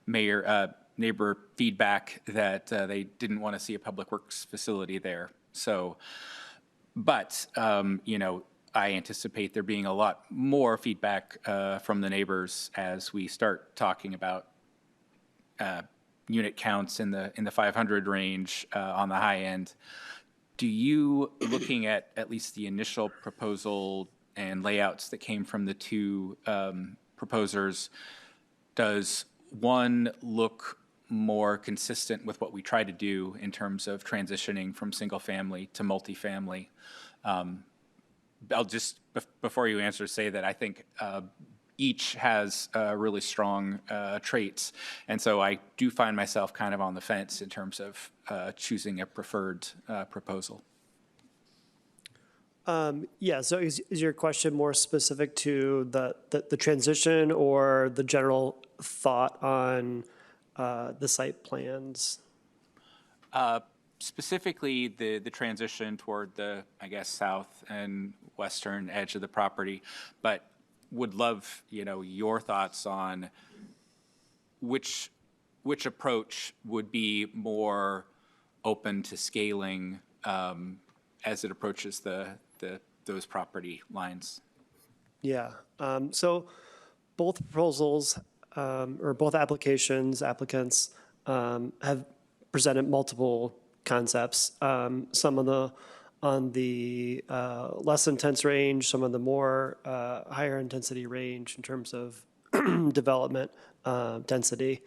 neighbor feedback that they didn't want to see a public works facility there. So, but, I anticipate there being a lot more feedback from the neighbors as we start talking about unit counts in the 500 range on the high end. Do you, looking at least the initial proposal and layouts that came from the two proposers, does one look more consistent with what we try to do in terms of transitioning from single family to multifamily? I'll just, before you answer, say that I think each has really strong traits. And so I do find myself kind of on the fence in terms of choosing a preferred proposal. Yeah, so is your question more specific to the transition or the general thought on the site plans? Specifically, the transition toward the, I guess, south and western edge of the property, but would love, your thoughts on which which approach would be more open to scaling as it approaches those property lines? Yeah, so both proposals, or both applicants have presented multiple concepts. Some on the less intense range, some on the more higher intensity range in terms of development density.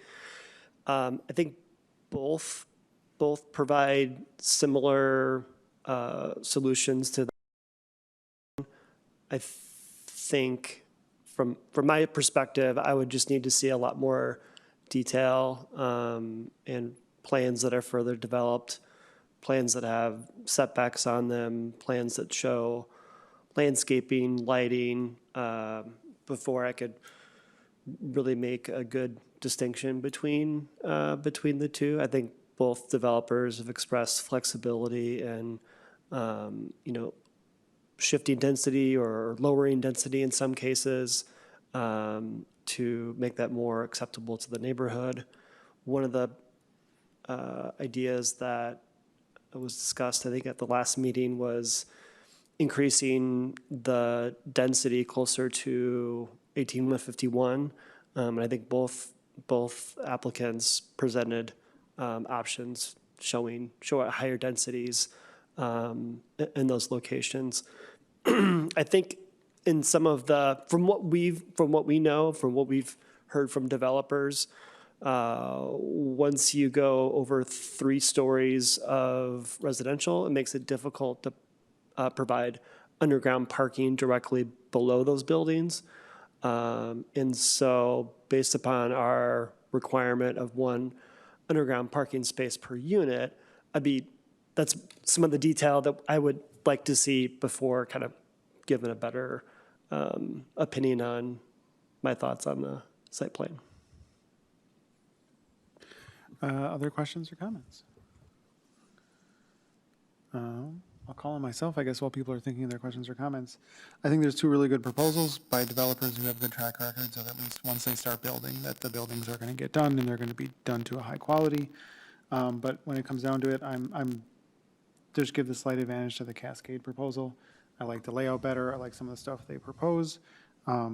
I think both provide similar solutions to the. I think from my perspective, I would just need to see a lot more detail and plans that are further developed, plans that have setbacks on them, plans that show landscaping, lighting, before I could really make a good distinction between the two. I think both developers have expressed flexibility and shifting density or lowering density in some cases to make that more acceptable to the neighborhood. One of the ideas that was discussed, I think, at the last meeting was increasing the density closer to 18151. And I think both applicants presented options showing higher densities in those locations. I think in some of from what we know, from what we've heard from developers, once you go over 3 stories of residential, it makes it difficult to provide underground parking directly below those buildings. And so based upon our requirement of 1 underground parking space per unit, that's some of the detail that I would like to see before kind of giving a better opinion on my thoughts on the site plan. Other questions or comments? I'll call on myself, I guess, while people are thinking of their questions or comments. I think there's 2 really good proposals by developers who have good track records of at least once they start building, that the buildings are going to get done and they're going to be done to a high quality. But when it comes down to it, I'm just give the slight advantage to the Cascade proposal. I like the layout better. I like some of the stuff they propose. I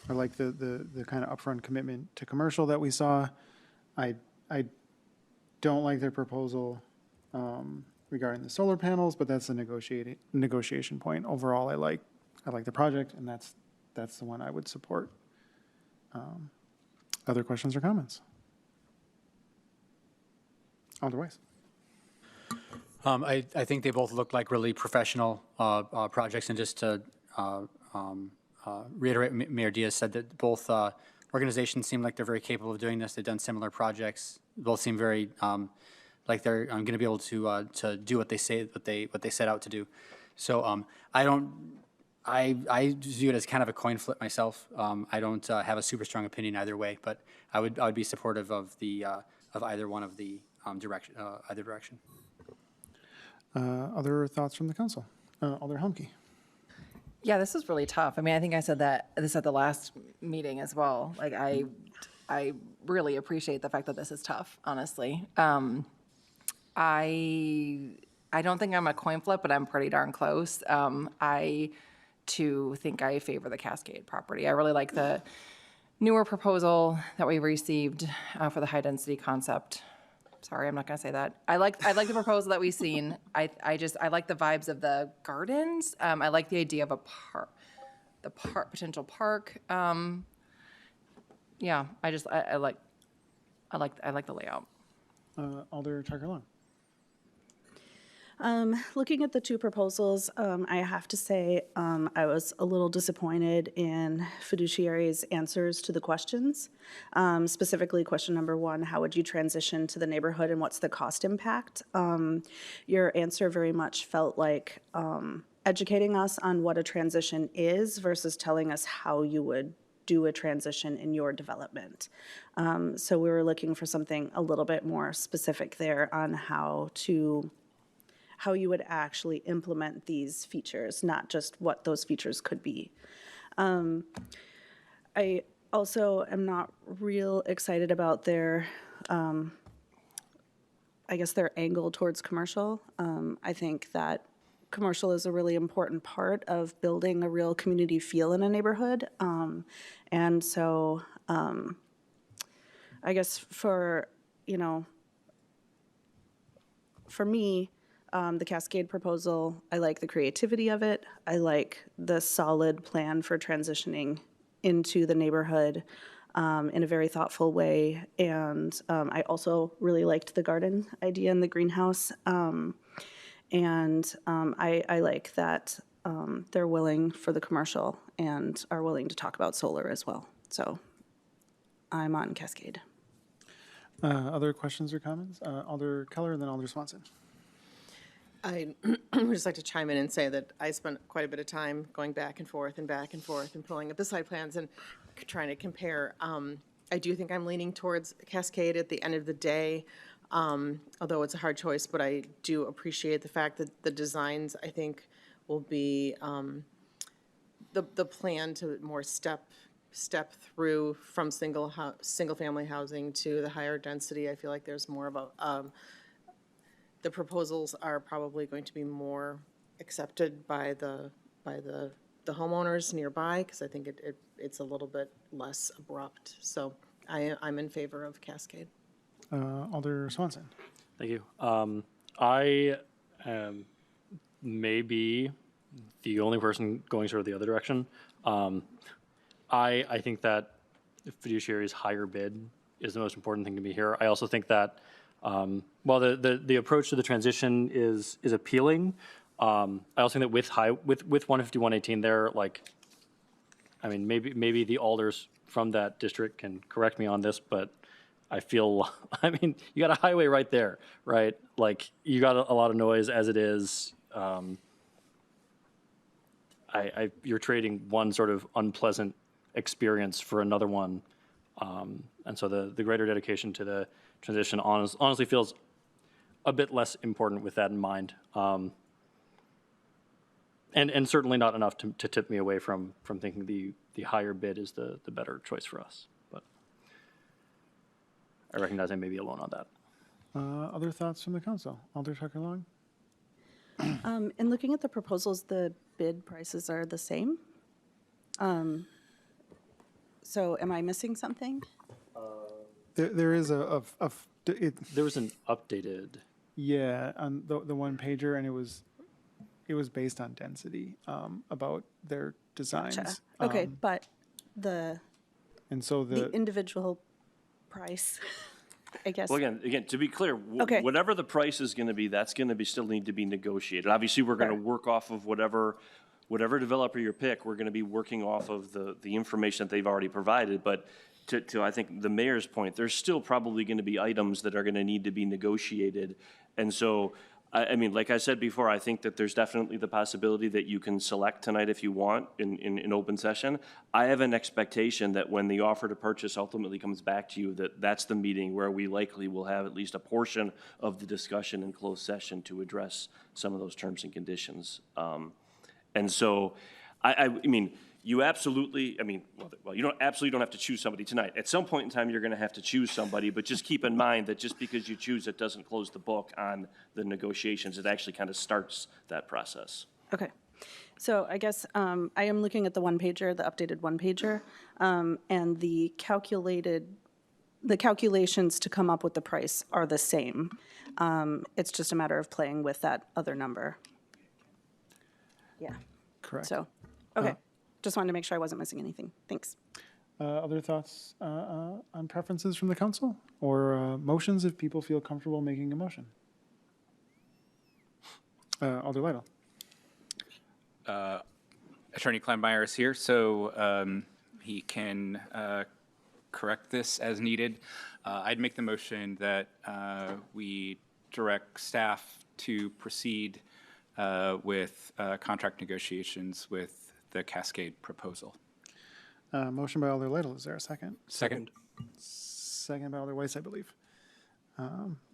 like the kind of upfront commitment to commercial that we saw. I don't like their proposal regarding the solar panels, but that's a negotiation point. Overall, I like the project, and that's the one I would support. Other questions or comments? Alder Weiss. I think they both look like really professional projects, and just to reiterate, Mayor Diaz said that both organizations seem like they're very capable of doing this. They've done similar projects. Both seem very like they're going to be able to do what they say what they set out to do. So I view it as kind of a coin flip myself. I don't have a super strong opinion either way, but I would be supportive of either one of the either direction. Other thoughts from the council? Alder Humke. Yeah, this is really tough. I mean, I think I said this at the last meeting as well. Like, I really appreciate the fact that this is tough, honestly. I don't think I'm a coin flip, but I'm pretty darn close. I, too, think I favor the Cascade property. I really like the newer proposal that we received for the high-density concept. Sorry, I'm not going to say that. I like the proposal that we've seen. I like the vibes of the gardens. I like the idea of a potential park. Yeah, I like the layout. Alder Tucker-Long. Looking at the 2 proposals, I have to say I was a little disappointed in Fiduciary's answers to the questions. Specifically, question number 1, how would you transition to the neighborhood and what's the cost impact? Your answer very much felt like educating us on what a transition is versus telling us how you would do a transition in your development. So we were looking for something a little bit more specific there on how you would actually implement these features, not just what those features could be. I also am not real excited about their I guess, their angle towards commercial. I think that commercial is a really important part of building a real community feel in a neighborhood. And so I guess for me, the Cascade proposal, I like the creativity of it. I like the solid plan for transitioning into the neighborhood in a very thoughtful way. And I also really liked the garden idea in the greenhouse. I like that they're willing for the commercial and are willing to talk about solar as well. So I'm on Cascade. Other questions or comments? Alder Keller and then Alder Swanson. I would just like to chime in and say that I spent quite a bit of time going back and forth and pulling up the site plans and trying to compare. I do think I'm leaning towards Cascade at the end of the day, although it's a hard choice, but I do appreciate the fact that the designs, I think, will be the plan to more step through from single-family housing to the higher density. I feel like there's more of a the proposals are probably going to be more accepted by the homeowners nearby, because I think it's a little bit less abrupt. So I'm in favor of Cascade. Alder Swanson. Thank you. I may be the only person going sort of the other direction. I think that fiduciary's higher bid is the most important thing to me here. I also think that while the approach to the transition is appealing, I also think that with 15118 there, like, I mean, maybe the alders from that district can correct me on this, but I feel, I mean, you got a highway right there, right? Like, you got a lot of noise as it is. You're trading one sort of unpleasant experience for another one. And so the greater dedication to the transition honestly feels a bit less important with that in mind. And certainly not enough to tip me away from thinking the higher bid is the better choice for us. But I recognize I may be alone on that. Other thoughts from the council? Alder Tucker Long? In looking at the proposals, the bid prices are the same. So am I missing something? There is there was an updated. Yeah, on the one pager, and it was based on density, about their designs. Gotcha. Okay, but and so the individual price, I guess. Well, again, to be clear, Okay. whatever the price is going to be, that's going to still need to be negotiated. Obviously, we're going to work off of whatever developer you pick. We're going to be working off of the information that they've already provided. But to I think the mayor's point, there's still probably going to be items that are going to need to be negotiated. And so, I mean, like I said before, I think that there's definitely the possibility that you can select tonight if you want in open session. I have an expectation that when the offer to purchase ultimately comes back to you, that's the meeting where we likely will have at least a portion of the discussion in closed session to address some of those terms and conditions. And so, I mean, you absolutely, I mean, well, you absolutely don't have to choose somebody tonight. At some point in time, you're going to have to choose somebody, but just keep in mind that just because you choose it doesn't close the book on the negotiations. It actually kind of starts that process. Okay. So I guess I am looking at the one-pager, the updated one-pager, and the calculations to come up with the price are the same. It's just a matter of playing with that other number. Yeah. Correct. So, okay. Just wanted to make sure I wasn't missing anything. Thanks. Other thoughts on preferences from the council or motions if people feel comfortable making a motion? Alder Lytle. Attorney Kleinmeyer is here, so he can correct this as needed. I'd make the motion that we direct staff to proceed with contract negotiations with the Cascade proposal. Motion by Alder Lytle. Is there a second? Second. Second by Alder Weiss, I believe.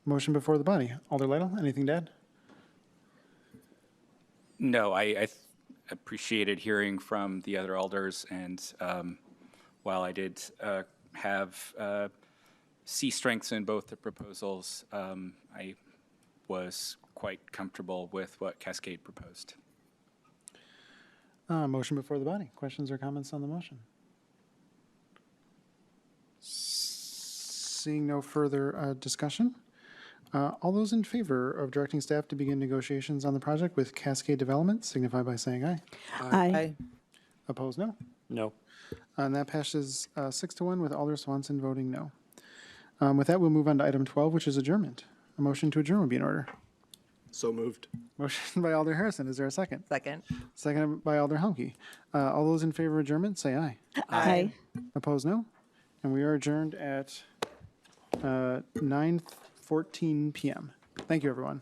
Motion before the body. Alder Lytle, anything to add? No, I appreciated hearing from the other alders, and while I did have see strengths in both the proposals. I was quite comfortable with what Cascade proposed. Motion before the body. Questions or comments on the motion? Seeing no further discussion, all those in favor of directing staff to begin negotiations on the project with Cascade Development signify by saying aye. Aye. Opposed, no. No. And that passes 6-1 with Alder Swanson voting no. With that, we'll move on to item 12, which is adjournment. A motion to adjourn would be in order. So moved. Motion by Alder Harrison. Is there a second? Second. Second by Alder Humke. All those in favor of adjournment, say aye. Aye. Opposed, no. And we are adjourned at 9:14 p.m. Thank you, everyone.